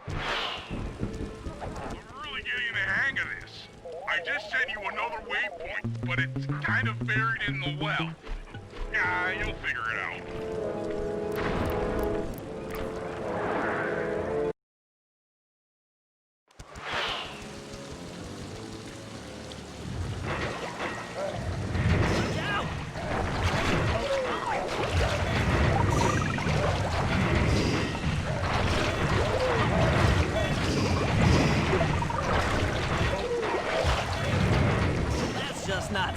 really getting the hang of this. I just sent you another waypoint, but it's kind of buried in the well. Yeah, you'll figure it out.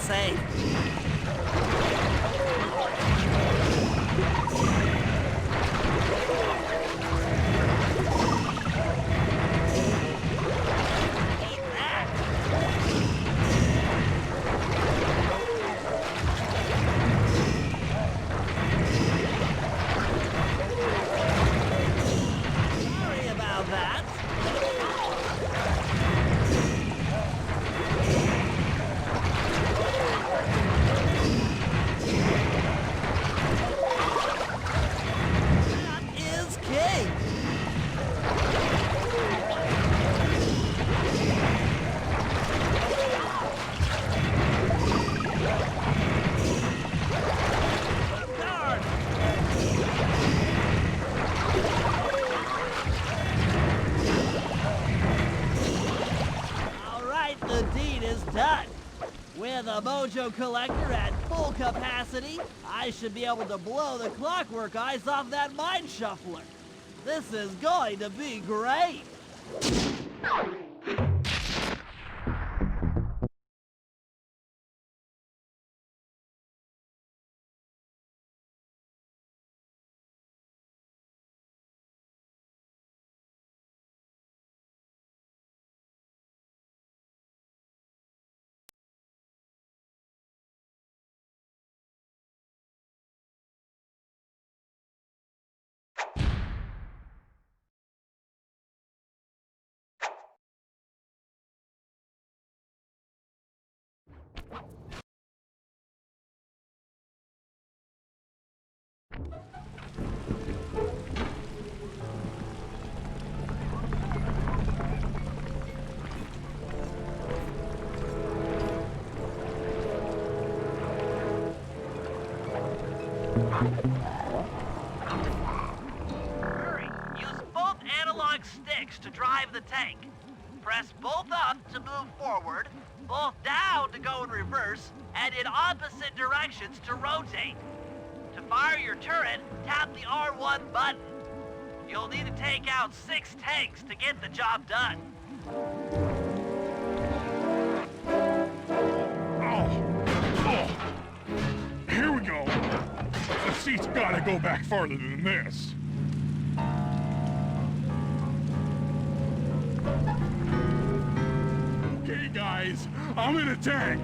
safe. Sorry about that. That is king. Guard. All right, the deed is done. With a mojo collector at full capacity, I should be able to blow the clockwork eyes off that mine shuffler. This is going to be great. Hurry! Use both analog sticks to drive the tank. Press both up to move forward, both down to go in reverse, and in opposite directions to rotate. To fire your turret, tap the R1 button. You'll need to take out 6 tanks to get the job done. Here we go. The seat's gotta go back farther than this. Okay, guys, I'm in a tank.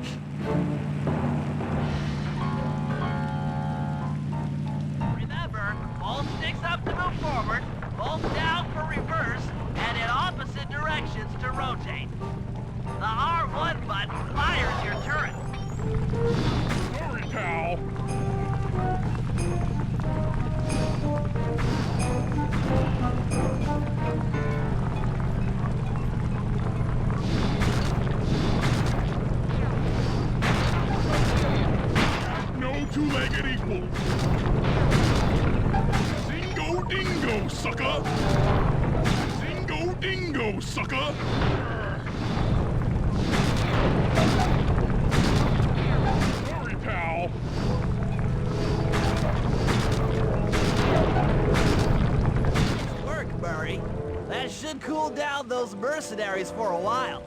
Remember, both sticks up to move forward, both down for reverse, and in opposite directions to rotate. The R1 button fires your turret. Sorry, pal. No two-legged equals. Zingo dingo, sucker! Zingo dingo, sucker! Sorry, pal. Nice work, Murray. That should cool down those mercenaries for a while.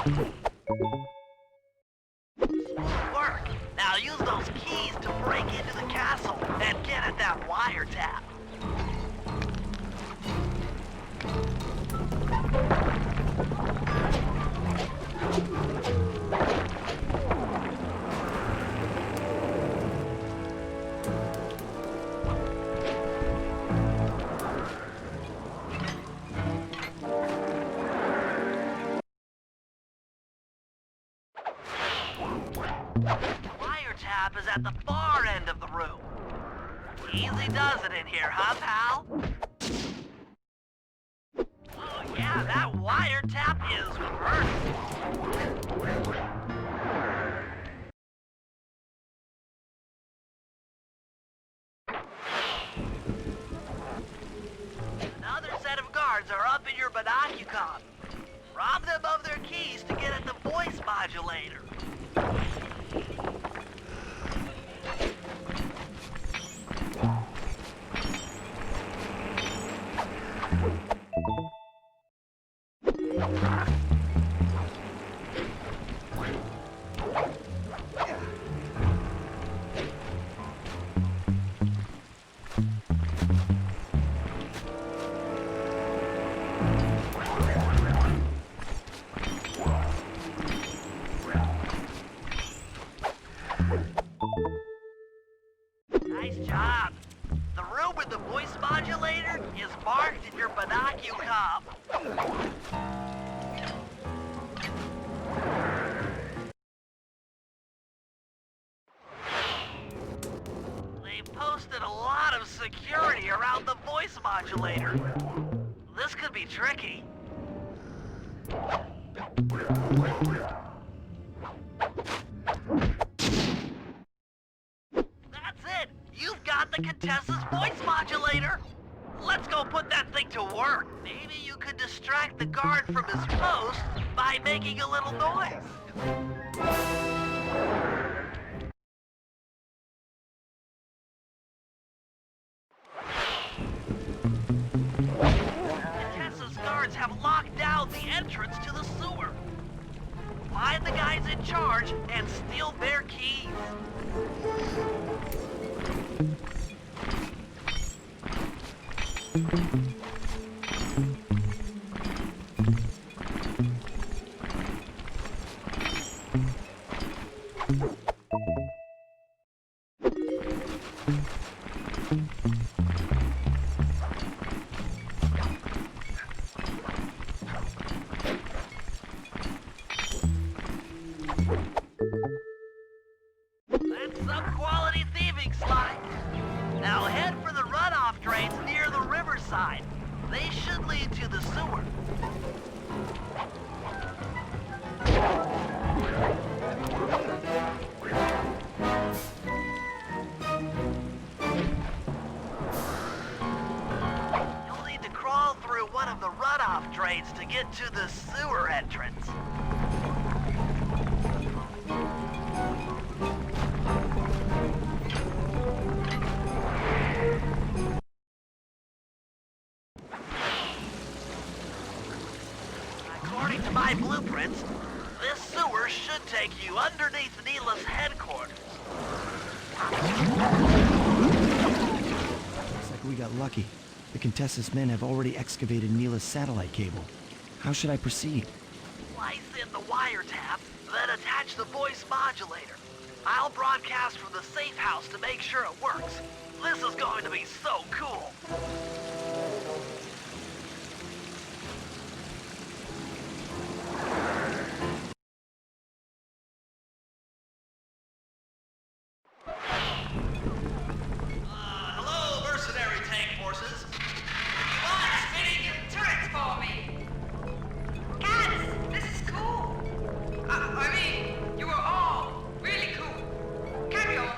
Work. Now use those keys to break into the castle and get at that wiretap. Wiretap is at the far end of the room. Easy does it in here, huh, pal? Oh yeah, that wiretap is reversed. Another set of guards are up in your binocucom. Rob them of their keys to get at the voice modulator. Nice job. The room with the voice modulator is marked in your binocucom. They've posted a lot of security around the voice modulator. This could be tricky. That's it! You've got the Contessa's voice modulator! Let's go put that thing to work. Maybe you could distract the guard from his post by making a little noise. Contessa's guards have locked down the entrance to the sewer. Find the guys in charge and steal their keys. That's some quality thieving, Sly. Now head for the runoff drains near the riverside. They should lead to the sewer. You'll need to crawl through one of the runoff drains to get to the sewer entrance. According to my blueprints, this sewer should take you underneath Neela's headquarters. Looks like we got lucky. The Contessa's men have already excavated Neela's satellite cable. How should I proceed? Slice in the wiretap, then attach the voice modulator. I'll broadcast from the safe house to make sure it works. This is going to be so cool. Hello, mercenary tank forces. You mind spinning your turrets for me? Guys, this is cool. I mean, you are all really cool. Carry on.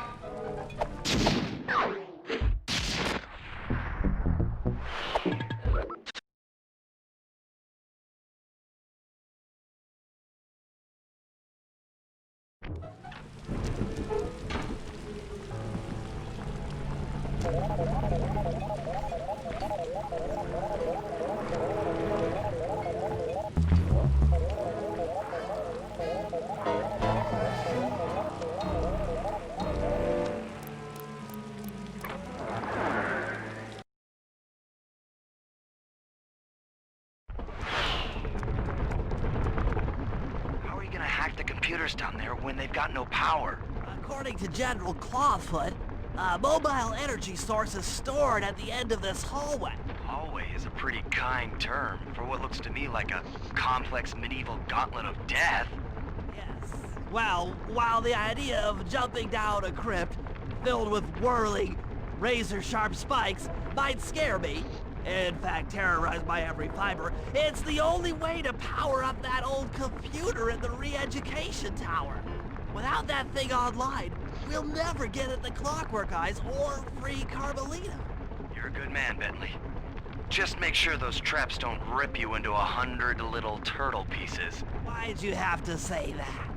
hack the computers down there when they've got no power. According to General Clawfoot, a mobile energy source is stored at the end of this hallway. Hallway is a pretty kind term for what looks to me like a complex medieval gauntlet of death. Yes. Well, while the idea of jumping down a crypt filled with whirling, razor-sharp spikes might scare me, in fact terrorize my every fiber, it's the only way to power up that old computer in the re-education tower. Without that thing online, we'll never get at the Clockwork Eyes or free Carmelita. You're a good man, Bentley. Just make sure those traps don't rip you into 100 little turtle pieces. Why'd you have to say that?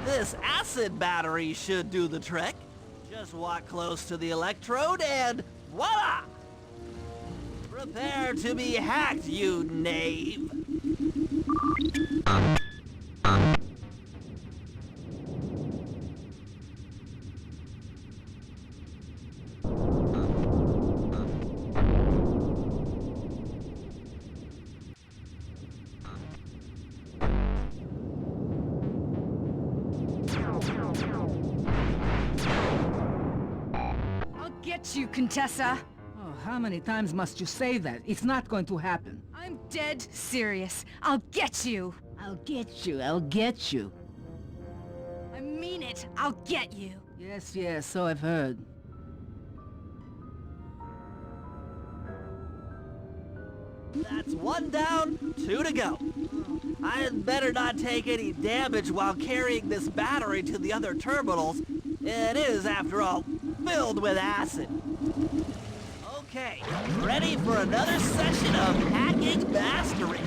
This acid battery should do the trick. Just walk close to the electrode and voila! Prepare to be hacked, you knave! Get you, Contessa. Oh, how many times must you say that? It's not going to happen. I'm dead serious. I'll get you. I'll get you. I'll get you. I mean it. I'll get you. Yes, yes, so I've heard. That's one down, 2 to go. I'd better not take any damage while carrying this battery to the other terminals. It is, after all, filled with acid. Okay, ready for another session of hacking mastery.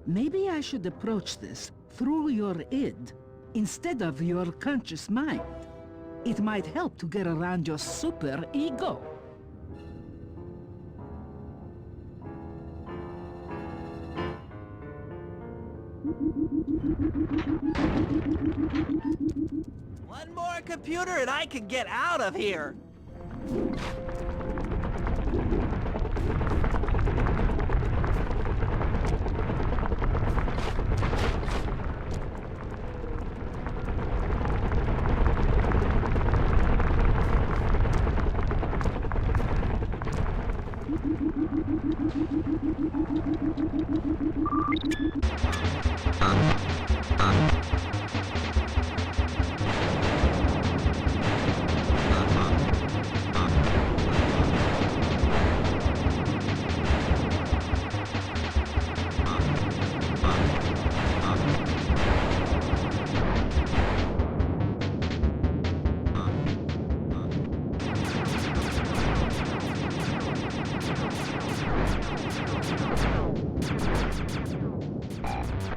Maybe I should approach this through your id instead of your conscious mind. It might help to get around your super ego. One more computer and I can get out of here.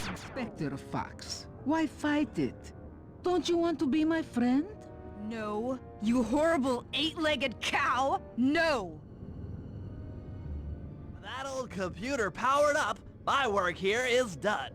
Inspector Fox, why fight it? Don't you want to be my friend? No, you horrible eight-legged cow! No! That old computer powered up, my work here is done.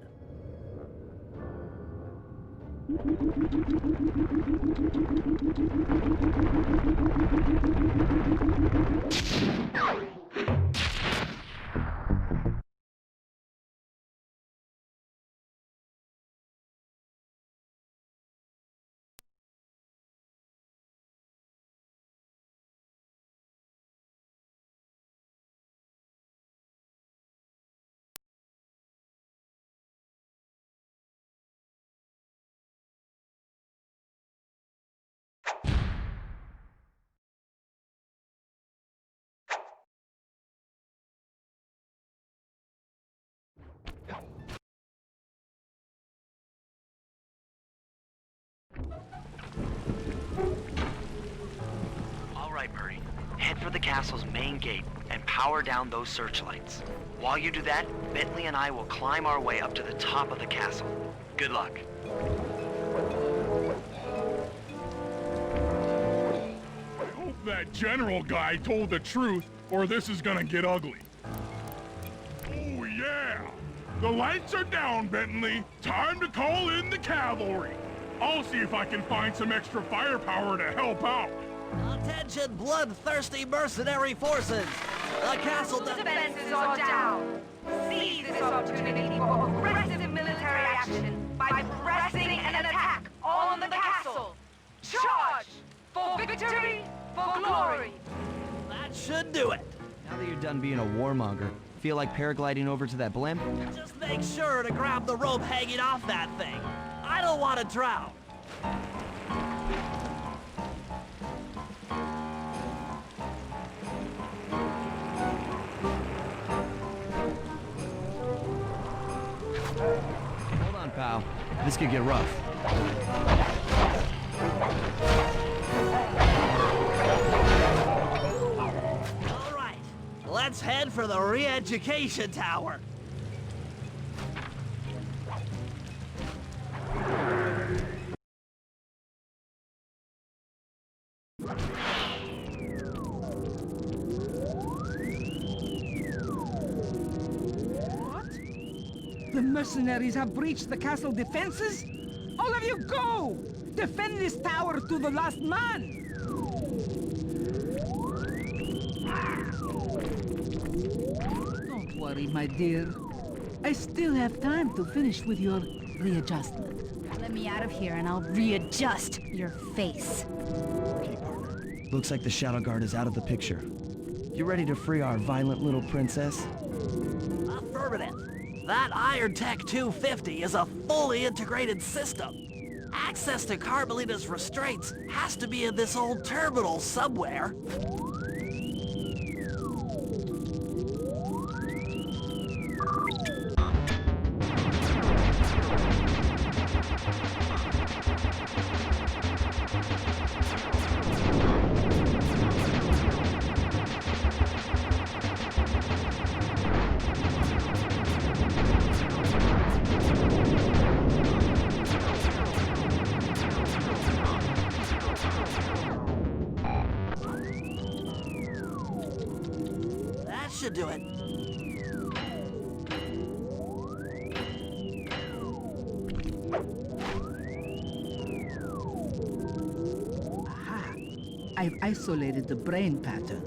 All right, Murray. Head for the castle's main gate and power down those searchlights. While you do that, Bentley and I will climb our way up to the top of the castle. Good luck. I hope that general guy told the truth, or this is gonna get ugly. Oh yeah! The lights are down, Bentley. Time to call in the cavalry. I'll see if I can find some extra firepower to help out. Attention, bloodthirsty mercenary forces! The castle defenses are down. Seize this opportunity for aggressive military action by pressing an attack on the castle. Charge! For victory, for glory! That should do it. Now that you're done being a warmonger, feel like paragliding over to that blimp? Just make sure to grab the rope hanging off that thing. I don't want to drown. Hold on, pal. This could get rough. All right, let's head for the re-education tower. The mercenaries have breached the castle defenses? All of you go! Defend this tower to the last man! Don't worry, my dear. I still have time to finish with your readjustment. Let me out of here and I'll readjust your face. Okay, partner. Looks like the Shadow Guard is out of the picture. You ready to free our violent little princess? Affirmative. That Iron Tech 250 is a fully integrated system. Access to Carmelita's restraints has to be in this old terminal somewhere. Should do it. Aha! I've isolated the brain pattern.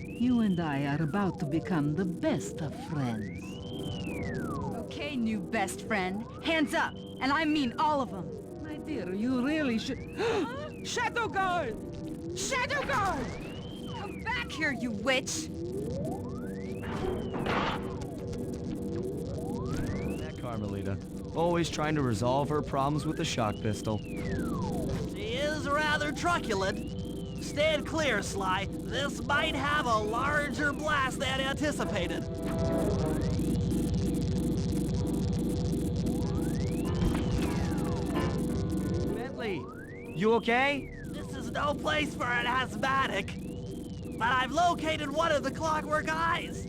You and I are about to become the best of friends. Okay, new best friend. Hands up, and I mean all of them. My dear, you really should... Shadow Guard! Shadow Guard! Come back here, you witch! That Carmelita. Always trying to resolve her problems with a shock pistol. She is rather truculent. Stand clear, Sly. This might have a larger blast than anticipated. Bentley, you okay? This is no place for an asthmatic. But I've located one of the clockwork eyes.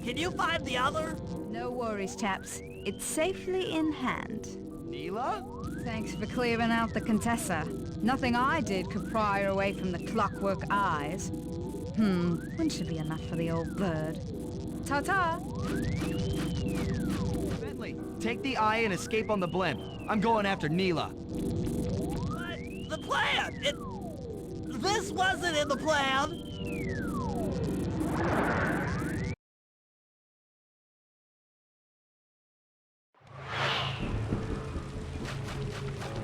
Can you find the other? No worries, chaps. It's safely in hand. Neela? Thanks for clearing out the Contessa. Nothing I did could pry her away from the clockwork eyes. One should be enough for the old bird. Ta-ta! Bentley, take the eye and escape on the blimp. I'm going after Neela. plan! This wasn't in the plan!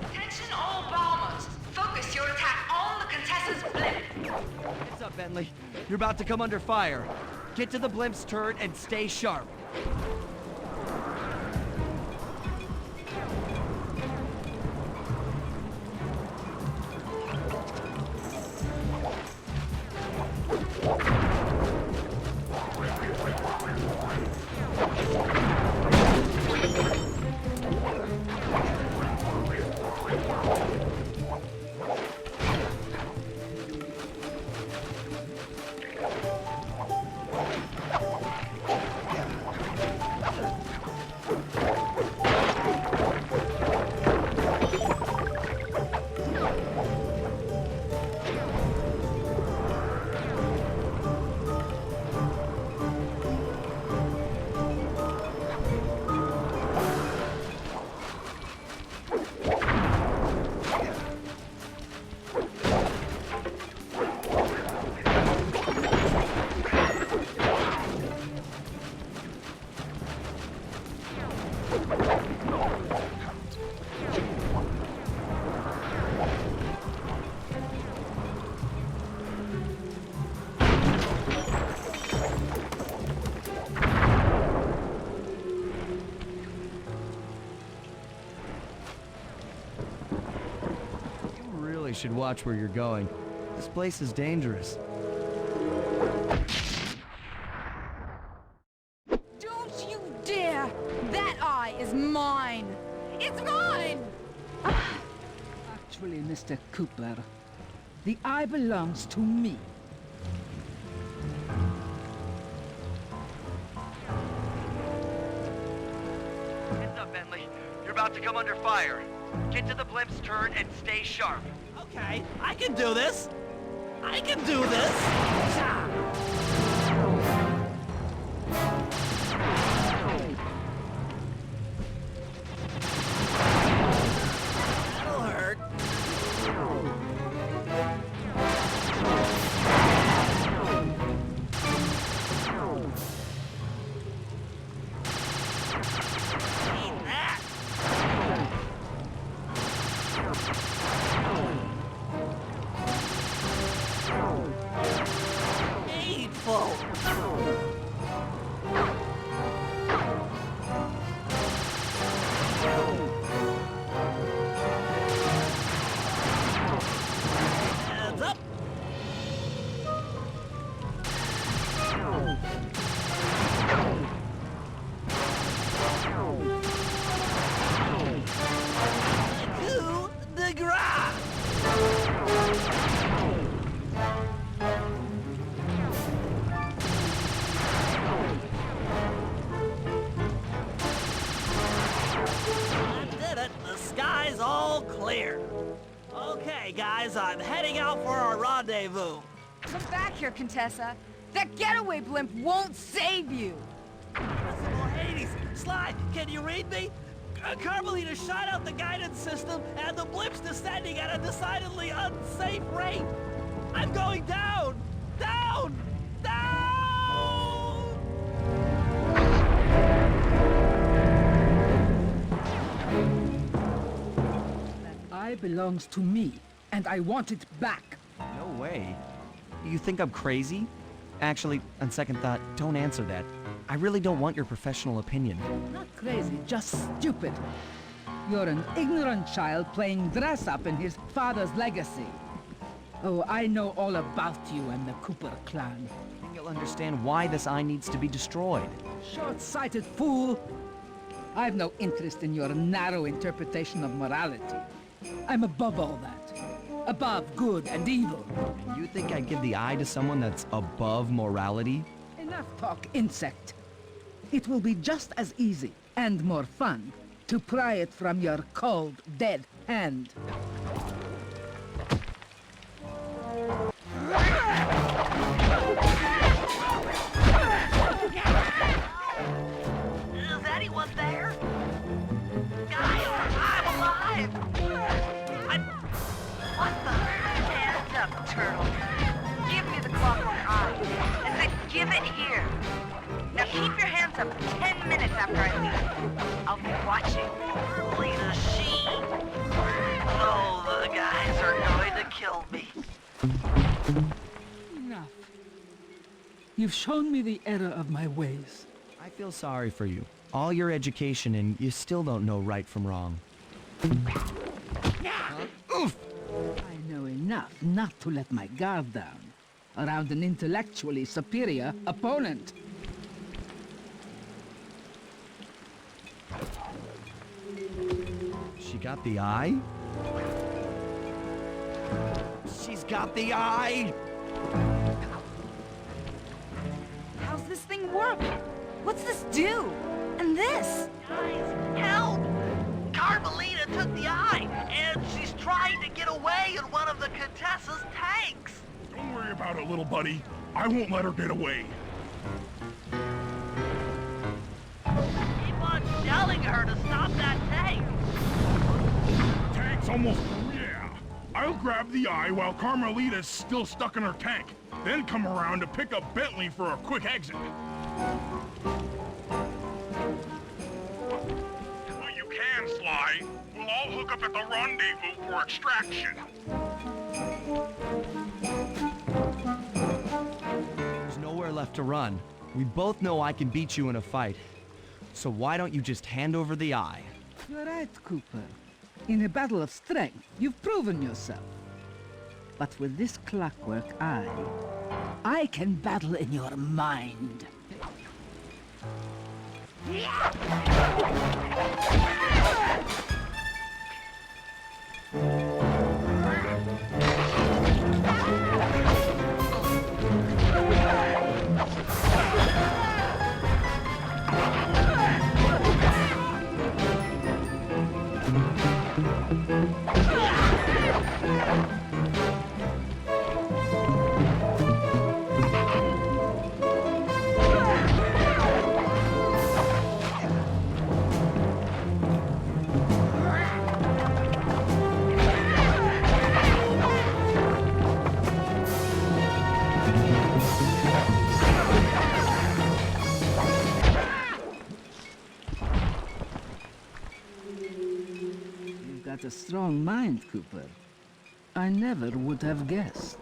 Attention all bombers! Focus your attack on the Contessa's blimp! Heads up, Bentley. You're about to come under fire. Get to the blimp's turret and stay sharp. You should watch where you're going. This place is dangerous. Don't you dare! That eye is mine! It's mine! Actually, Mr. Cooper, the eye belongs to me. Heads up, Bentley. You're about to come under fire. Get to the blimp's turret and stay sharp. Okay, I can do this! I can do this! That'll hurt. Eat that! Hateful! Hands up! Coup de grace! I did it! The sky's all clear! Okay, guys, I'm heading out for our rendezvous. Come back here, Contessa. That getaway blimp won't save you! Principal Hades! Sly, can you read me? Carmelita shot out the guidance system, and the blimp's descending at a decidedly unsafe rate! I'm going down! Down! Down! That eye belongs to me, and I want it back. No way. You think I'm crazy? Actually, on second thought, don't answer that. I really don't want your professional opinion. Not crazy, just stupid. You're an ignorant child playing dress-up in his father's legacy. Oh, I know all about you and the Cooper clan. I think you'll understand why this eye needs to be destroyed. Short-sighted fool! I've no interest in your narrow interpretation of morality. I'm above all that. Above good and evil. And you think I'd give the eye to someone that's above morality? Enough talk, insect. It will be just as easy and more fun to pry it from your cold, dead hand. Is anyone there? Guys, I'm alive! What Keep your hands up 10 minutes after I leave. I'll be watching. Lena Sheen. Oh, the guys are going to kill me. Enough. You've shown me the error of my ways. I feel sorry for you. All your education and you still don't know right from wrong. Oof! I know enough not to let my guard down around an intellectually superior opponent. She got the eye? She's got the eye! How's this thing work? What's this do? And this? Guys, help! Carmelita took the eye, and she's trying to get away in one of the Contessa's tanks. Don't worry about it, little buddy. I won't let her get away. Keep on telling her to stop that tank. Tank's almost... Yeah. I'll grab the eye while Carmelita's still stuck in her tank. Then come around to pick up Bentley for a quick exit. Well, you can, Sly. We'll all hook up at the rendezvous for extraction. There's nowhere left to run. We both know I can beat you in a fight. So why don't you just hand over the eye? You're right, Cooper. In a battle of strength, you've proven yourself. But with this clockwork eye, I can battle in your mind. You've got a strong mind, Cooper. I never would have guessed.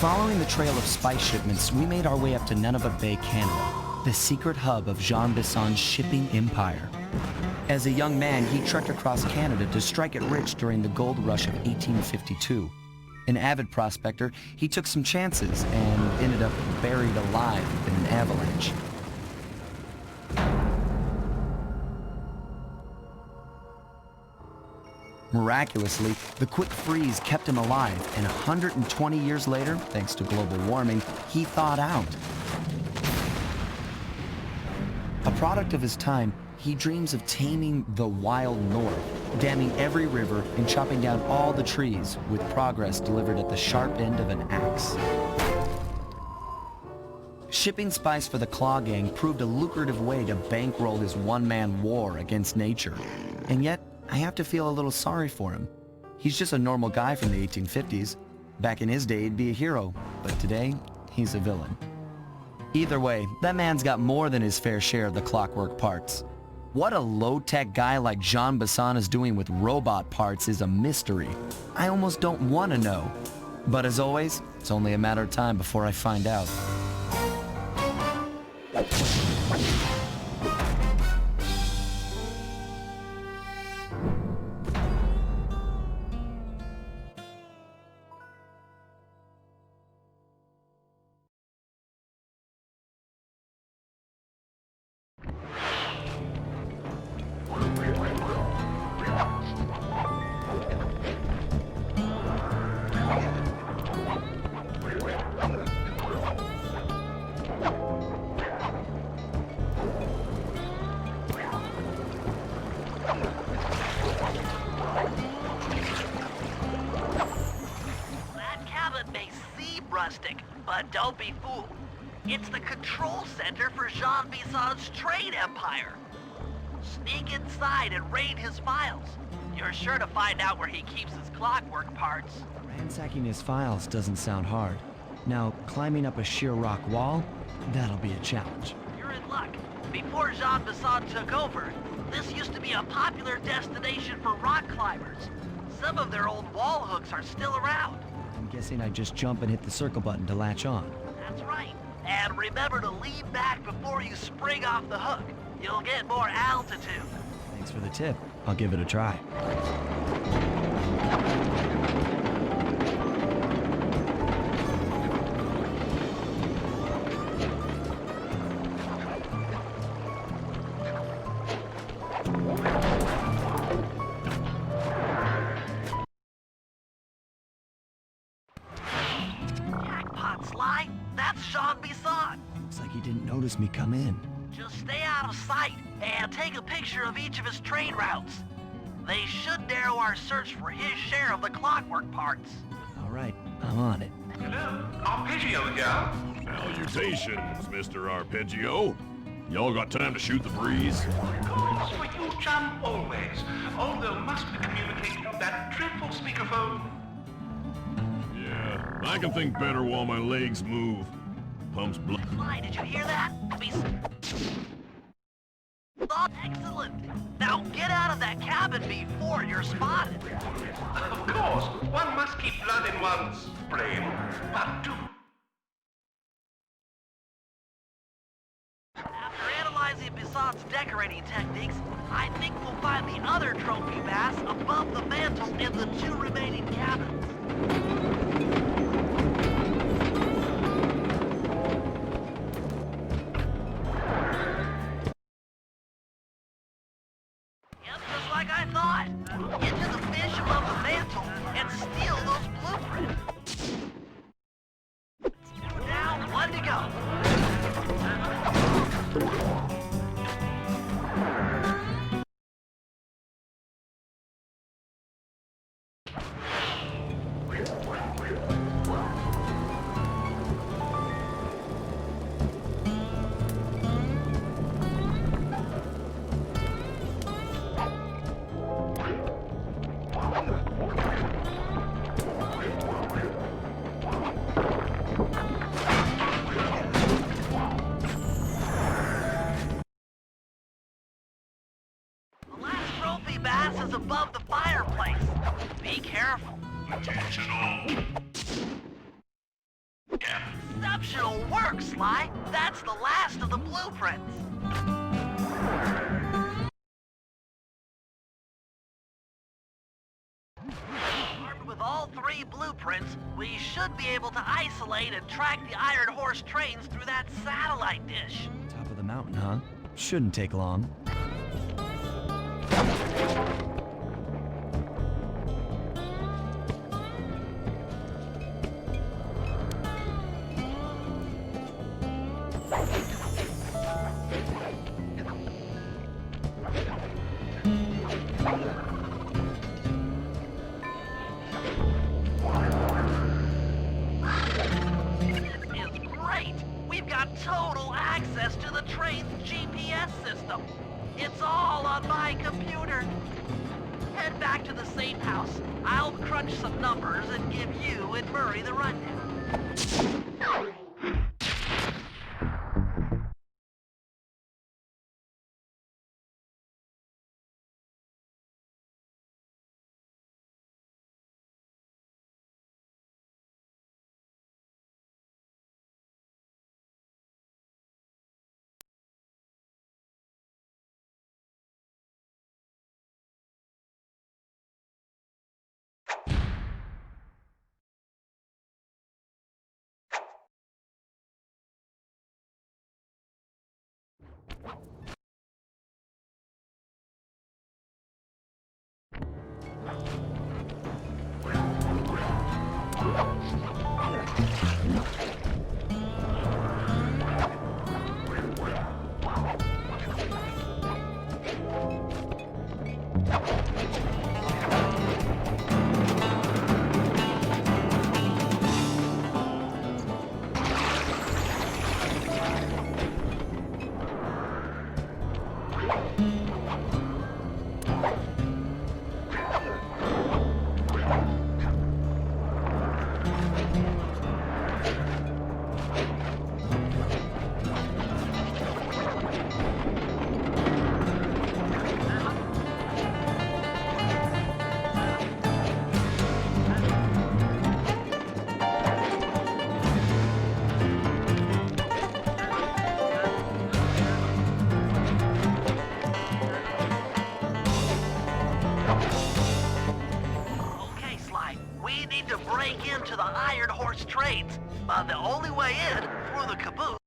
Following the trail of spice shipments, we made our way up to Nunavut Bay, Canada, the secret hub of Jean Bisson's shipping empire. As a young man, he trekked across Canada to strike it rich during the gold rush of 1852. An avid prospector, he took some chances and ended up buried alive in an avalanche. Miraculously, the quick freeze kept him alive, and 120 years later, thanks to global warming, he thawed out. A product of his time, he dreams of taming the wild north, damming every river and chopping down all the trees, with progress delivered at the sharp end of an axe. Shipping spice for the Claw Gang proved a lucrative way to bankroll his one-man war against nature. And yet, I have to feel a little sorry for him. He's just a normal guy from the 1850s. Back in his day, he'd be a hero, but today, he's a villain. Either way, that man's got more than his fair share of the clockwork parts. What a low-tech guy like Jean Bisson is doing with robot parts is a mystery. I almost don't want to know. But as always, it's only a matter of time before I find out. rustic, but don't be fooled. It's the control center for Jean Bison's trade empire. Sneak inside and raid his files. You're sure to find out where he keeps his clockwork parts. Ransacking his files doesn't sound hard. Now, climbing up a sheer rock wall, that'll be a challenge. You're in luck. Before Jean Bisson took over, this used to be a popular destination for rock climbers. Some of their old wall hooks are still around. I'm guessing I just jump and hit the circle button to latch on. That's right. And remember to lean back before you spring off the hook. You'll get more altitude. Thanks for the tip. I'll give it a try. Jackpot, Sly. That's Jean Bisson. Looks like he didn't notice me come in. Just stay out of sight and take a picture of each of his trade routes. They should narrow our search for his share of the clockwork parts. All right, I'm on it. Hello, Arpeggio again. Salutations, Mr. Arpeggio. Y'all got time to shoot the breeze? Of course, for you, chum, always. Although must we communicate through that dreadful speakerphone? Yeah, I can think better while my legs move. Pumps blood. Sly, did you hear that? Oh, excellent. Now get out of that cabin before you're spotted. Of course, one must keep blood in one's brain. But do. After analyzing Bisson's decorating techniques, I think we'll find the other trophy bass above the mantle in the two remaining cabins. Yep, just like I thought. Into the fish above the mantle and steal those blueprints. Two down, one to go. The last trophy bass is above the fireplace. Be careful. Attention all. Exceptional work, Sly. That's the last of the blueprints. Armed with all three blueprints, we should be able to isolate and track the Iron Horse trains through that satellite dish. Top of the mountain, huh? Shouldn't take long. Is great. We've got total access to the train's GPS system. It's all on my computer. Head back to the safe house. I'll crunch some numbers and give you and Murray the rundown. break into the Iron Horse trains, but the only way in, through the caboose.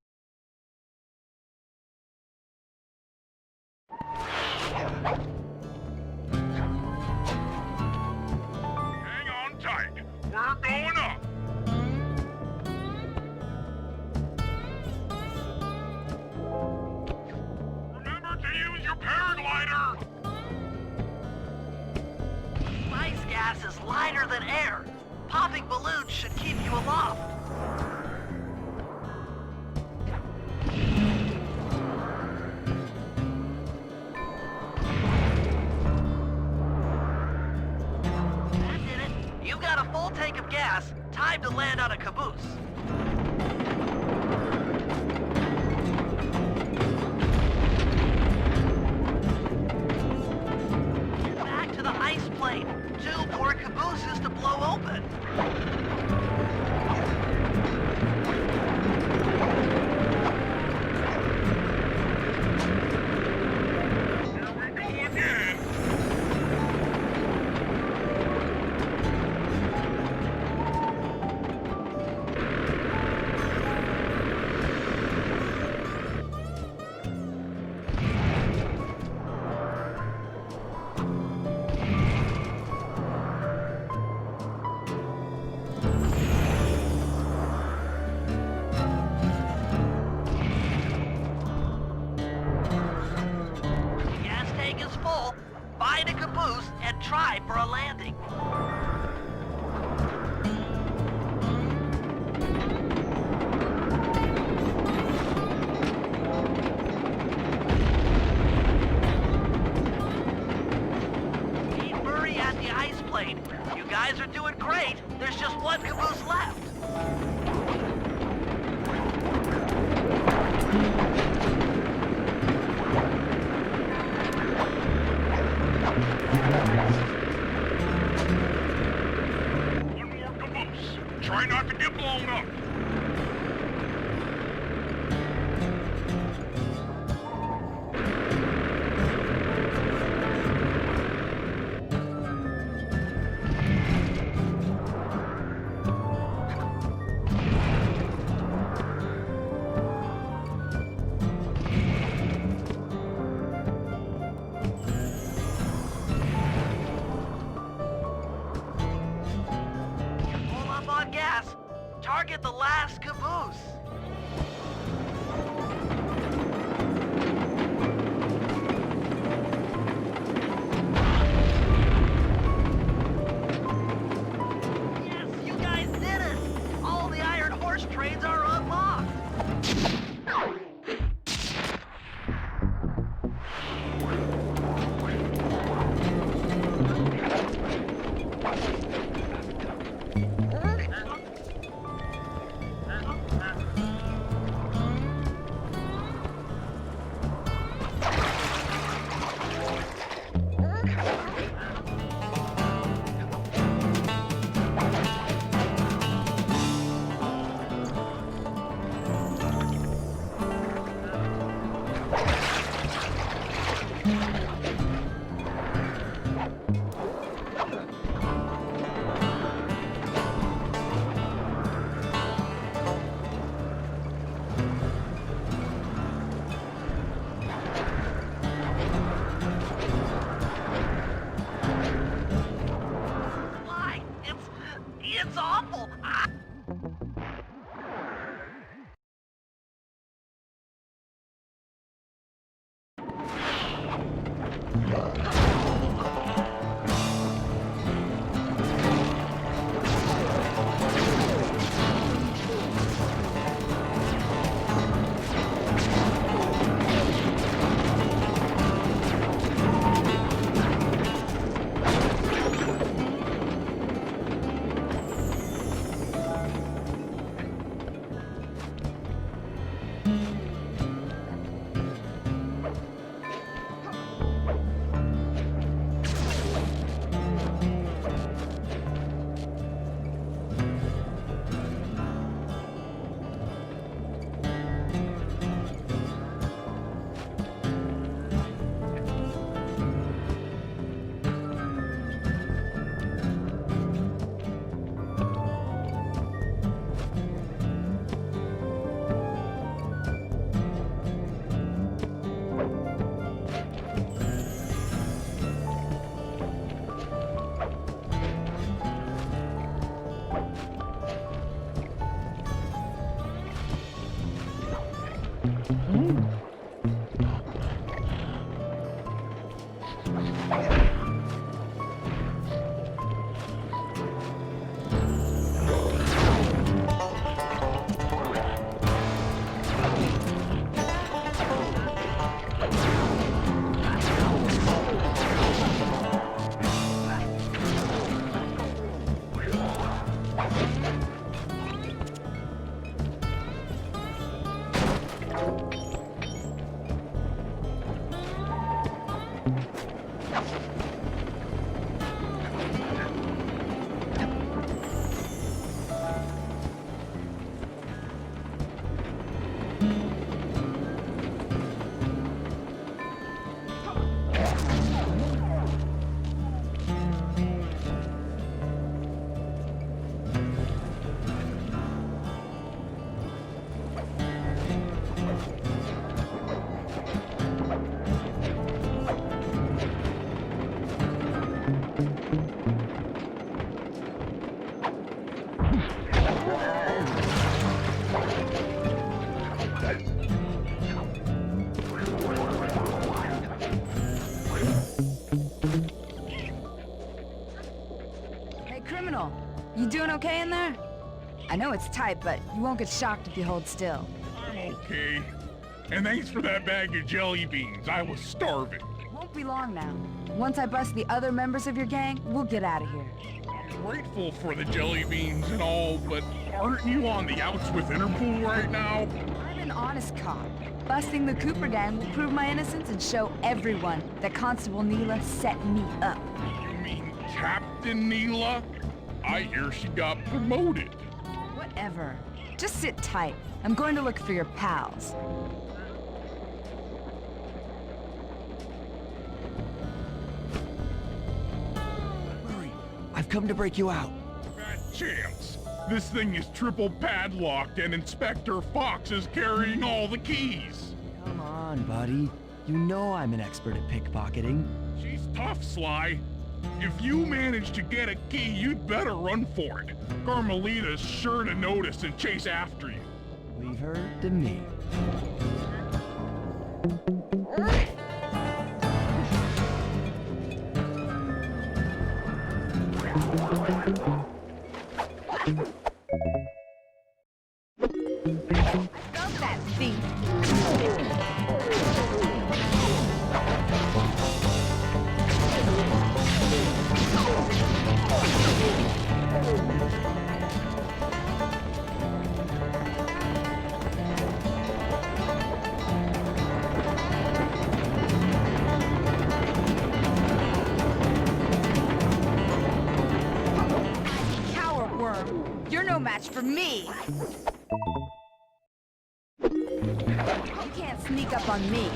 Hang on tight. We're going up. Remember to use your paraglider. Spice gas is lighter than air. Popping balloons should keep you aloft. That did it. You got a full tank of gas. Time to land on a caboose. Get back to the ice plane. 2 more cabooses to blow open. Here we go again. Gas tank is full. Find a caboose and try for a landing. Keep Murray at the ice plane. You guys are doing great. There's just one caboose left. One more caboose. Try not to get blown up. Pull up on gas. Target the last caboose. Yes, you guys did it! All the Iron Horse trains are unlocked. Why? It's awful. Ah. Hey, criminal. You doing okay in there? I know it's tight, but you won't get shocked if you hold still. I'm okay. And thanks for that bag of jelly beans. I was starving. Won't be long now. Once I bust the other members of your gang, we'll get out of here. I'm grateful for the jelly beans and all, but aren't you on the outs with Interpol right now? I'm an honest cop. Busting the Cooper gang will prove my innocence and show everyone that Constable Neela set me up. You mean Captain Neela? I hear she got promoted. Whatever. Just sit tight. I'm going to look for your pals. Murray, I've come to break you out. Bad chance. This thing is triple padlocked and Inspector Fox is carrying all the keys. Come on, buddy. You know I'm an expert at pickpocketing. She's tough, Sly. If you manage to get a key, you'd better run for it. Carmelita's sure to notice and chase after you. Leave her to me. I felt that thief. Coward worm, you're no match for me. You can't sneak up on me.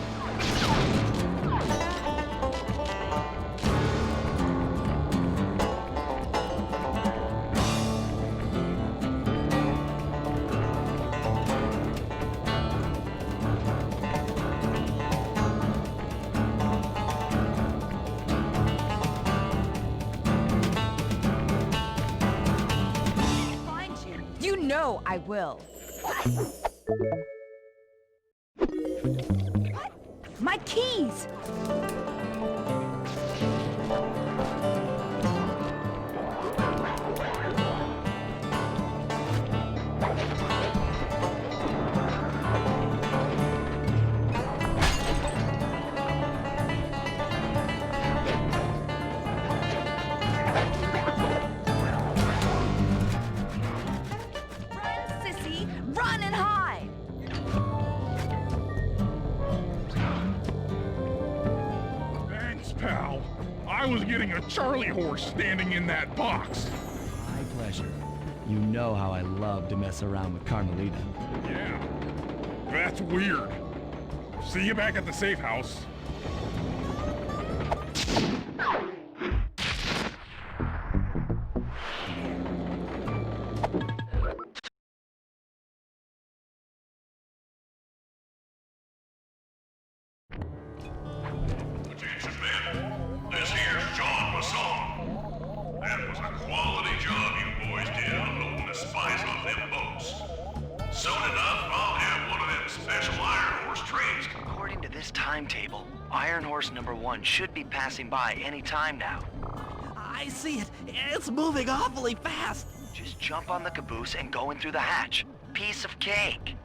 Find you. You know I will. My keys! Run, sissy! Run and hide! Thanks, pal. I was getting a Charlie horse standing in that box. My pleasure. You know how I love to mess around with Carmelita. Yeah. That's weird. See you back at the safe house. Attention, men. This here's John Masson. That was a quality job you boys did unloading the spies off them boats. Soon enough, I'll have one of them special Iron Horse trains. According to this timetable, Iron Horse number 1 should be passing by any time now. I see it. It's moving awfully fast. Just jump on the caboose and go in through the hatch. Piece of cake.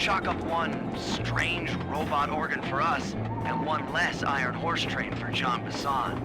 chalk up one strange robot organ for us, and one less Iron Horse train for John Bassan.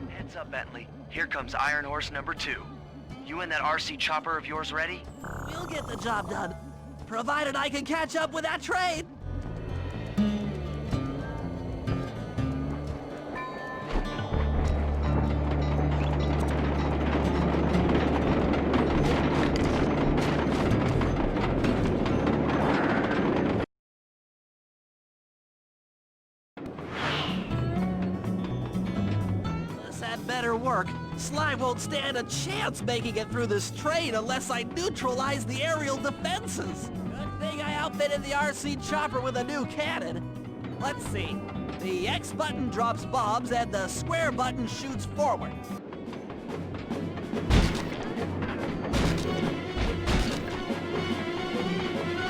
Heads up, Bentley. Here comes Iron Horse number 2. You and that RC chopper of yours ready? We'll get the job done, provided I can catch up with that train. Better work. Sly won't stand a chance making it through this train unless I neutralize the aerial defenses. Good thing I outfitted the RC chopper with a new cannon. Let's see. The X button drops bombs and the square button shoots forward.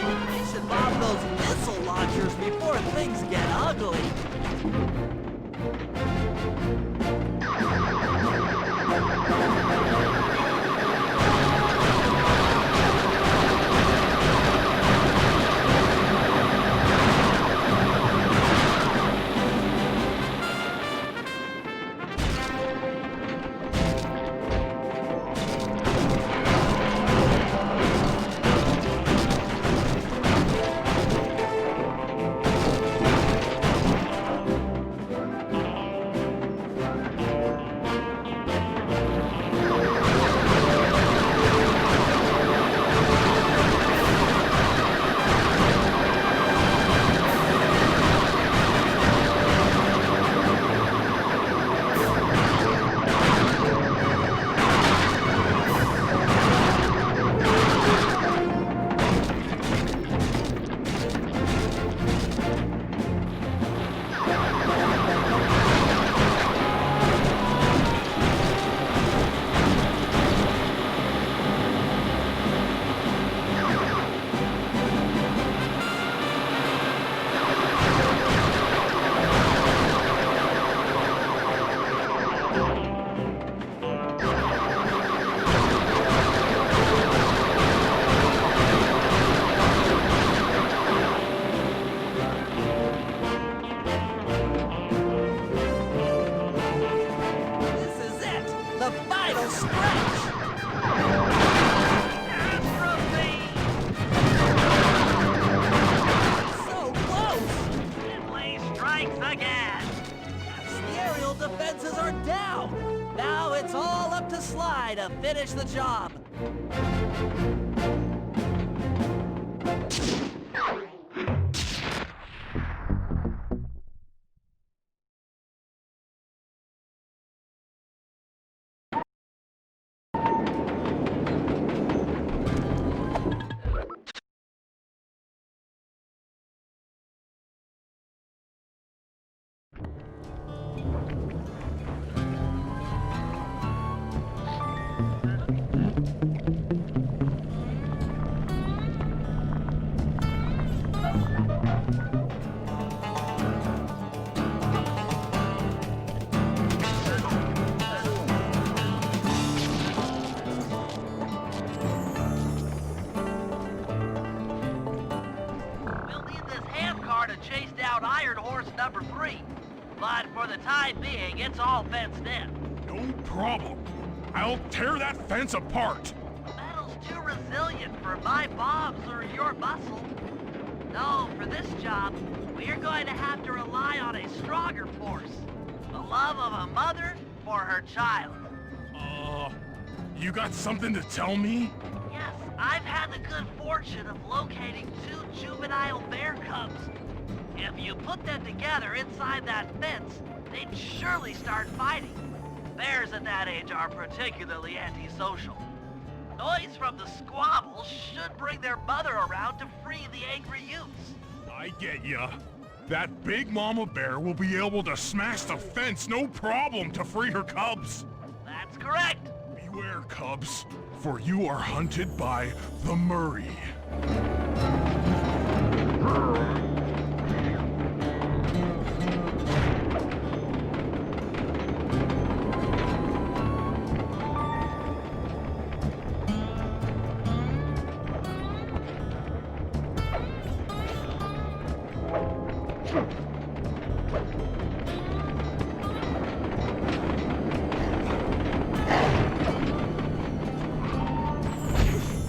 I should bomb those missile launchers before things get ugly. To finish the job. Chase down Iron Horse number 3. But for the time being, it's all fenced in. No problem. I'll tear that fence apart. Metal's too resilient for my bombs or your muscle. No, for this job, we're going to have to rely on a stronger force. The love of a mother for her child. You got something to tell me? Yes, I've had the good fortune of locating 2 juvenile bear cubs. If you put them together inside that fence, they'd surely start fighting. Bears at that age are particularly antisocial. Noise from the squabble should bring their mother around to free the angry youths. I get ya. That big mama bear will be able to smash the fence no problem to free her cubs. That's correct. Beware, cubs, for you are hunted by the Murray.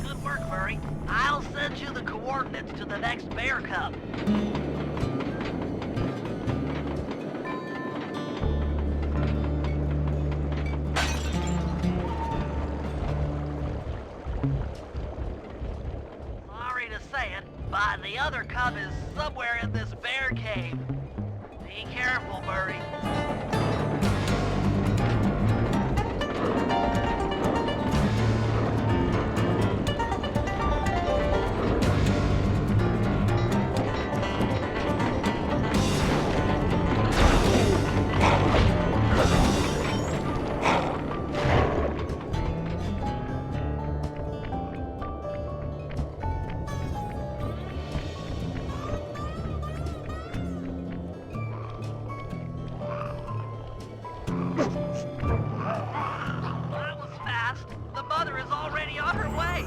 Good work, Murray. I'll send you the coordinates to the next bear cub. Sorry to say it, but the other cub is somewhere in this bear cave. Be careful, Murray. That was fast. The mother is already on her way.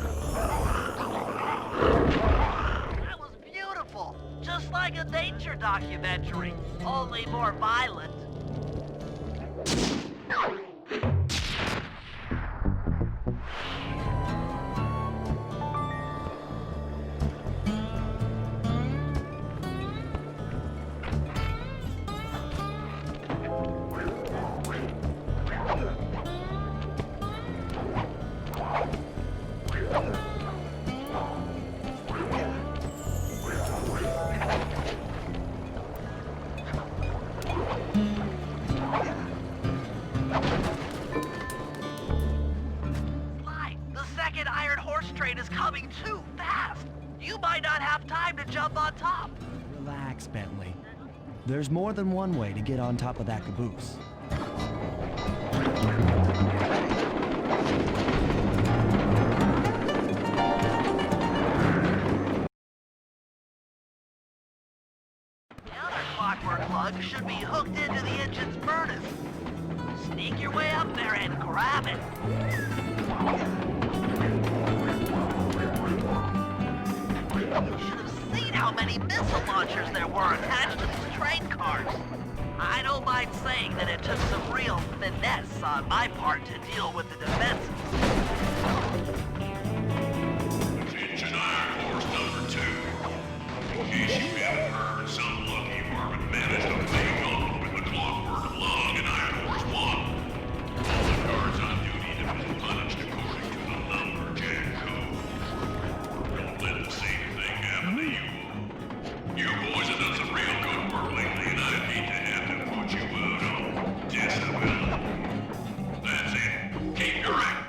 That was beautiful. Just like a nature documentary, only more violent. Sly, the second iron horse train is coming too fast. You might not have time to jump on top. Relax, Bentley. There's more than one way to get on top of that caboose. The other clockwork lug should be hooked into the engine's furnace. Sneak your way up there and grab it. You should have seen how many missile launchers there were attached to these train cars. I don't mind saying that it took some real finesse on my part to deal with the defenses. Attention Iron Horse number 2. In case you haven't heard, some lucky varmint managed to make off with the clockwork lug and Iron Horse 1. All the guards on duty have been punished according to the lumberjack code. Don't let the same thing happen to you. You boys have done some real good work lately, and I hate to have to put you out on disability. That's it. Keep your act.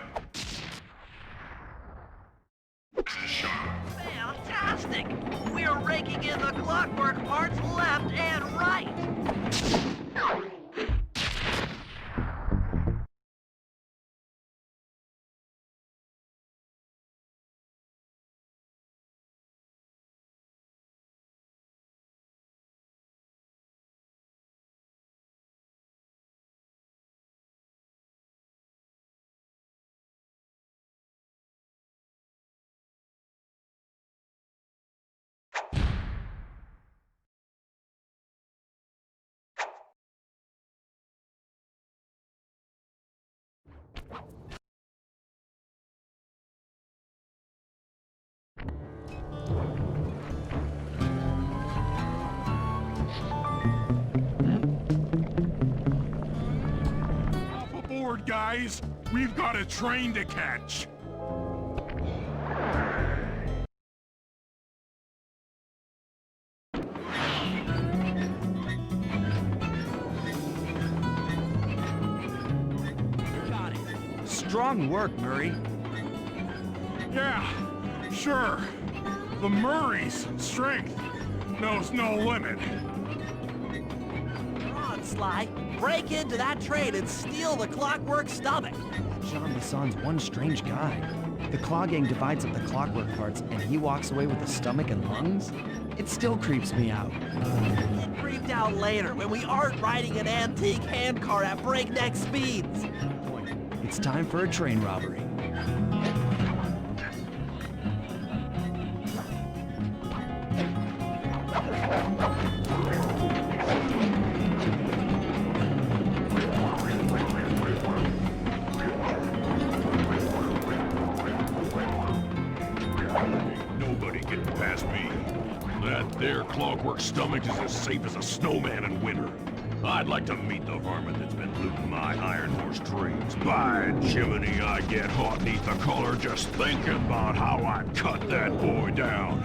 guys. We've got a train to catch. Got it. Strong work, Murray. Yeah, sure. The Murray's strength knows no limit. Come on, Sly. Break into that train and steal the Clockwork Stomach. Jean Bison's one strange guy. The Claw Gang divides up the clockwork parts and he walks away with the stomach and lungs? It still creeps me out. Get creeped out later when we aren't riding an antique handcar at breakneck speeds. It's time for a train robbery. Nobody getting past me. That there Clockwork Stomach is as safe as a snowman in winter. I'd like to meet the varmint that's been looting my Iron Horse dreams. By Jiminy, I get hot neath the collar just thinking about how I'd cut that boy down.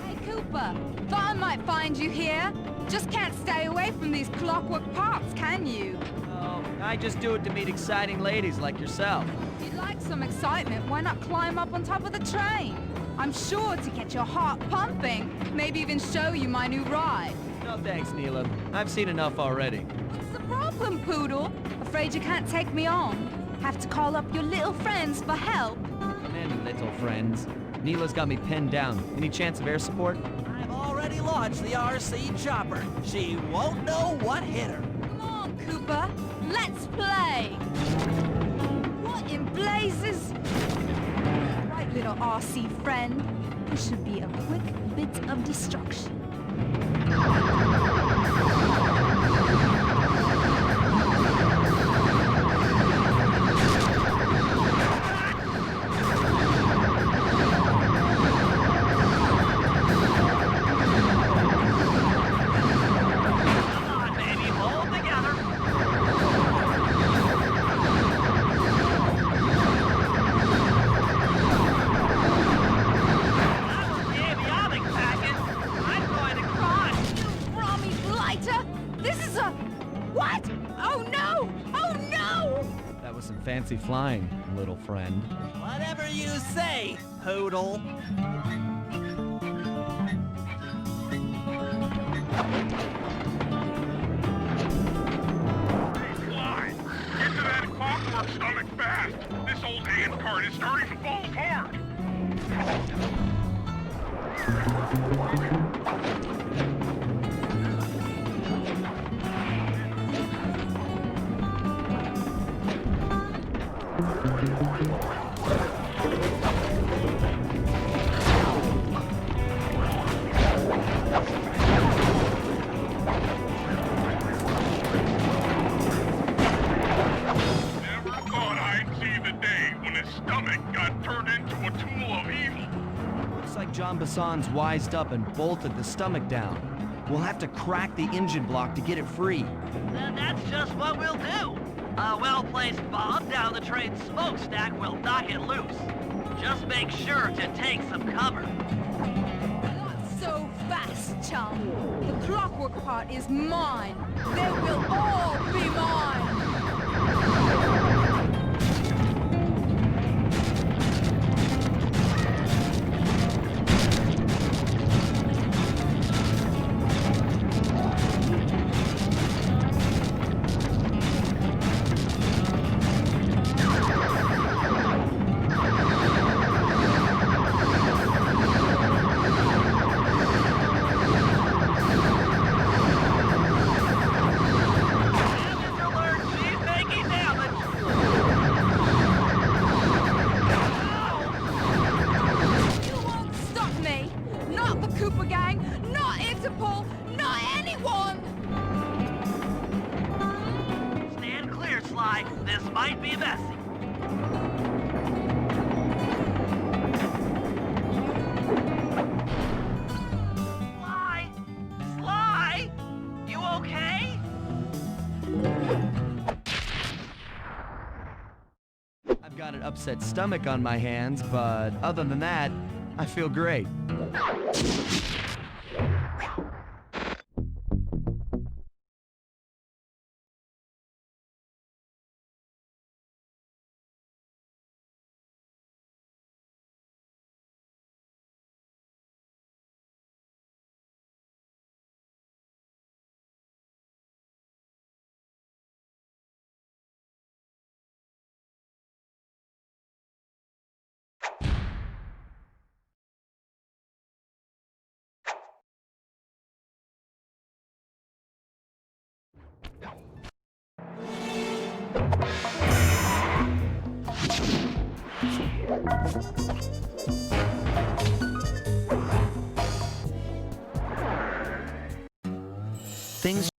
Hey, Cooper. Thought I might find you here. Just can't stay away from these clockwork parts, can you? Oh, I just do it to meet exciting ladies like yourself. If you'd like some excitement, why not climb up on top of the train? I'm sure to get your heart pumping. Maybe even show you my new ride. No thanks, Neela. I've seen enough already. What's the problem, Poodle? Afraid you can't take me on? Have to call up your little friends for help? Come in, little friends. Neela's got me pinned down. Any chance of air support? I've already launched the RC chopper. She won't know what hit her. Come on, Cooper. Let's play. What in blazes? Right, little RC friend. This should be a quick bit of destruction. Fancy flying, little friend. Whatever you say, Poodle. Fly! Get to that Clockwork Stomach fast! This old handcart is starting to fall apart! Jean Bison's wised up and bolted the stomach down. We'll have to crack the engine block to get it free. Then that's just what we'll do. A well-placed bomb down the train's smokestack will knock it loose. Just make sure to take some cover. Not so fast, chum. The clockwork part is mine. They will all be mine. This might be messy. Sly? Sly? You okay? got an upset stomach on my hands, but other than that, I feel great. Things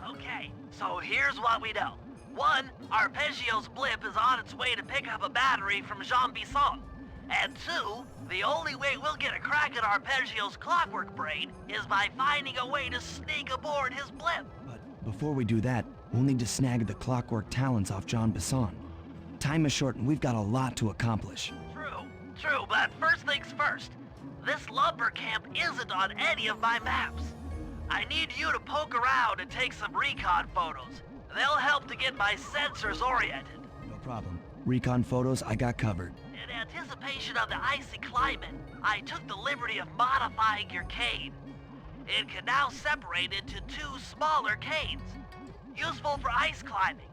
Okay, so here's what we know. 1, Arpeggio's blip is on its way to pick up a battery from Jean Bisson. And 2, the only way we'll get a crack at Arpeggio's clockwork brain is by finding a way to sneak aboard his blip. But before we do that, we'll need to snag the clockwork talents off Jean Bisson. Time is short and we've got a lot to accomplish. True, but first things first. This lumber camp isn't on any of my maps. I need you to poke around and take some recon photos. They'll help to get my sensors oriented. No problem. Recon photos, I got covered. In anticipation of the icy climate, I took the liberty of modifying your cane. It can now separate into 2 smaller canes, useful for ice climbing.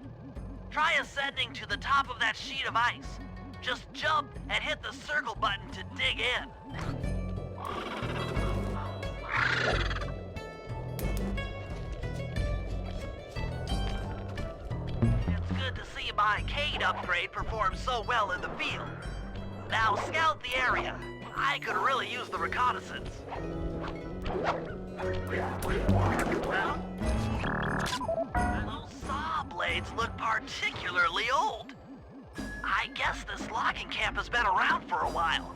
Try ascending to the top of that sheet of ice. Just jump and hit the circle button to dig in. It's good to see my cane upgrade perform so well in the field. Now scout the area. I could really use the reconnaissance. Those saw blades look particularly old. I guess this logging camp has been around for a while.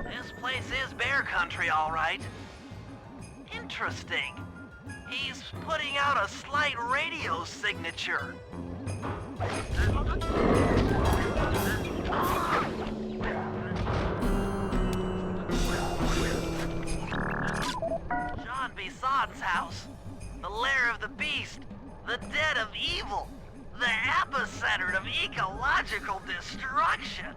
This place is bear country, all right. Interesting. He's putting out a slight radio signature. Jean Bisson's house. The lair of the beast. The den of evil. The epicenter of ecological destruction.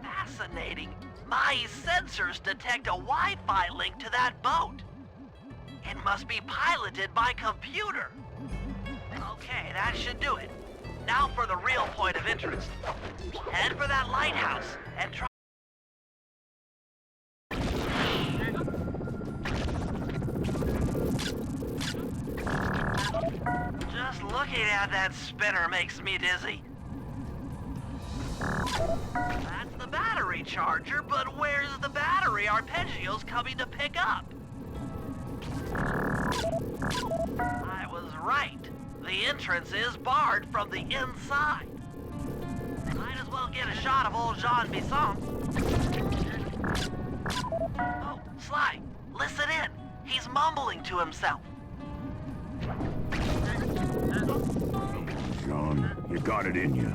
Fascinating. My sensors detect a Wi-Fi link to that boat. It must be piloted by computer. Okay, that should do it. Now for the real point of interest. Head for that lighthouse and try... Just looking at that spinner makes me dizzy. That's the battery charger, but where's the battery Arpeggio's coming to pick up? I was right. The entrance is barred from the inside. Might as well get a shot of old Jean Bisson. Oh, Sly, listen in. He's mumbling to himself. John, you got it in you.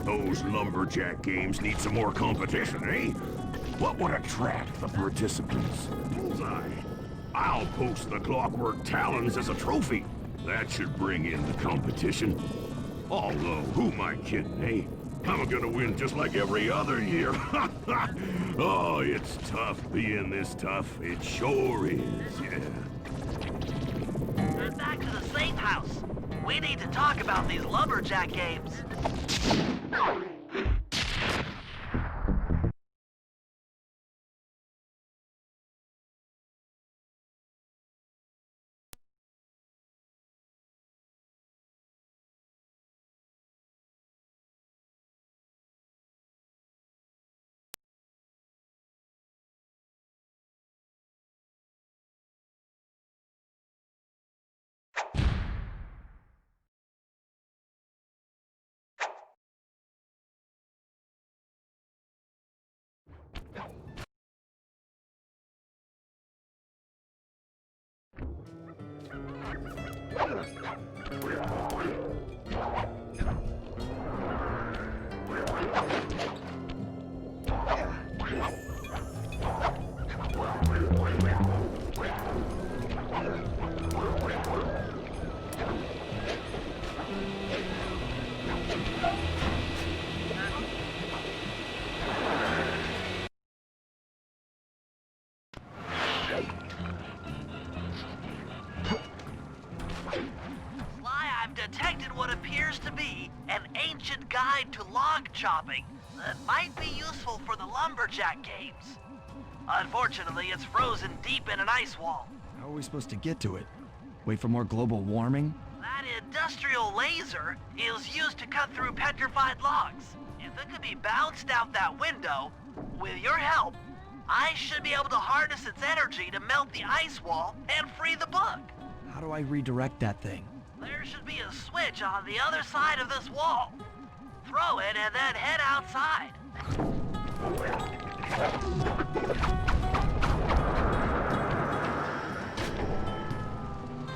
Those lumberjack games need some more competition, eh? What would attract the participants? Bullseye. I'll post the clockwork talons as a trophy. That should bring in the competition. Although, who am I kidding, eh? I'm gonna win just like every other year. Oh, it's tough being this tough. It sure is, yeah. Get back to the safe house. We need to talk about these lumberjack games. Detected what appears to be an ancient guide to log chopping that might be useful for the lumberjack games. Unfortunately, it's frozen deep in an ice wall. How are we supposed to get to it? Wait for more global warming? That industrial laser is used to cut through petrified logs. If it could be bounced out that window, with your help, I should be able to harness its energy to melt the ice wall and free the book. How do I redirect that thing? There should be a switch on the other side of this wall. Throw it and then head outside.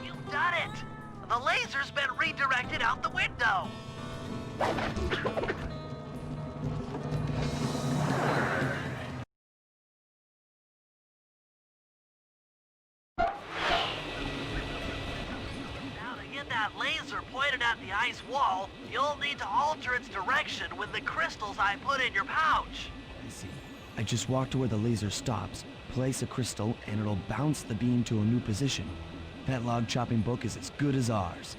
You've done it! The laser's been redirected out the window. That laser pointed at the ice wall, you'll need to alter its direction with the crystals I put in your pouch. I see. I just walk to where the laser stops, place a crystal, and it'll bounce the beam to a new position. That log chopping book is as good as ours.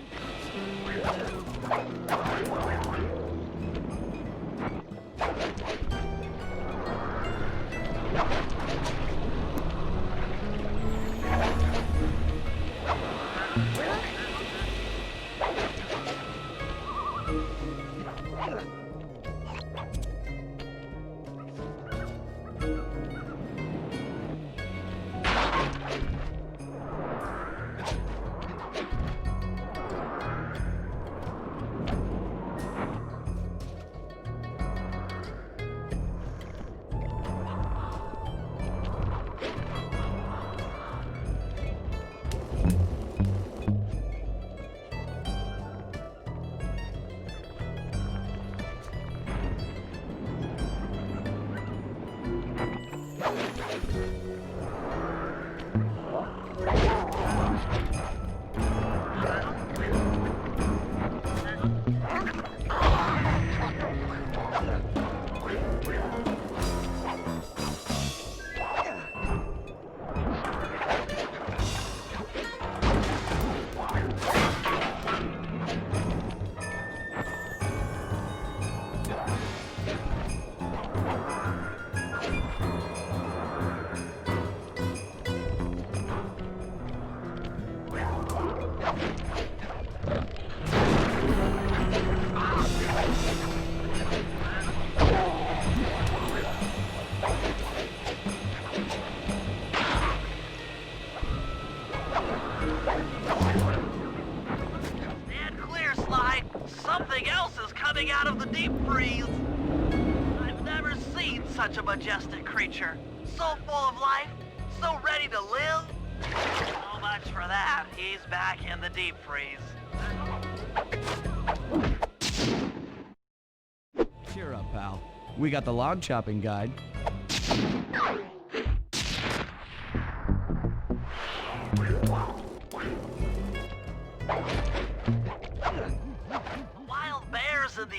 Out of the deep freeze. I've never seen such a majestic creature. So full of life, so ready to live. So much for that. He's back in the deep freeze. Cheer up, pal. We got the log chopping guide.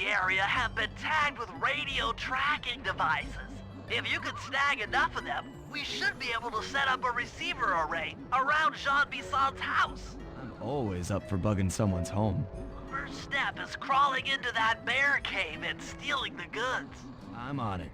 area have been tagged with radio tracking devices. If you could snag enough of them, we should be able to set up a receiver array around Jean Bisson's house. I'm always up for bugging someone's home. First step is crawling into that bear cave and stealing the goods. I'm on it.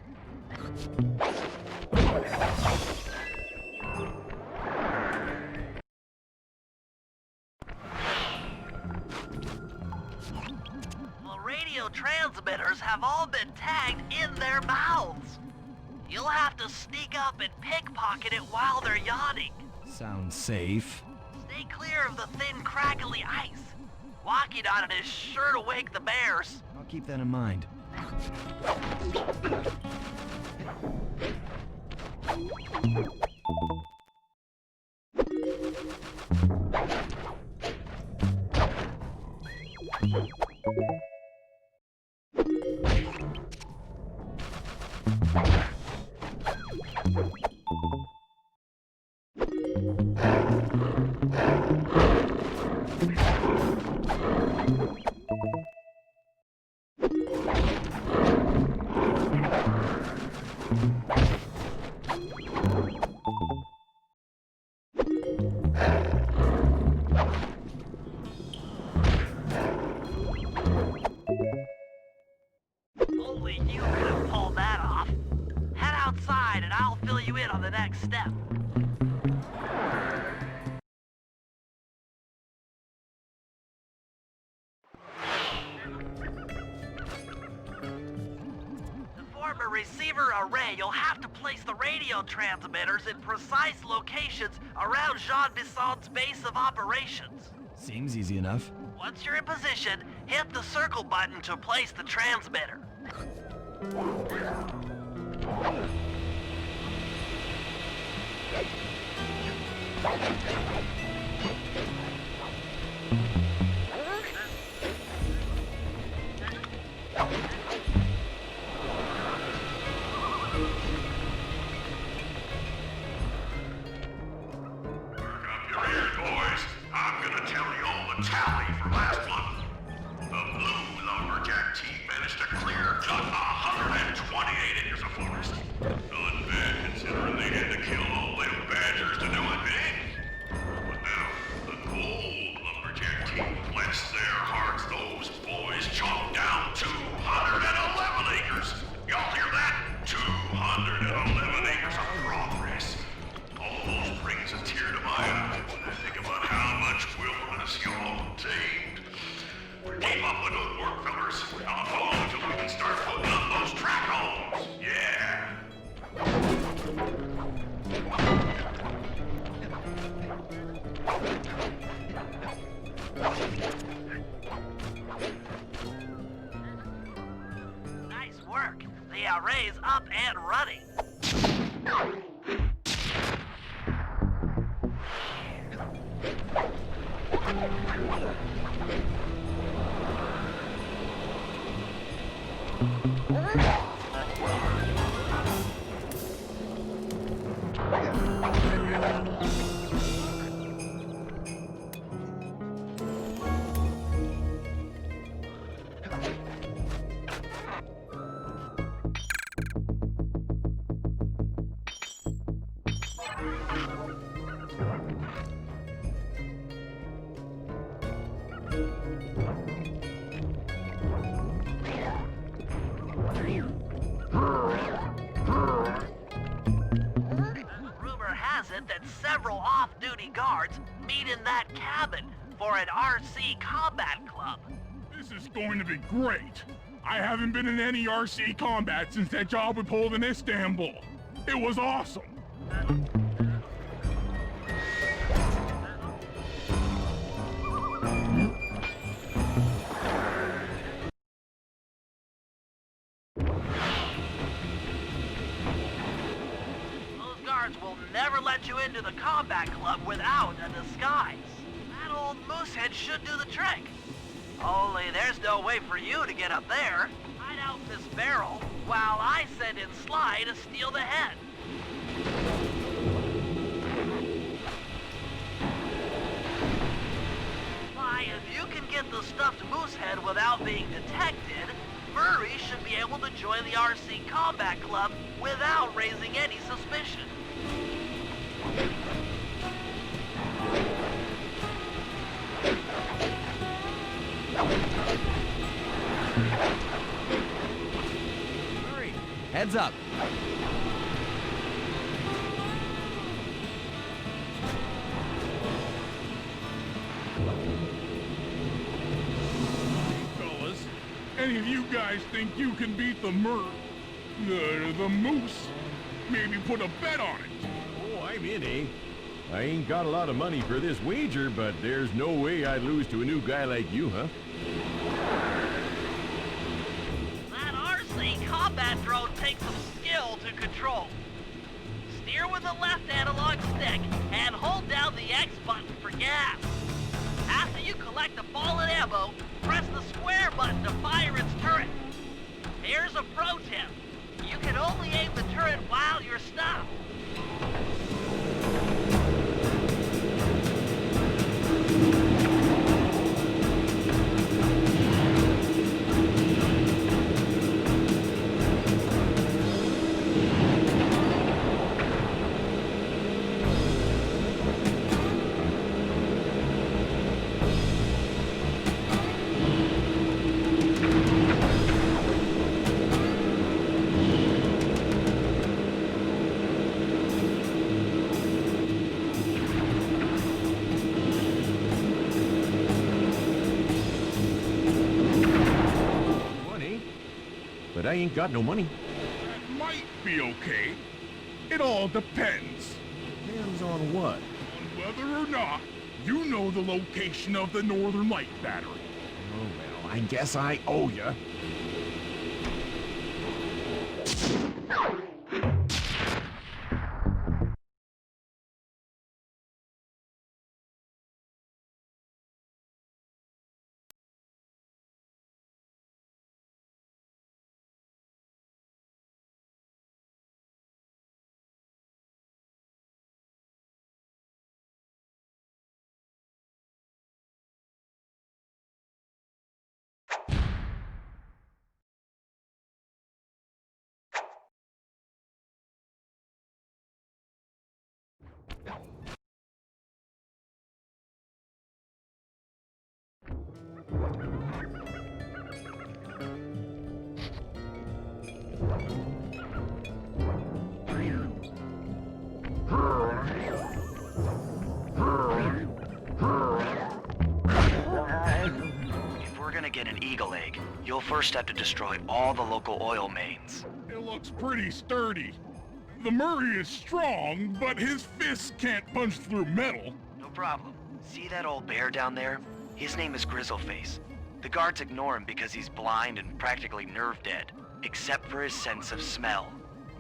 The radio transmitters have all been tagged in their mouths. You'll have to sneak up and pickpocket it while they're yawning. Sounds safe. Stay clear of the thin, crackly ice. Walking on it is sure to wake the bears. I'll keep that in mind. Only you could have pulled that off. Head outside and I'll fill you in on the next step. To form a receiver array, you'll have to place the radio transmitters in precise locations around Jean Bisson's base of operations. Seems easy enough. Once you're in position, hit the circle button to place the transmitter. Tally for last month. The blue lumberjack team managed to clear just 128 acres of forest. Not bad considering they had to kill all them badgers to do it, eh? But now, the gold lumberjack team, bless their hearts, those boys chopped down 211 acres. Y'all hear that? 211 acres of progress. Almost brings a tear to my eye when I think about how much wilderness y'all obtained. Keep up the good work, fellas. Not long until we can start putting up those track homes. Yeah. Nice work. The array's up and running. Rumor has it that several off-duty guards meet in that cabin for an RC combat club. This is going to be great. I haven't been in any RC combat since that job we pulled in Istanbul. It was awesome. Those guards will never let you into the combat club without a disguise. That old moosehead should do the trick. Only there's no way for you to get up there. Hide out this barrel while I send in Sly to steal the head. Sly, if you can get the stuffed moosehead without being detected, Murray should be able to join the RC Combat Club without raising any suspicion. Murray, heads up. Fellas, any of you guys think you can beat the moose? Maybe put a bet on it. Oh, I'm in, eh? I ain't got a lot of money for this wager, but there's no way I'd lose to a new guy like you, huh? That RC combat drone takes some skill to control. Steer with the left analog stick and hold down the X button for gas. After you collect the fallen ammo, press the square button to fire its turret. Here's a pro tip. You can only aim the turret while you're stopped. But I ain't got no money. That might be okay. It all depends. Depends on what? On whether or not you know the location of the Northern Light Battery. Oh, well, I guess I owe ya. If we're gonna get an eagle egg, you'll first have to destroy all the local oil mains. It looks pretty sturdy. The Murray is strong, but his fists can't punch through metal. No problem. See that old bear down there? His name is Grizzleface. The guards ignore him because he's blind and practically nerve dead, except for his sense of smell.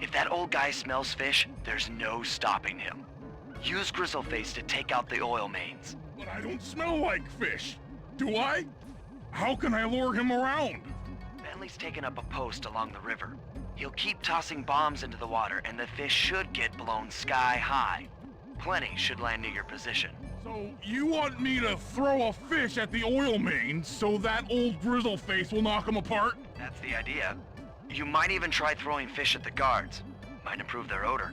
If that old guy smells fish, there's no stopping him. Use Grizzleface to take out the oil mains. But I don't smell like fish. Do I? How can I lure him around? Bentley's taken up a post along the river. He'll keep tossing bombs into the water, and the fish should get blown sky high. Plenty should land near your position. So you want me to throw a fish at the oil mains so that old Grizzleface will knock him apart? That's the idea. You might even try throwing fish at the guards. Might improve their odor.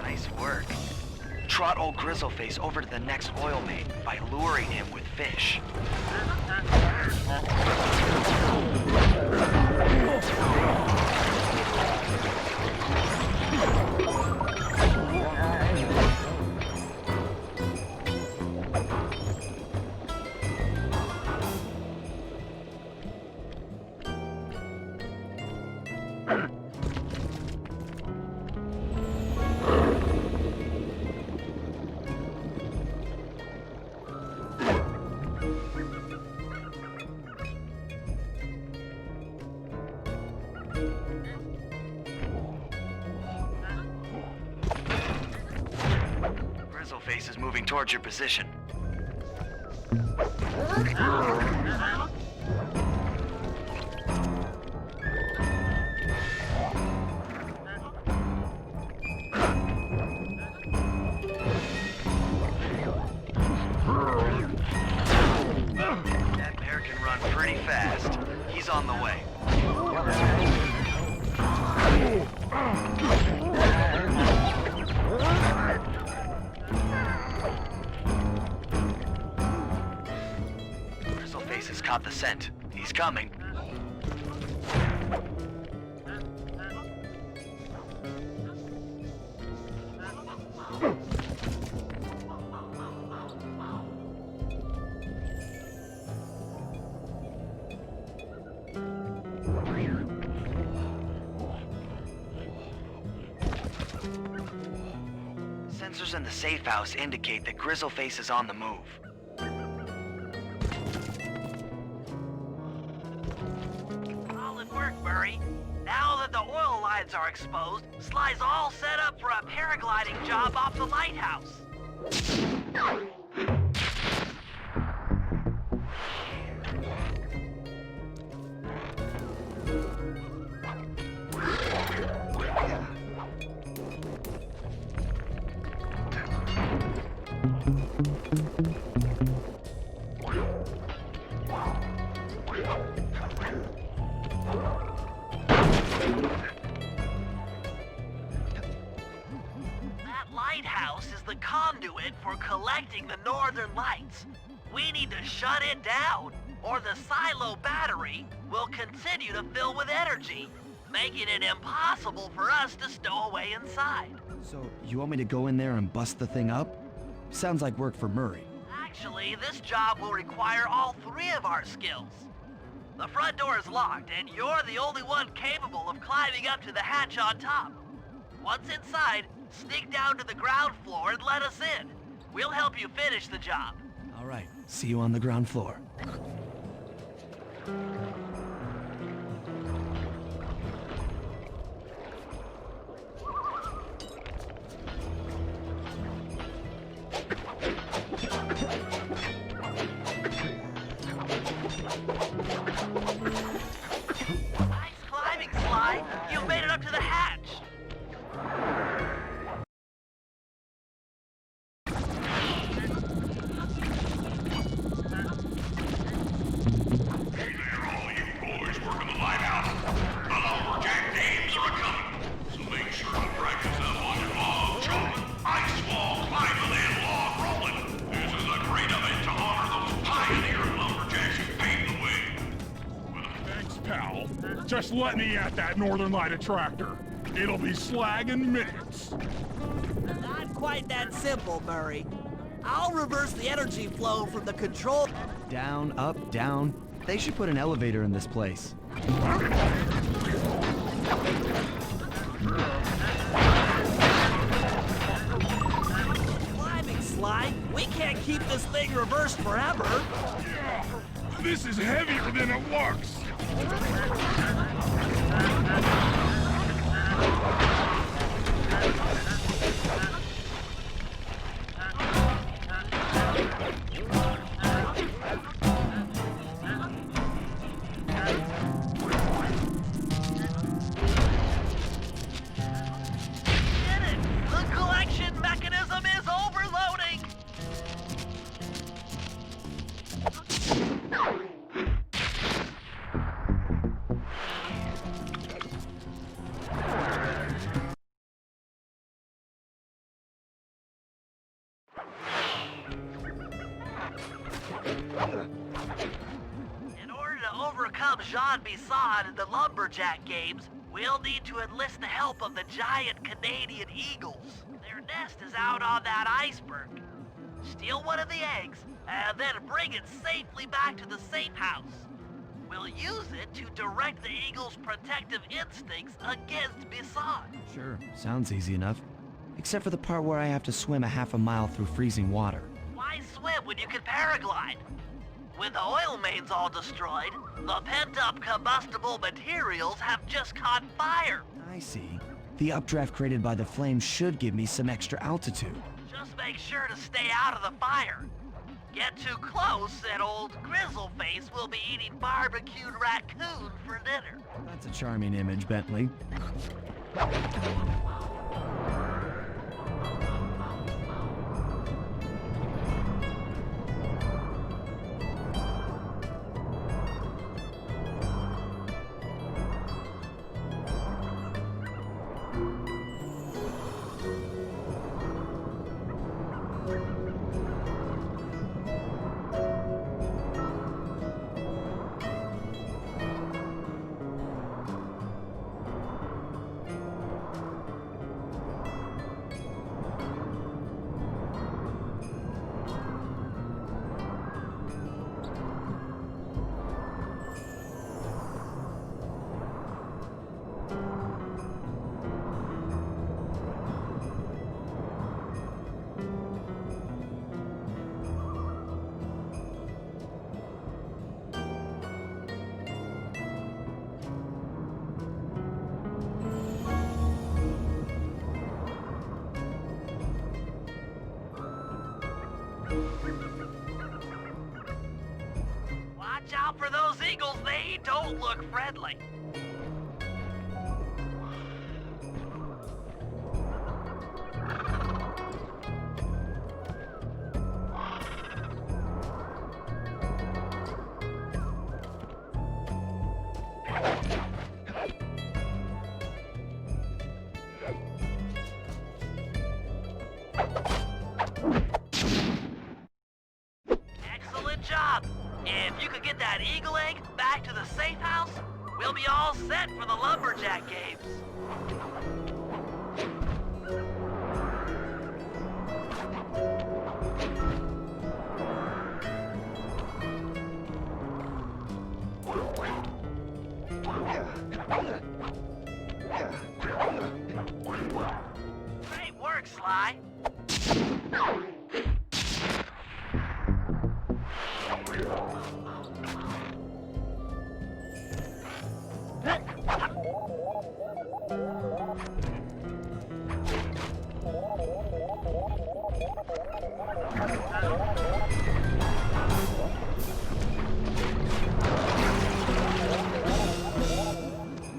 Nice work. Trot old Grizzleface over to the next oil main by luring him with fish. Grizzleface is moving towards your position. fast. He's on the way. Grizzleface has caught the scent. He's coming. Sensors in the safe house indicate that Grizzleface is on the move. Solid work, Murray. Now that the oil lines are exposed, Sly's all set up for a paragliding job off the lighthouse. Lighthouse is the conduit for collecting the northern lights. We need to shut it down, or the silo battery will continue to fill with energy, making it impossible for us to stow away inside. So, you want me to go in there and bust the thing up? Sounds like work for Murray. Actually, this job will require all three of our skills. The front door is locked, and you're the only one capable of climbing up to the hatch on top. Once inside, sneak down to the ground floor and let us in. We'll help you finish the job. All right, see you on the ground floor. Nice climbing, Sly. You made it up to the hatch. Just let me at that Northern Light attractor. It'll be slag in minutes. Not quite that simple, Murray. I'll reverse the energy flow from the control... Down, up, down. They should put an elevator in this place. Climbing, Sly. We can't keep this thing reversed forever. Yeah, this is heavier than it looks. The collection mechanism is overloading! In order to overcome Jean Bisson in the Lumberjack games, we'll need to enlist the help of the giant Canadian eagles. Their nest is out on that iceberg. Steal one of the eggs, and then bring it safely back to the safe house. We'll use it to direct the eagle's protective instincts against Bisson. Sure, sounds easy enough. Except for the part where I have to swim a half a mile through freezing water. Why swim when you can paraglide? With the oil mains all destroyed, the pent-up combustible materials have just caught fire. I see. The updraft created by the flames should give me some extra altitude. Just make sure to stay out of the fire. Get too close and old Grizzleface will be eating barbecued raccoon for dinner. That's a charming image, Bentley. Watch out for those eagles, they don't look friendly. Excellent job. If you could get that eagle egg back to the safe house, we'll be all set for the lumberjack games. Great work, Sly.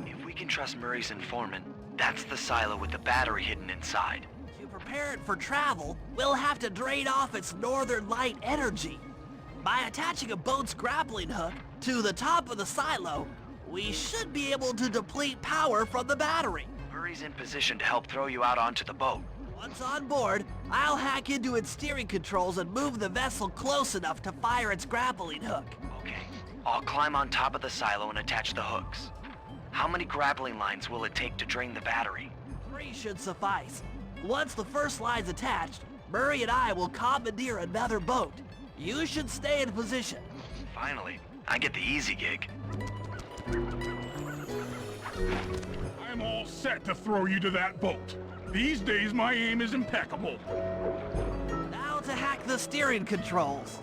If we can trust Murray's informant, that's the silo with the battery hidden inside. To prepare it for travel, we'll have to drain off its northern light energy. By attaching a boat's grappling hook to the top of the silo, we should be able to deplete power from the battery. Murray's in position to help throw you out onto the boat. Once on board, I'll hack into its steering controls and move the vessel close enough to fire its grappling hook. Okay, I'll climb on top of the silo and attach the hooks. How many grappling lines will it take to drain the battery? 3 should suffice. Once the first line's attached, Murray and I will commandeer another boat. You should stay in position. Finally, I get the easy gig. I'm all set to throw you to that boat. These days, my aim is impeccable. Now to hack the steering controls.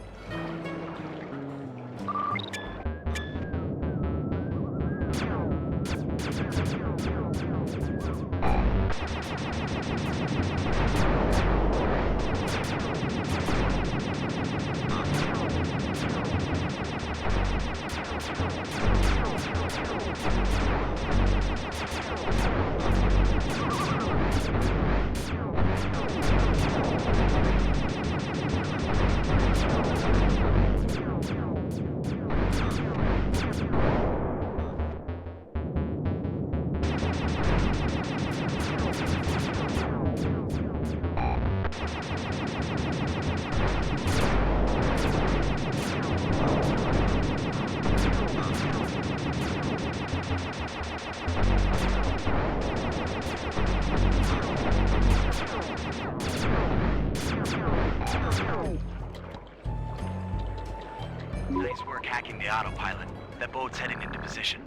Nice work hacking the autopilot. That boat's heading into position.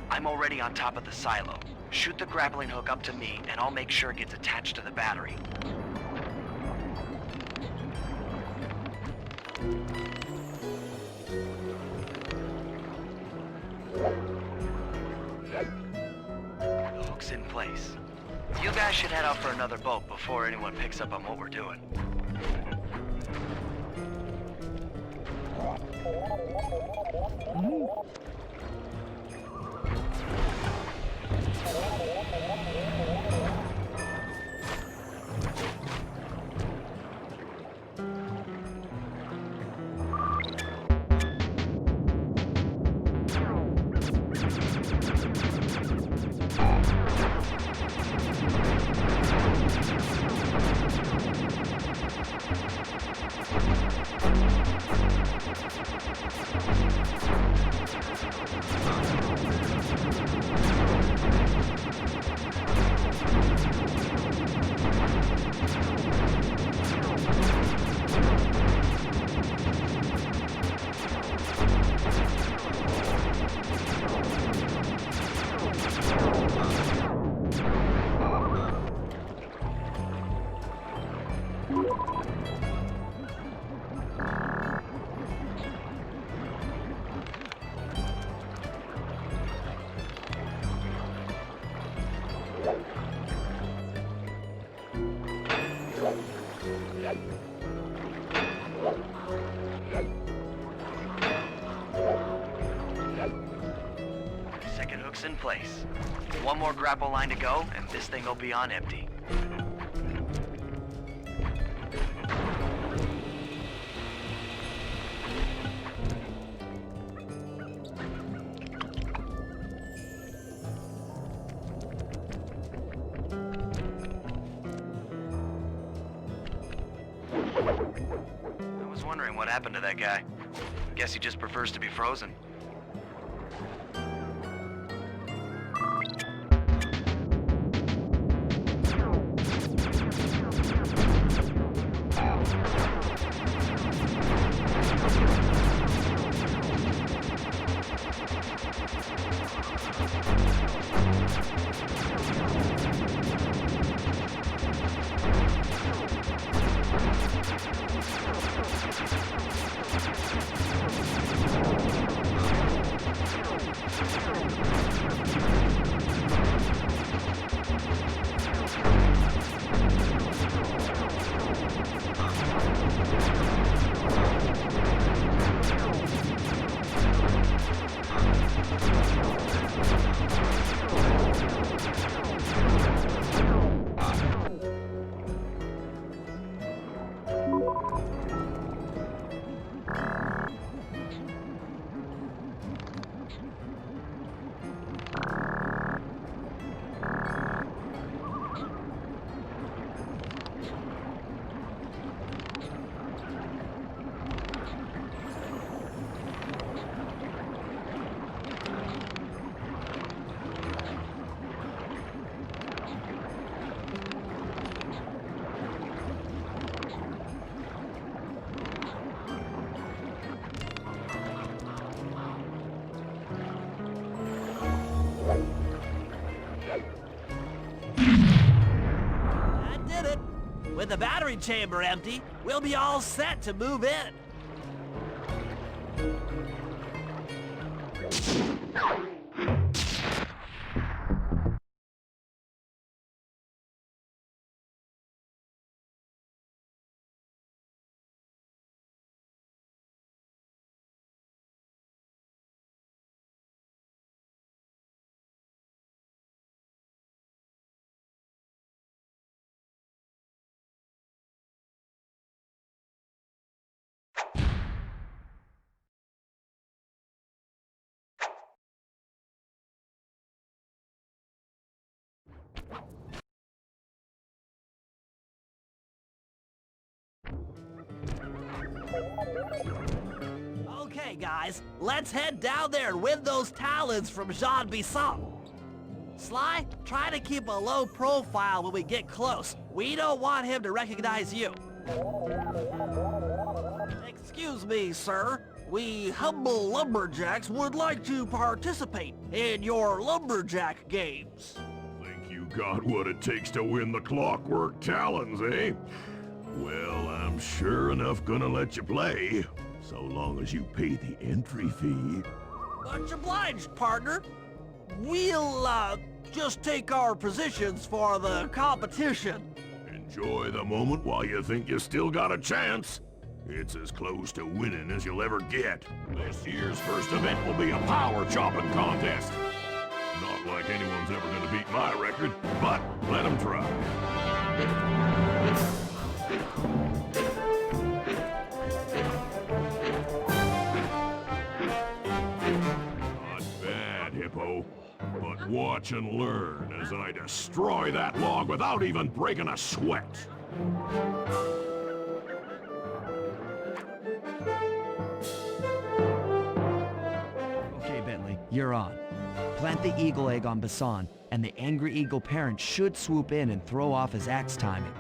I'm already on top of the silo. Shoot the grappling hook up to me, and I'll make sure it gets attached to the battery. The hook's in place. You guys should head out for another boat before anyone picks up on what we're doing. Second hook's in place. One more grapple line to go, and this thing will be on empty. I was wondering what happened to that guy. Guess he just prefers to be frozen. That did it. With the battery chamber empty, we'll be all set to move in. Okay, guys, let's head down there and win those talons from Jean Bisson. Sly, try to keep a low profile when we get close. We don't want him to recognize you. Excuse me, sir. We humble lumberjacks would like to participate in your lumberjack games. Think you got what it takes to win the Clockwork Talons, eh? Well, I'm sure enough gonna let you play, so long as you pay the entry fee. Much obliged, partner. We'll, just take our positions for the competition. Enjoy the moment while you think you still got a chance. It's as close to winning as you'll ever get. This year's first event will be a power chopping contest. Not like anyone's ever gonna beat my record, but let them try. Not bad, Hippo. But watch and learn as I destroy that log without even breaking a sweat. Okay, Bentley, you're on. Plant the eagle egg on Bassan, and the angry eagle parent should swoop in and throw off his axe timing.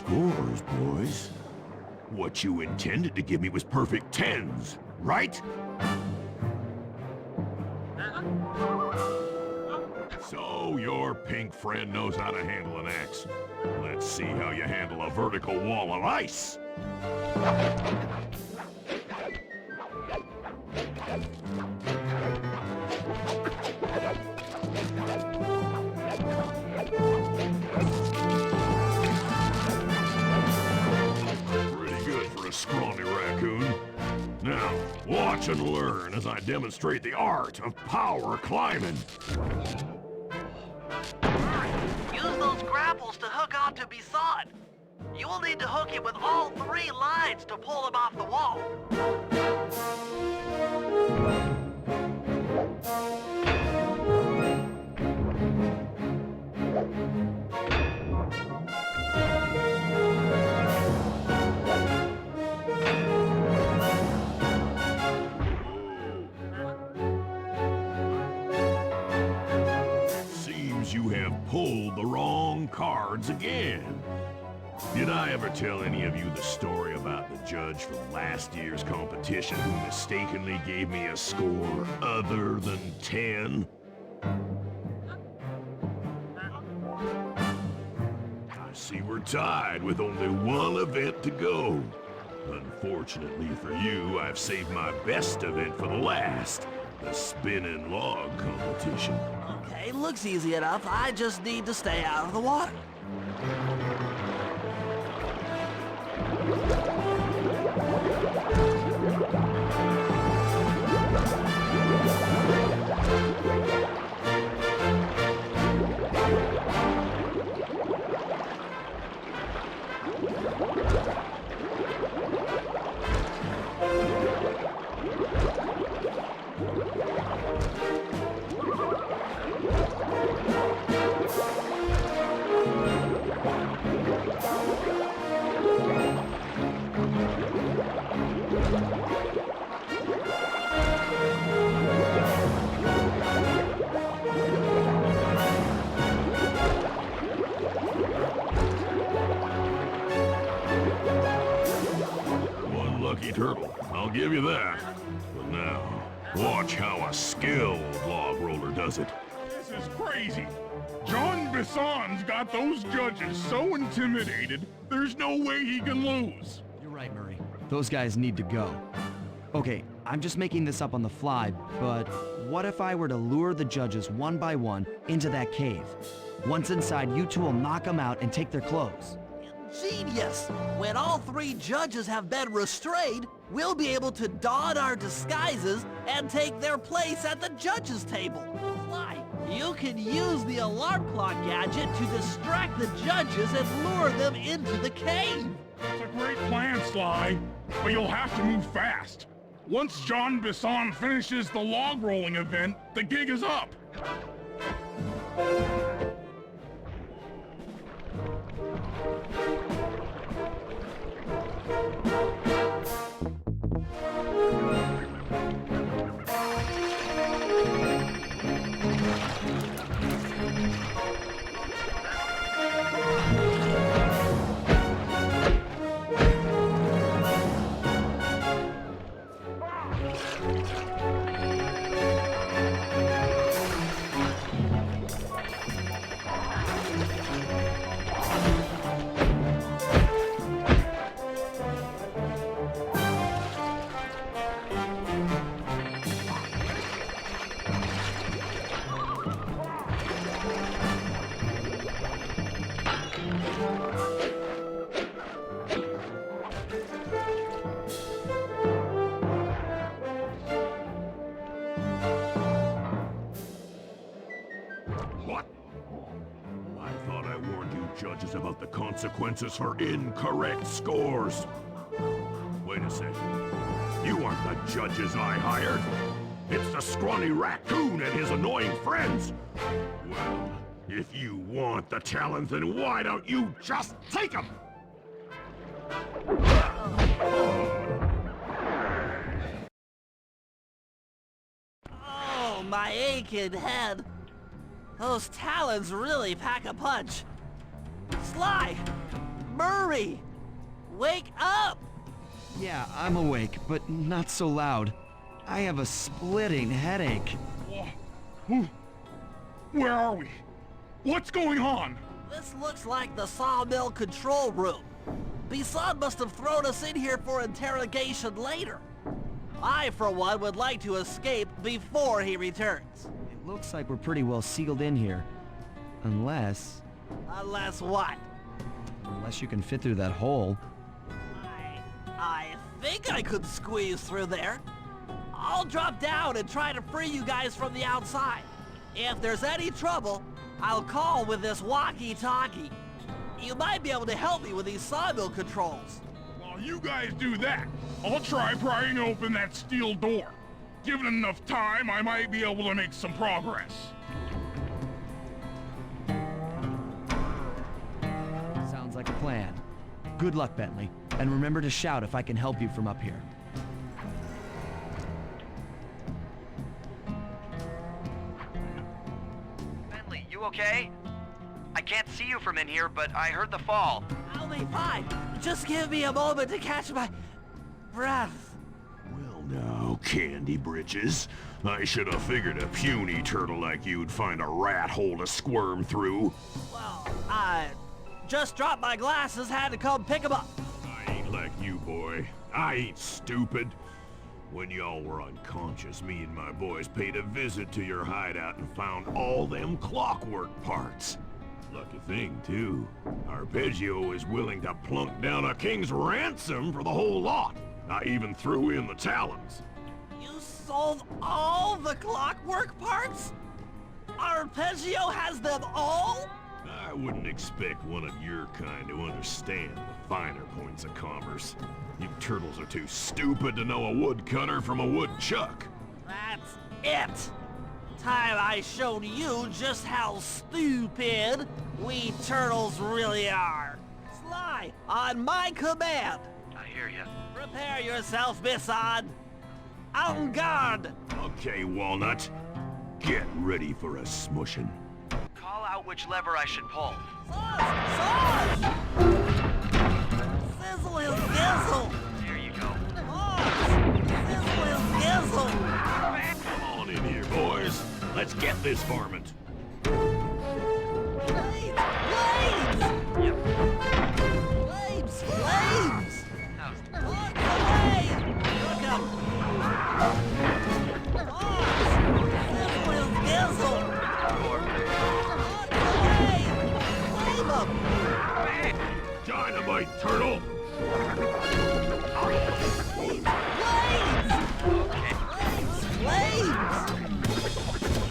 scores, boys. What you intended to give me was perfect 10s, right? So your pink friend knows how to handle an axe. Let's see how you handle a vertical wall of ice. Pretty good for a scrawny raccoon. Now, watch and learn as I demonstrate the art of power climbing. Use those grapples to hook onto Bisson. You will need to hook him with all 3 lines to pull him off the wall. Seems you have pulled the wrong cards again. Did I ever tell any of you the story about the judge from last year's competition who mistakenly gave me a score other than 10? I see we're tied with only one event to go. Unfortunately for you, I've saved my best event for the last, the spinning log competition. Okay, looks easy enough. I just need to stay out of the water. Lucky turtle, I'll give you that. But now, watch how a skilled log roller does it. This is crazy. John Bisson's got those judges so intimidated, there's no way he can lose. You're right, Murray. Those guys need to go. Okay, I'm just making this up on the fly, but what if I were to lure the judges one by one into that cave? Once inside, you two will knock them out and take their clothes. Genius! When all 3 judges have been restrained, we'll be able to don our disguises and take their place at the judges' table. Fly, you can use the alarm clock gadget to distract the judges and lure them into the cave. It's a great plan, Sly, but you'll have to move fast. Once John Bisson finishes the log rolling event, the gig is up. Judges about the consequences for incorrect scores. Wait a second. You aren't the judges I hired. It's the scrawny raccoon and his annoying friends. Well, if you want the talent, then why don't you just take them? Oh, my aching head. Those talons really pack a punch. Sly! Murray! Wake up! Yeah, I'm awake, but not so loud. I have a splitting headache. Where are we? What's going on? This looks like the sawmill control room. Bisson must have thrown us in here for interrogation later. I, for one, would like to escape before he returns. It looks like we're pretty well sealed in here. Unless... Unless what? Unless you can fit through that hole. I think I could squeeze through there. I'll drop down and try to free you guys from the outside. If there's any trouble, I'll call with this walkie-talkie. You might be able to help me with these sawmill controls. While you guys do that, I'll try prying open that steel door. Given enough time, I might be able to make some progress. Sounds like a plan. Good luck, Bentley. And remember to shout if I can help you from up here. Bentley, you okay? I can't see you from in here, but I heard the fall. I'll be fine. Just give me a moment to catch my breath. Well now, Candy Britches. I should have figured a puny turtle like you'd find a rat hole to squirm through. Well, I just dropped my glasses, had to come pick them up. I ain't like you, boy. I ain't stupid. When y'all were unconscious, me and my boys paid a visit to your hideout and found all them clockwork parts. Lucky thing, too. Arpeggio is willing to plunk down a king's ransom for the whole lot. I even threw in the talons. You sold all the clockwork parts? Arpeggio has them all? I wouldn't expect one of your kind to understand the finer points of commerce. You turtles are too stupid to know a woodcutter from a woodchuck. That's it! Time I showed you just how stupid we turtles really are. Sly, on my command. I hear you. Prepare yourself, Bisson. En garde! Okay, Walnut. Get ready for a smushing. Call out which lever I should pull. Sarge! Sizzle his gizzle! There you go. Sizzle his gizzle! Come on in here, boys. Let's get this varmint. Blades! Blades! Yep. Flames! Flames! How's Look away! Look up! Sizzle his gizzle! Look away! Flame him! Dynamite, turtle! Blades! Flames!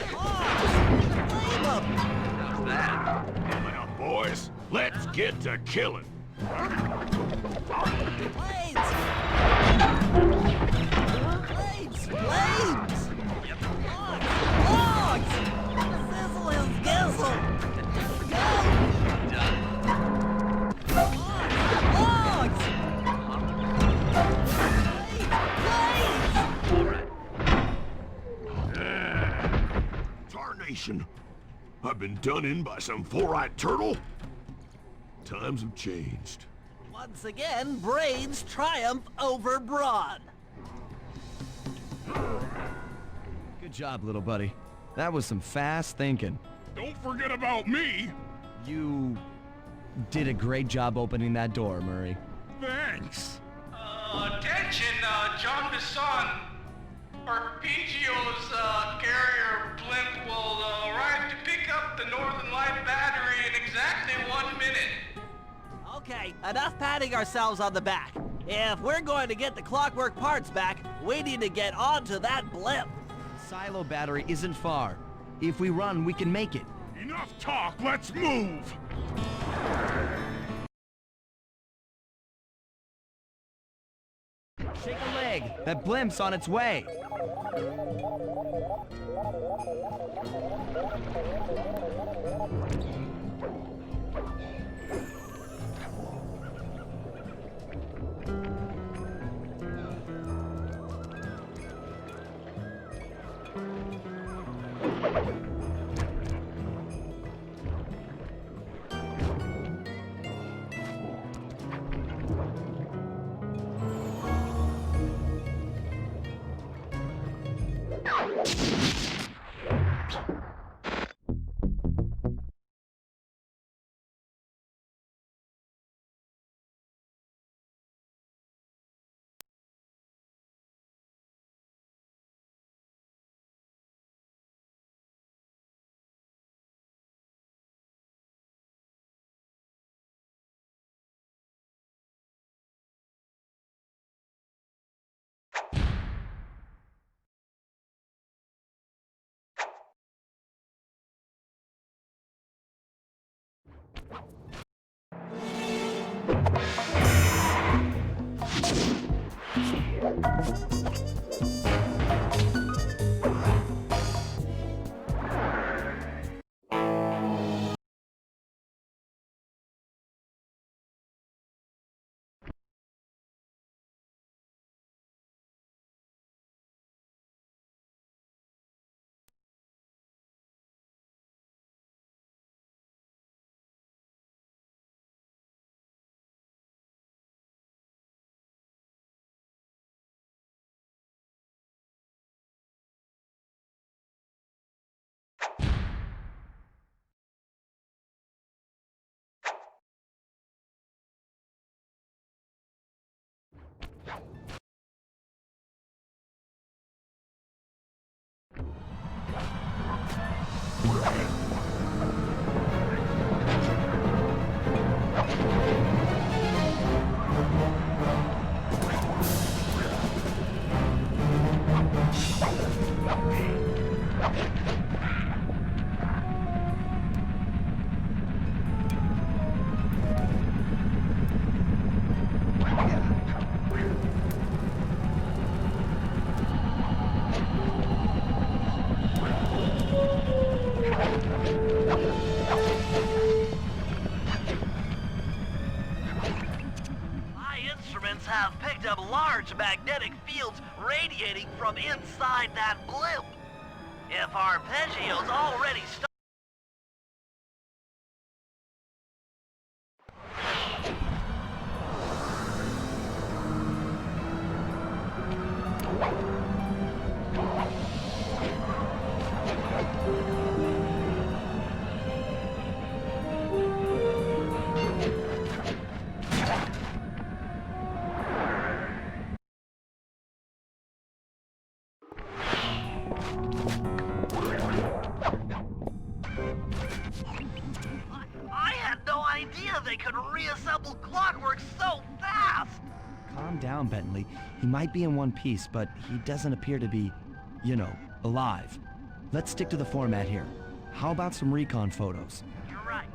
Flame him! How's that? Come out, boys. Let's get to killing. Blades! Blades! Blades! Yep. Logs! Sizzle his gizzle! Go! Done. Logs! Blades! All right. Tarnation. I've been done in by some four-eyed turtle? Times have changed. Once again, brains triumph over brawn. Good job, little buddy. That was some fast thinking. Don't forget about me! You did a great job opening that door, Murray. Thanks! Attention, John Bisson. Arpeggio's carrier blimp will arrive to pick up the Northern Light battery in exactly 1 minute. Okay, enough patting ourselves on the back. If we're going to get the clockwork parts back, we need to get onto that blimp. Silo battery isn't far. If we run, we can make it. Enough talk, let's move! Shake a leg. That blimp's on its way. Have picked up large magnetic fields radiating from inside that blimp. If Arpeggio's already started... They could reassemble clockwork so fast! Calm down, Bentley. He might be in one piece, but he doesn't appear to be, you know, alive. Let's stick to the format here. How about some recon photos? You're right.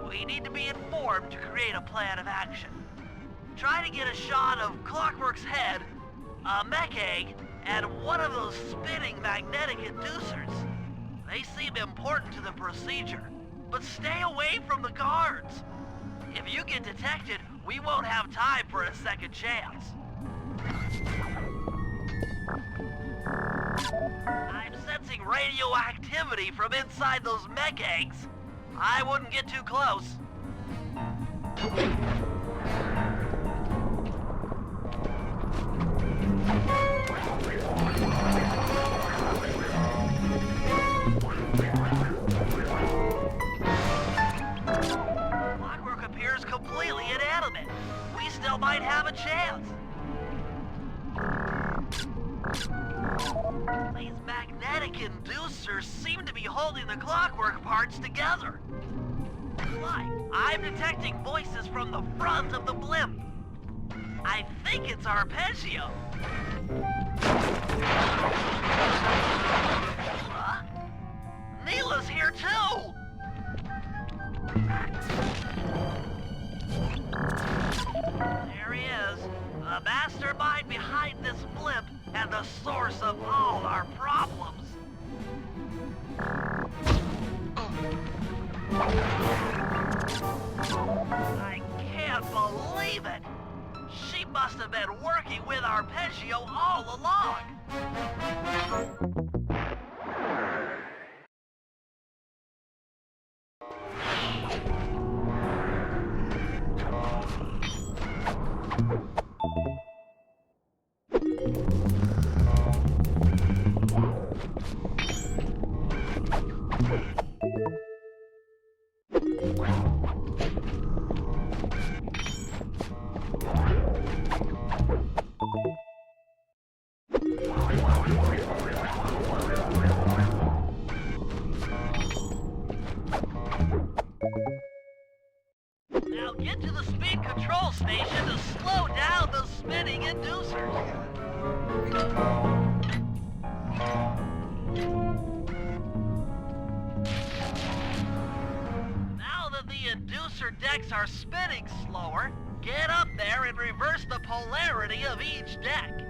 We need to be informed to create a plan of action. Try to get a shot of Clockwork's head, a mech egg, and one of those spinning magnetic inducers. They seem important to the procedure, but stay away from the guards. If you get detected, we won't have time for a second chance. I'm sensing radioactivity from inside those mech eggs. I wouldn't get too close. Completely inanimate. We still might have a chance. These magnetic inducers seem to be holding the clockwork parts together. Like, I'm detecting voices from the front of the blimp. I think it's Arpeggio. Neela's here too! There he is, the mastermind behind this blimp and the source of all our problems. I can't believe it! She must have been working with Arpeggio all along! Now get to the speed control station to slow down the spinning inducers. Now that the inducer decks are spinning slower, get up there and reverse the polarity of each deck.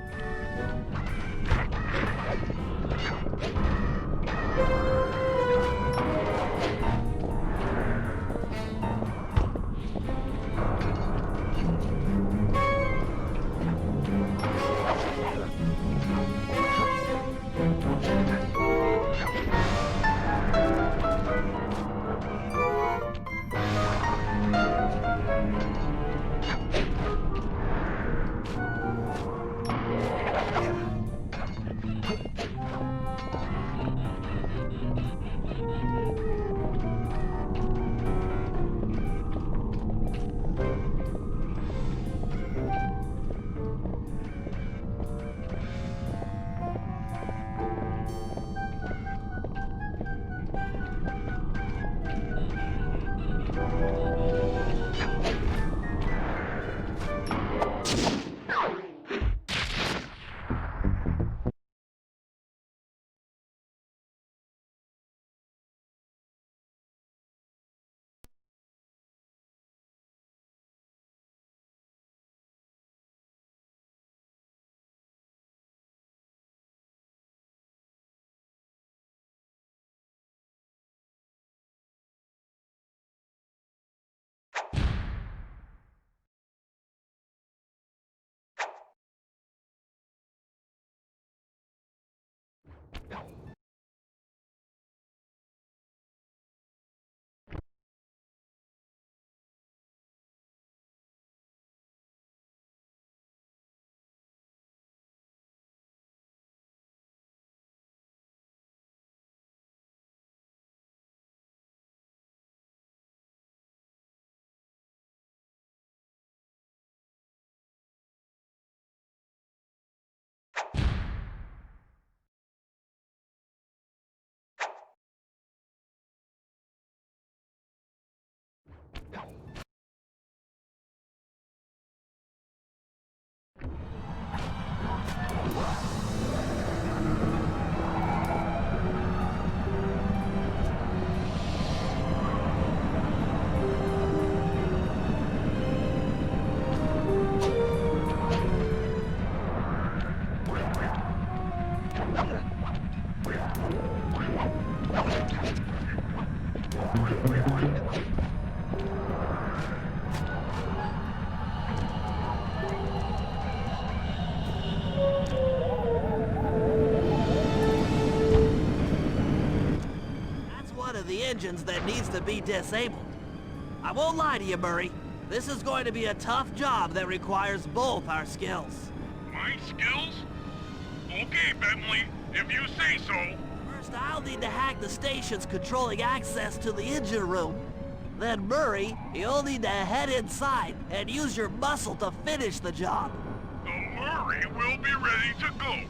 engines that needs to be disabled. I won't lie to you, Murray. This is going to be a tough job that requires both our skills. My skills? Okay, Bentley, if you say so. First, I'll need to hack the stations controlling access to the engine room. Then, Murray, you'll need to head inside and use your muscle to finish the job. The Murray will be ready to go.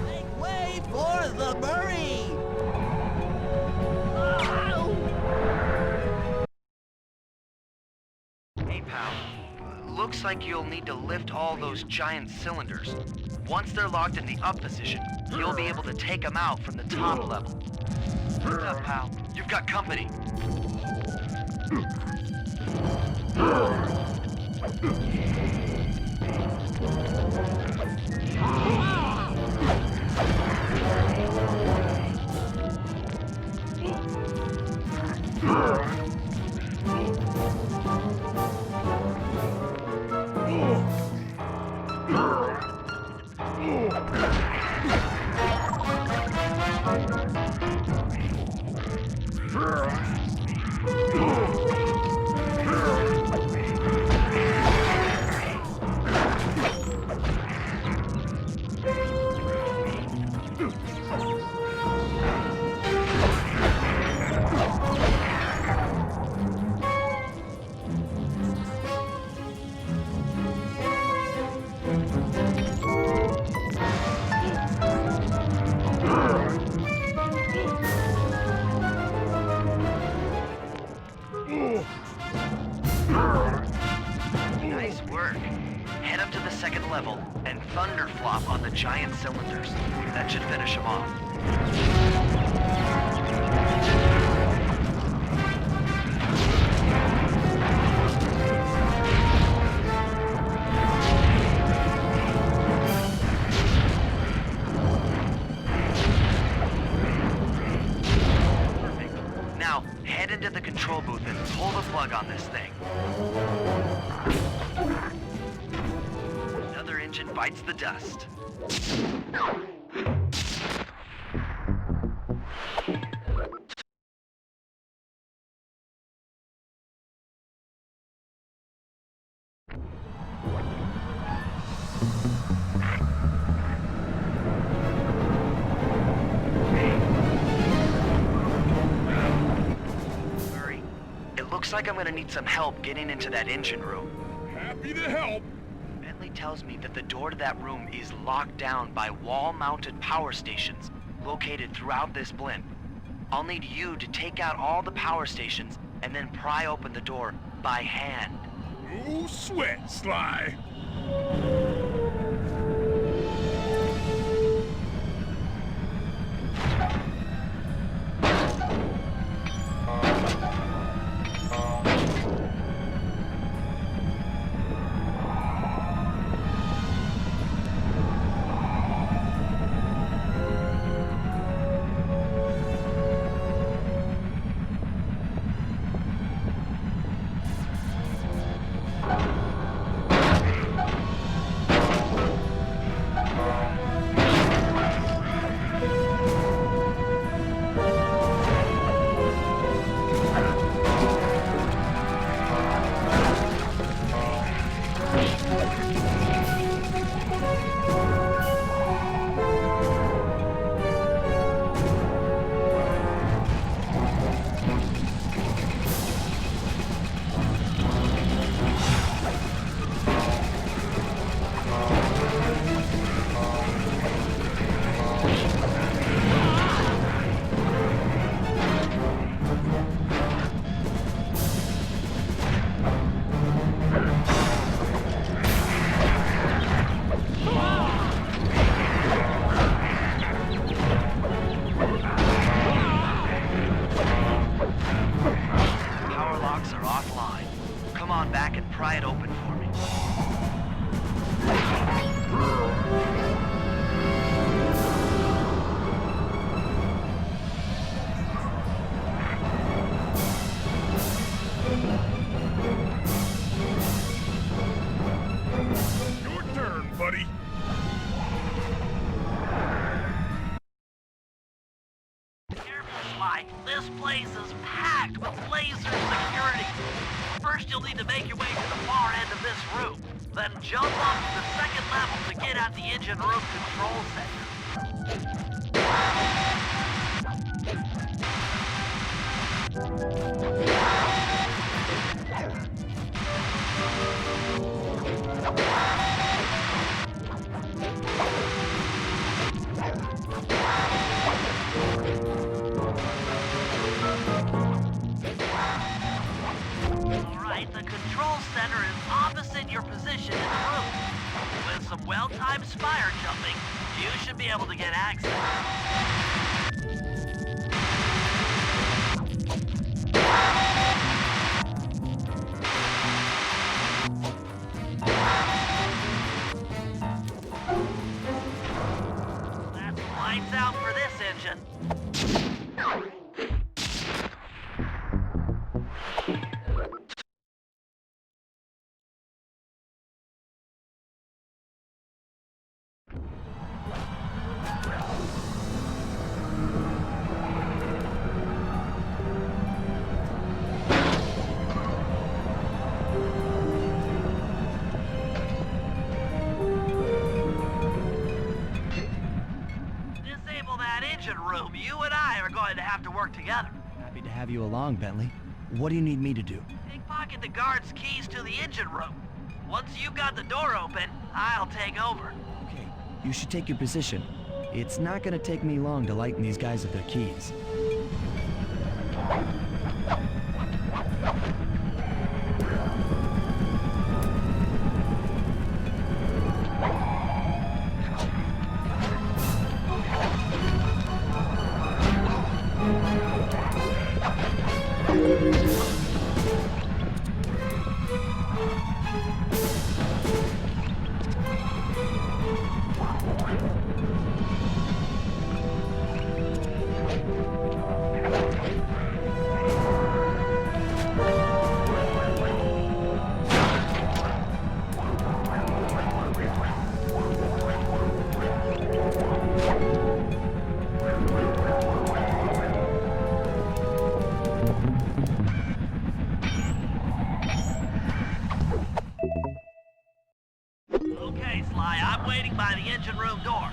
Make way for the Murray! Hey, pal. Looks like you'll need to lift all those giant cylinders. Once they're locked in the up position, you'll be able to take them out from the top level. What's up, pal? You've got company. Nice work. Head up to the second level and thunderflop on the giant cylinders. That should finish them off. Now, head into the control booth and pull the plug on this thing. Another engine bites the dust. Looks like I'm gonna need some help getting into that engine room. Happy to help. Bentley tells me that the door to that room is locked down by wall-mounted power stations located throughout this blimp. I'll need you to take out all the power stations and then pry open the door by hand. No sweat, Sly. with laser security. First, you'll need to make your way to the far end of this room. Then jump up to the second level to get at the engine room control center. Alright, the control center is opposite your position in the room. With some well-timed spire jumping, you should be able to get access. That's lights out for this engine. Disable that engine room. You and I are going to have to work together. Happy to have you along, Bentley. What do you need me to do? Pickpocket the guard's keys to the engine room. Once you've got the door open, I'll take over. Okay, you should take your position. It's not gonna take me long to lighten these guys of their keys. Okay, Sly, I'm waiting by the engine room door.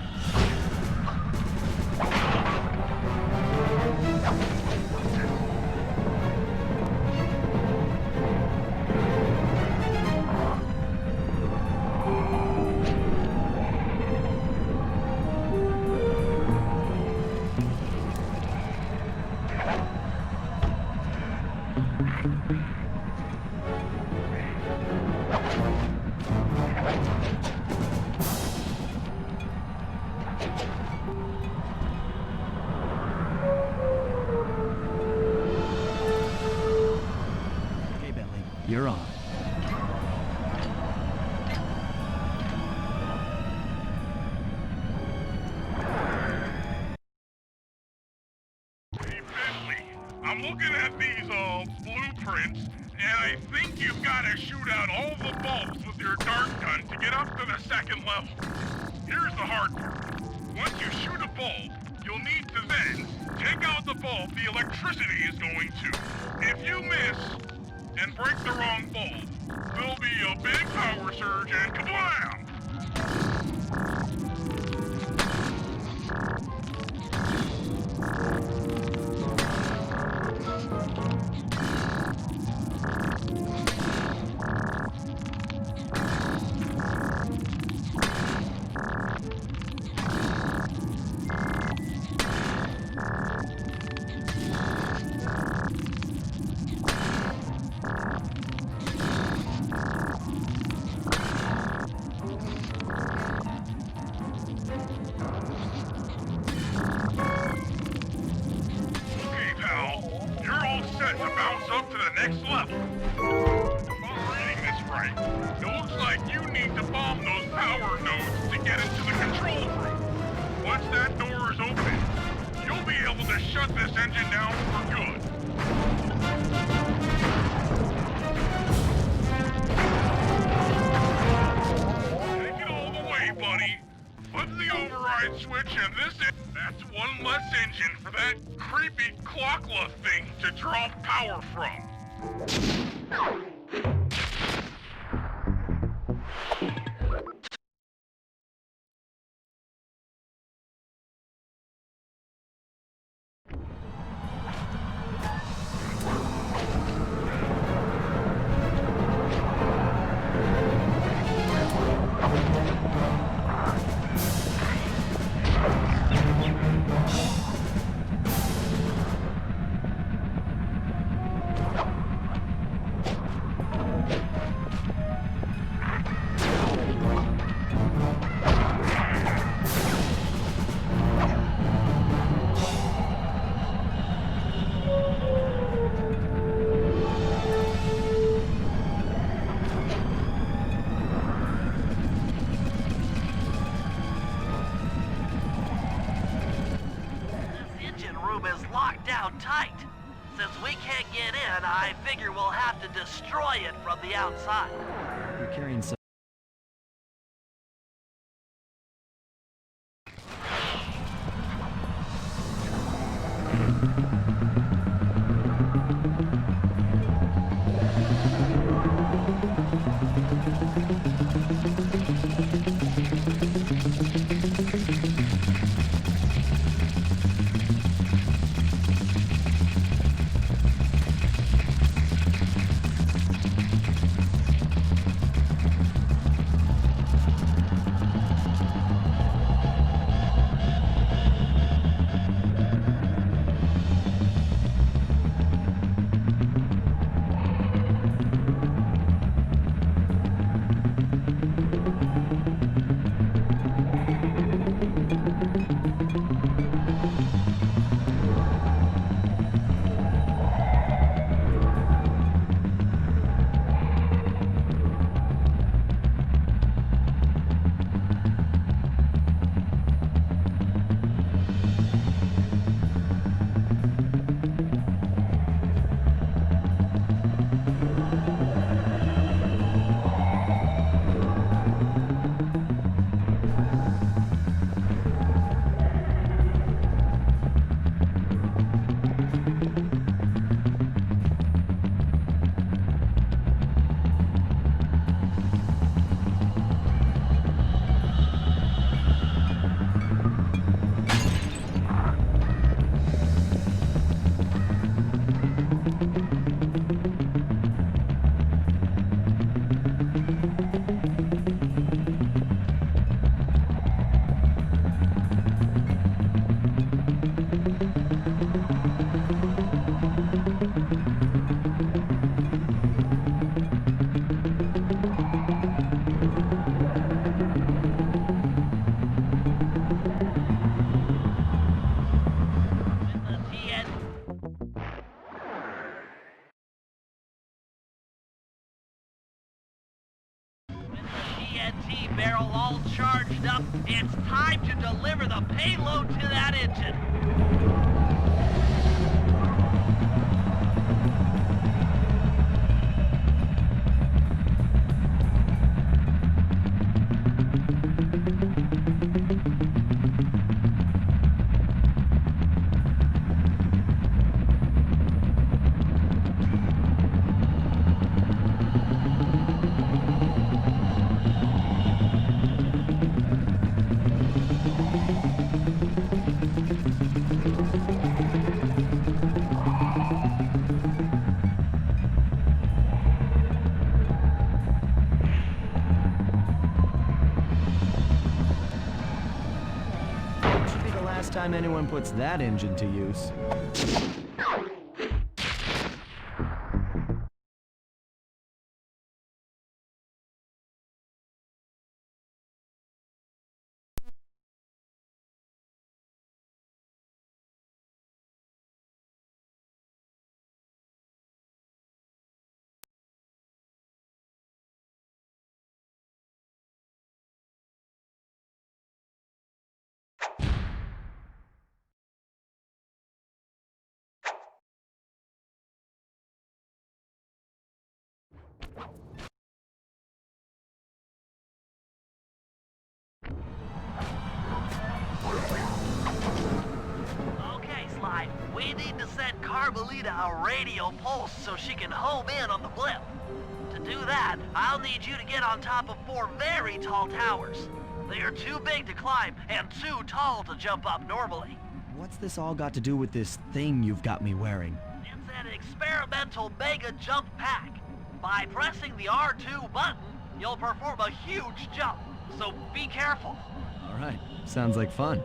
Okay, Bentley, you're on. Hey, Bentley, I'm looking at these, blueprints, and I think you've got to shoot out all the bulbs with your dart gun to get up to the second level. Here's the hard part. Once you shoot a bulb, you'll need to then take out the bulb the electricity is going to. If you miss and break the wrong bulb, there'll be a big power surge and kablam! Okay, pal. You're all set to bounce up to the next level. If I'm reading this right, it looks like you need to bomb those power nodes to get into the control room. Once that door is open, you'll be able to shut this engine down for good. Take it all the way, buddy. Put the override override switch and that's one less engine for that creepy clockla thing to draw power from. Tight. Since we can't get in, I figure we'll have to destroy it from the outside. You're carrying some... TNT barrel all charged up, it's time to deliver the payload to that engine. Should be the last time anyone puts that engine to use. We need to send Carmelita a radio pulse so she can home in on the blip. To do that, I'll need you to get on top of 4 very tall towers. They are too big to climb and too tall to jump up normally. What's this all got to do with this thing you've got me wearing? It's an experimental mega jump pack. By pressing the R2 button, you'll perform a huge jump, so be careful. All right, sounds like fun.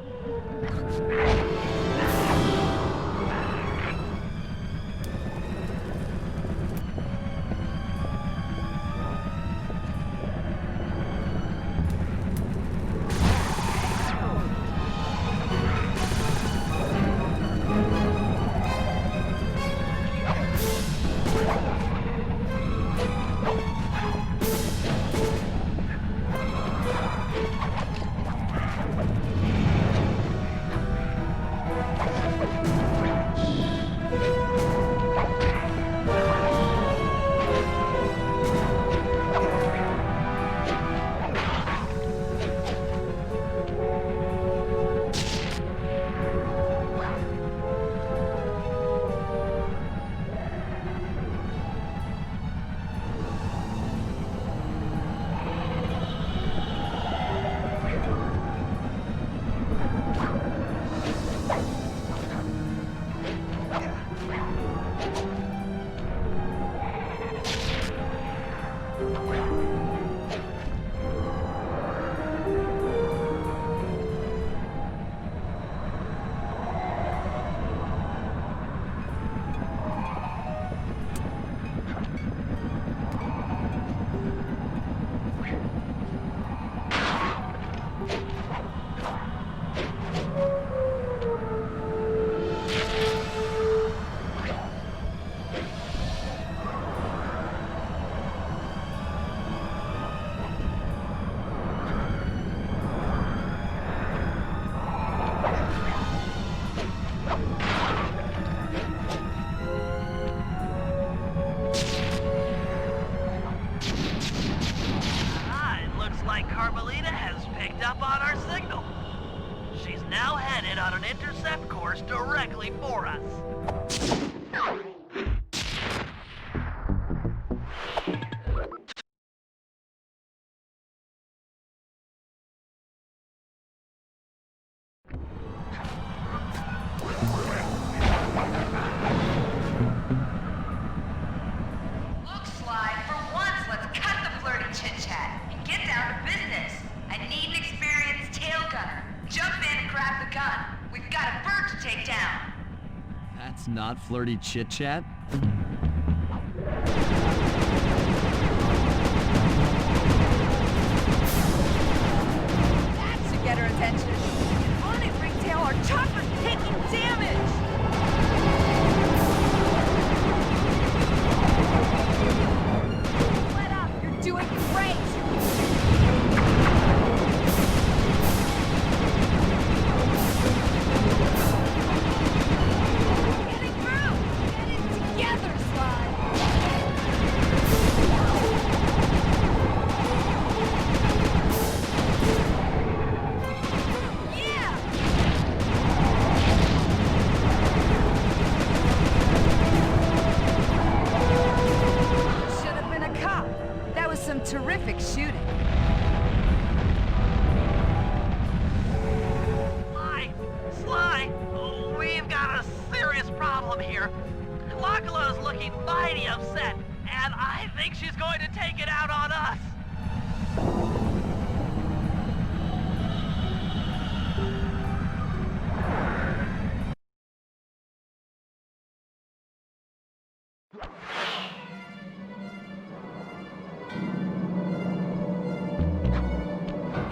Carmelita has picked up on our signal. She's now headed on an intercept course directly for us. Look, Sly, for once, let's cut the flirty chit-chat and get down to business. I need an experienced tail gunner. Jump in and grab the gun. We've got a bird to take down. That's not flirty chit-chat? That should get her attention. Get on it, Ringtail. Our chopper's taking damage. Let up. You're doing great. Getting through. Get it together, Sly. Should have been a cop. That was some terrific shooting. Sly, we've got a serious problem here. Kalakala's looking mighty upset, and I think she's going to take it out on us.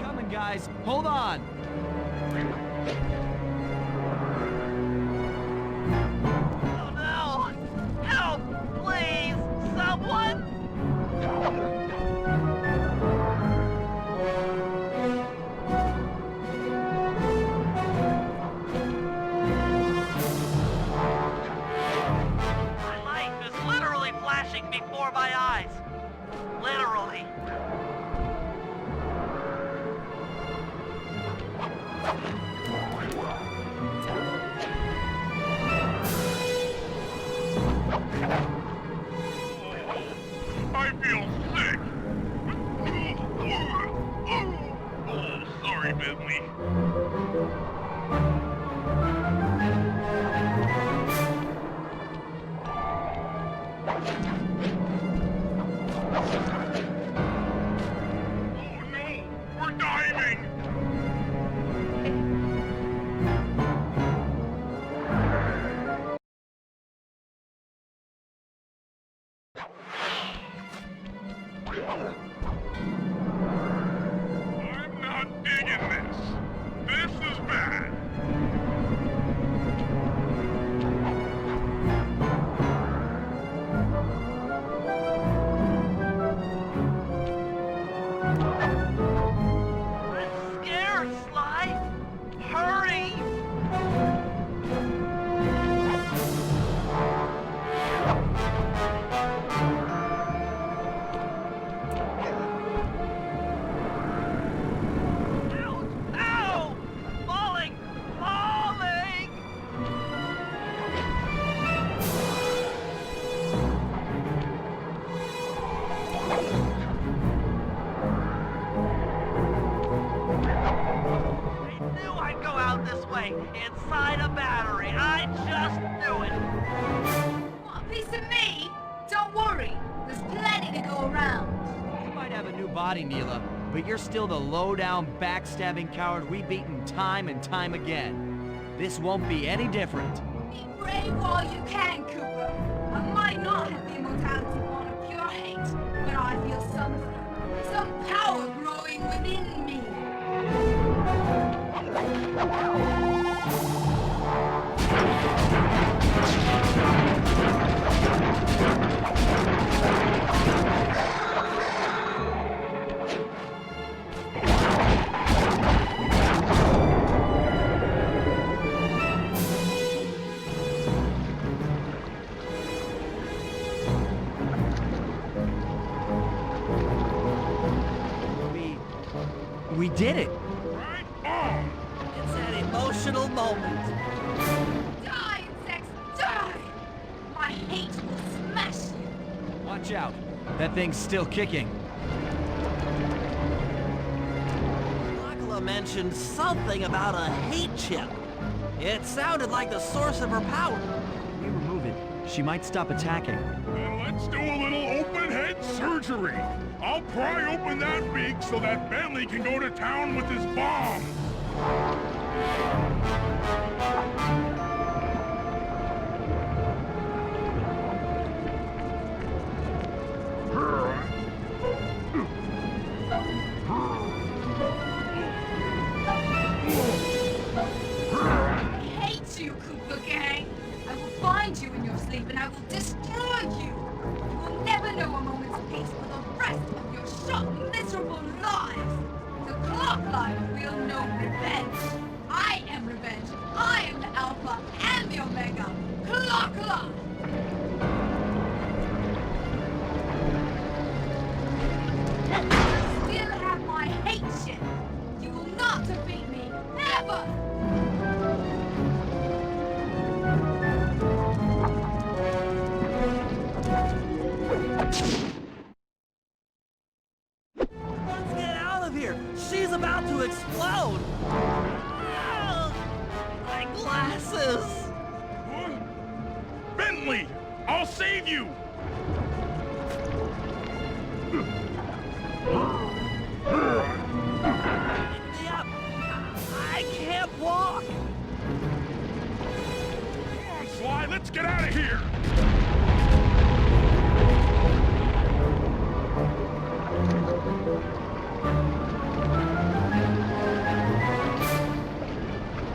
Coming, guys. Hold on. Oh no! Help! Please! Someone! way inside a battery. I just knew it. Want a piece of me? Don't worry, there's plenty to go around. You might have a new body, Neela, but you're still the low-down, backstabbing coward we've beaten time and time again. This won't be any different. Be brave while you can, Cooper. I might not have the immortality born of pure hate, but I feel something. Some power growing within me. We did it! Right on! It's an emotional moment. Die, insects, die! My hate will smash you. Watch out. That thing's still kicking. Makala mentioned something about a hate chip. It sounded like the source of her power. We remove it. She might stop attacking. Then let's do a little open head surgery. I'll pry open that beak so that Bentley can go to town with his bomb. I hate you, Cooper Gang. I will find you in your sleep and I will destroy you. You will never know a moment's peace for the rest of your short, miserable lives. The clock line will know revenge. I am revenge. I am the Alpha and the Omega. Clock line. You still have my hate shit. You will not defeat me. Never. Let's get out of here. She's about to explode. Ah, my glasses. Bentley, I'll save you. Pick me up. I can't walk. Come on, Sly, let's get out of here.